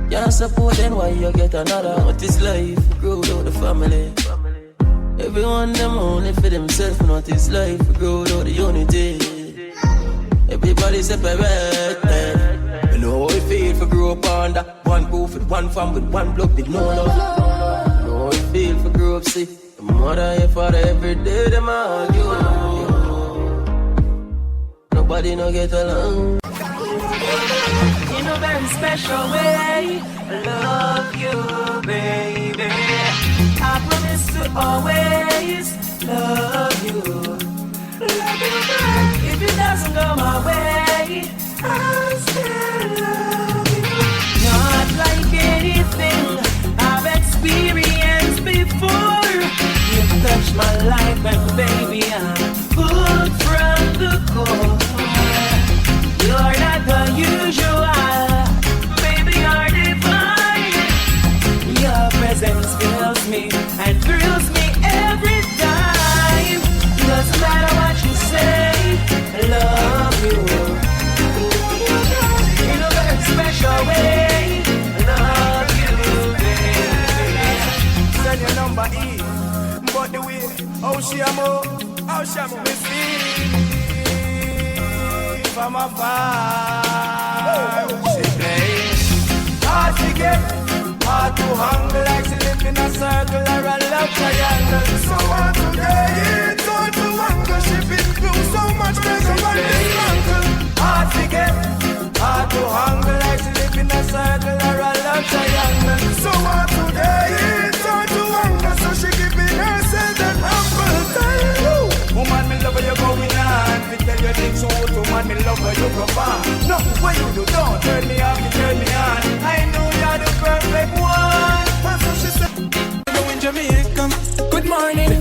Speaker 1: Can't support then why you get another. What is life? We grow without the family. Everyone them only for themselves, know what is life. We grow without the unity. Everybody separate. You know how it feel for grow up under one roof with one fam with one blood with no love. You know how it feel for grow up sick. Your mother and your father every day them argue. Nobody no get along.
Speaker 5: In a very special way, I love you, baby. I promise to always love you. Love you back. If it doesn't go my way, I'll still love you. Not like anything I've experienced before. You've touched my life and baby I'm pulled from the core. You're not the usual, baby you're divine. Your presence fills me and thrills me every time. Doesn't matter what you say, I love you. In a very special way, I love you, baby.
Speaker 9: Send your number E, but the way, oh she a mo, me see from afar. She play hard to get, hard to handle, like she live in a circle or a love triangle. So hard to get it, hard to handle. She been through so much pressure on this uncle. Hard to get, hard to handle, like she live in a circle or a love triangle. So hard to get it, hard to handle. So she giving herself that humble time. Woman, me love you going on. We tell you things so good, woman, me love you profound. Nothing what you do, don't turn me off, you turn me on. I know you're the perfect one. So she said,
Speaker 12: Hello in Jamaica, good morning.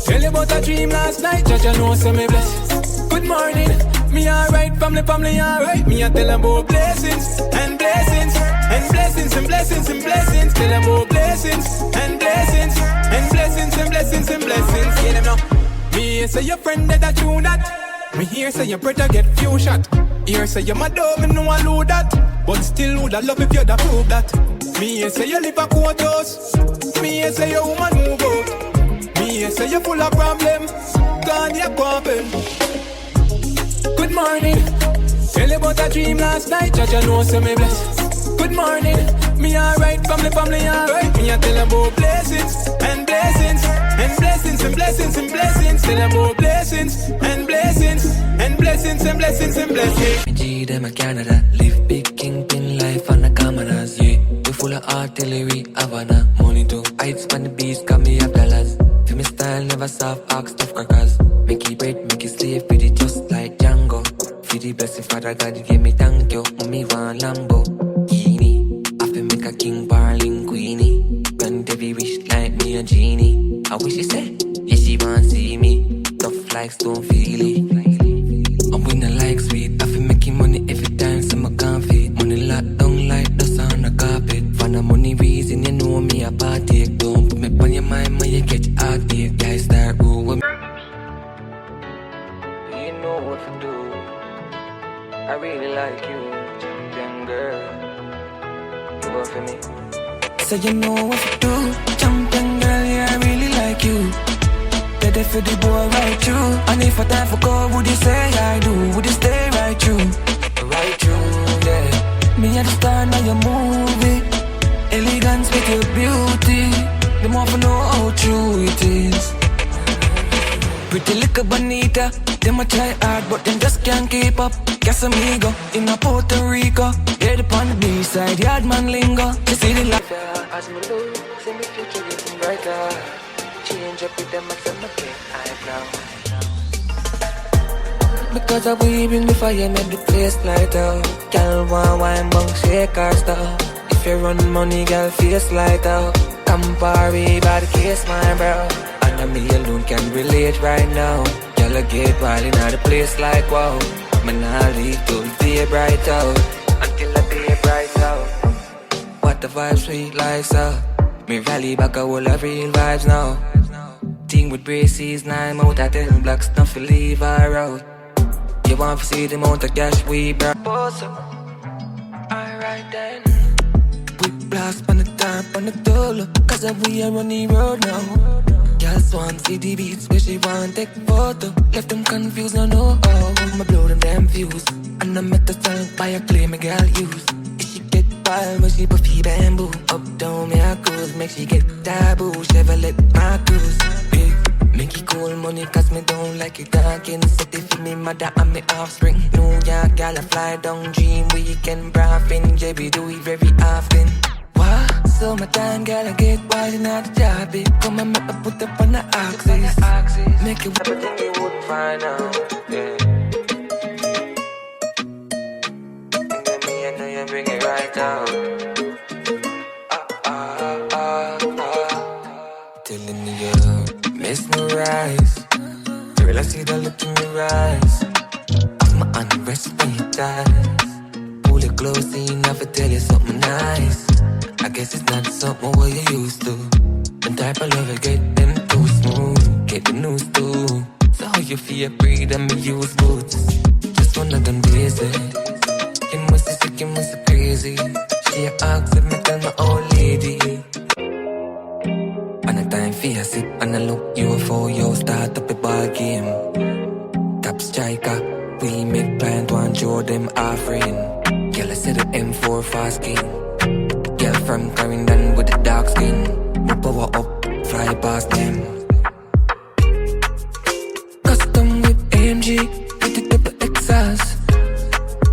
Speaker 12: Tell you about a dream last night, judge I know so me bless. Good morning, me alright, family alright. Me I tell them about blessings and blessings and blessings and blessings and blessings. Tell them about blessings and blessings and blessings and blessings and blessings. Hear them now. Me here say your friend that you that. Me here say your brother get few shot. Here say your mother, me know I know that. But still would I love if you'd approve that. Me here say you live a quarters. Me here say your woman move out. Me here say you full of problems. Gone your coffin. Good morning. Tell you about a dream last night. Judge I know so me bless. Good morning. Me alright, family alright. Me I tell them about blessings and blessings and blessings and blessings and blessings. Tell them about blessings and blessings and blessings and blessings and blessings.
Speaker 18: Me G them a Canada, live big kingpin life on the commoners, yeah. We full of artillery, Havana, money too. Heights on the beast, got me up dollars. Feel me style never soft, ox tough crackers. Make it bread, make it slave, feed it just like Django. Feed the blessing, Father God, you give me thank you. Mommy want Lambo, Genie. I feel make a king, parling queenie. Grant every wish like me a genie. I wish she said, yeah she want see me. Tough like stone feel it. I'm winning like sweet. I feel making money every time, so I can't feed. Money locked down like dust on the carpet. For the money reason, you know me a party. Don't put me on your mind, when you get heartache. Guys start ruling. Do you know what to do? I really like you, champion girl. You work for me. So you know what to do, champion girl. Yeah, I really like you. Ready for the boy right through. And if I time for go, would you say I do? Would you stay right through? Right through, yeah. Me at the star now your movie. Elegance with your beauty. The more for know how true it is. Pretty little bonita. Them a try hard but them just can't keep up. Casamigo in a Puerto Rico. Head upon the B-side, yard man lingo. You see the life. As me look, see me future getting brighter. Change up with them and say my get high now. Because of we bring the fire, make the place light up. Girl want wine, bunk, shake her stuff. If you run money, girl face light up. Campari by the case, my bro. And me alone can relate right now. Girl I get wild in the place like wow. Man I leave till the day bright out. Until the day bright out. What the vibes sweet like so. Me rally back a whole of real vibes now. Team with braces, 9 out of 10 blocks, nothing leave her out. You You want to see the amount of cash we burn. Alright then. We blast on the top on the dollar, cause we are on the road now. Girls want see the beats where she want take photo. Left them confused, no no. I'ma blow them damn fuse. And I met the song by a clay my girl use. If she get wild when she puffy bamboo. Up down me I cruise, make she get taboo. Chevrolet my cruise. Big, make it cool money cause me don't like it talking. Set it for me mother and me offspring. New York gal I fly down dream weekend braffing. JB do it very often. What? So my time girl I get wild in the job. Come and make me put up on the axis. Make it everything you wouldn't find out. Yeah. Bring it right out. Telling me you mesmerize. Girl, I see the look in your eyes. I'm my unrest when you dies. Pull it close, you never tell you something nice. I guess it's not something what you used to. The type of love I get them too smooth. Get the news too. So how you feel breathe and me use boots. Just one of them basic. You must be sick, you must be crazy. She asks if me tell my old lady. And the time for you sit and I look you for you start up a ball game. Top striker, we make client want show them offering. Girl, I said the M4 fast king. Girl from Clarendon with the dark skin. We power up, fly past them. Custom with AMG, with the double exhaust.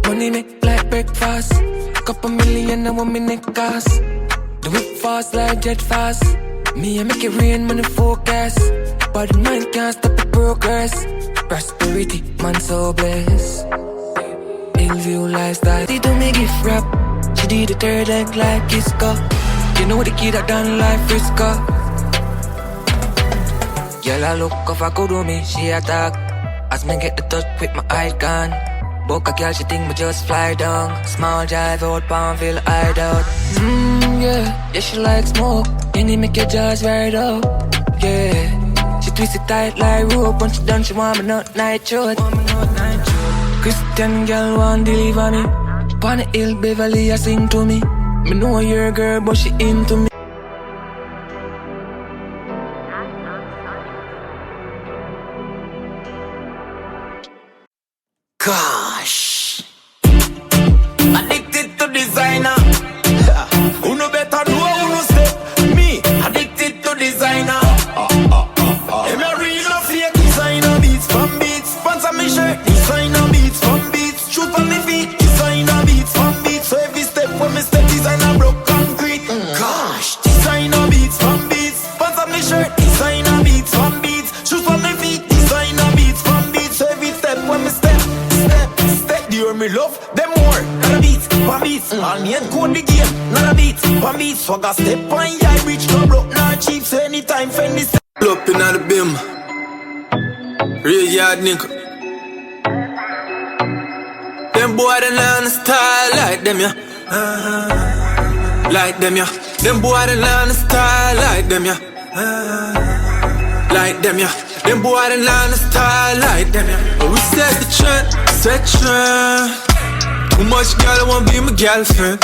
Speaker 18: Money make like breakfast. Couple million I want me neck cost. Do it fast like jet fast. Me I make it rain money focus. But the mind can't stop the progress. Prosperity, man so blessed. Hillview lifestyle. She do me gift wrap. She did the third leg like Kisco. You know the kid that done life Frisco. Girl I look off I go do me. She attack. As me get the touch with my eye gone. Book a girl, she think me just fly down. Small drive out, Palmville, hideout. Yeah, she like smoke. And it make your jaws right up. Yeah, she twist it tight like rope. When she done, she want me not night short. Christian girl want deliver me. Pon the hill, Beverly, I sing to me. Me know you're a girl, but she into me.
Speaker 9: Gosh, addicted to designer. Who no better know who no step. Me, addicted to designer. Am I real or fake? Designer beats from beats. Sponsor me shirt. Designer beats from beats. Shoot on me feet. Designer beats from beats. So every step when me step, designer broke concrete. Gosh, designer beats from beats. Sponsor me shirt. Designer beats from beats. Shoot on me feet. Designer beats from beats. So every step when me step. You me love them more. Not a beats, one beats. All me and code the game. Not a beats, one beats. Swagger step on yeah, reach no broke, not cheap. So anytime friend this.
Speaker 14: Pull up in the beam. Real yard nigga. Them boy they learn the style like them yeah. Like them yeah. Them boy they learn the style like them yeah. Like them yeah. Them boy they learn the style like them yeah. But we set the trend. Too much girl wanna be my girlfriend.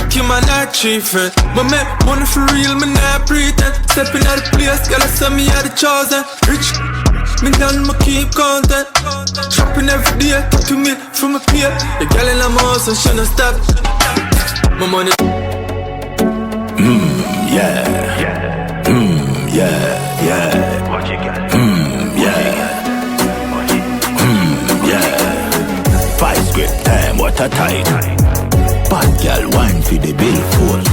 Speaker 14: Keep my not tree friend. But man, money for real, me not pretend. Stepping out the place, girl I saw me are the chosen. Rich, me done, me keep content. Shopping every day, talk to me from a peer. The girl in my house and she no stop. My money.
Speaker 15: Yeah. Yeah. What you got? Yeah. Great time, what a tight. Bad girl wine for the billfold.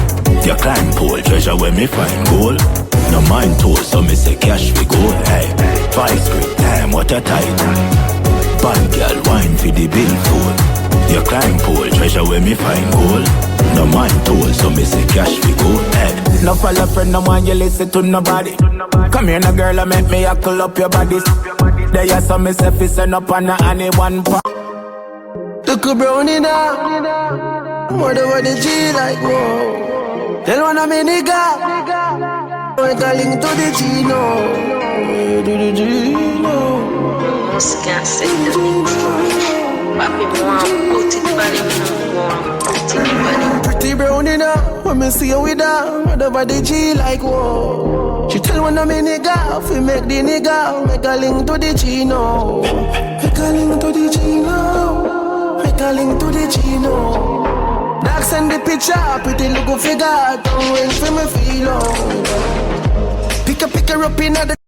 Speaker 15: Your climb pole, treasure where me find gold. No mind told, so me say cash we gold. Hey, vice great time, what a tight. Bad girl wine for the billfold. Your climb pole, treasure where me find gold. No mind told, so me say cash we gold. Hey,
Speaker 6: no follow friend, no one you listen to nobody. Come here, no girl, I make me huckle up your body. There you saw me say fi send up on any one part.
Speaker 16: Look a brownie now. More than what the G like, whoa. Tell one of me nigga. We're calling to the G, no. To the G, no.
Speaker 2: boss can't set the mix. Papi want put it body, me no want put it body.
Speaker 16: Pretty brown enough, when me see you with her, head over the G like whoa. She tell one of me nigga, fi make the nigga, make a link to the G now. Make a link to the G now. Make a link to the G now. Dark send the picture, pretty little figure, don't ring for me feel on. Pick her up in the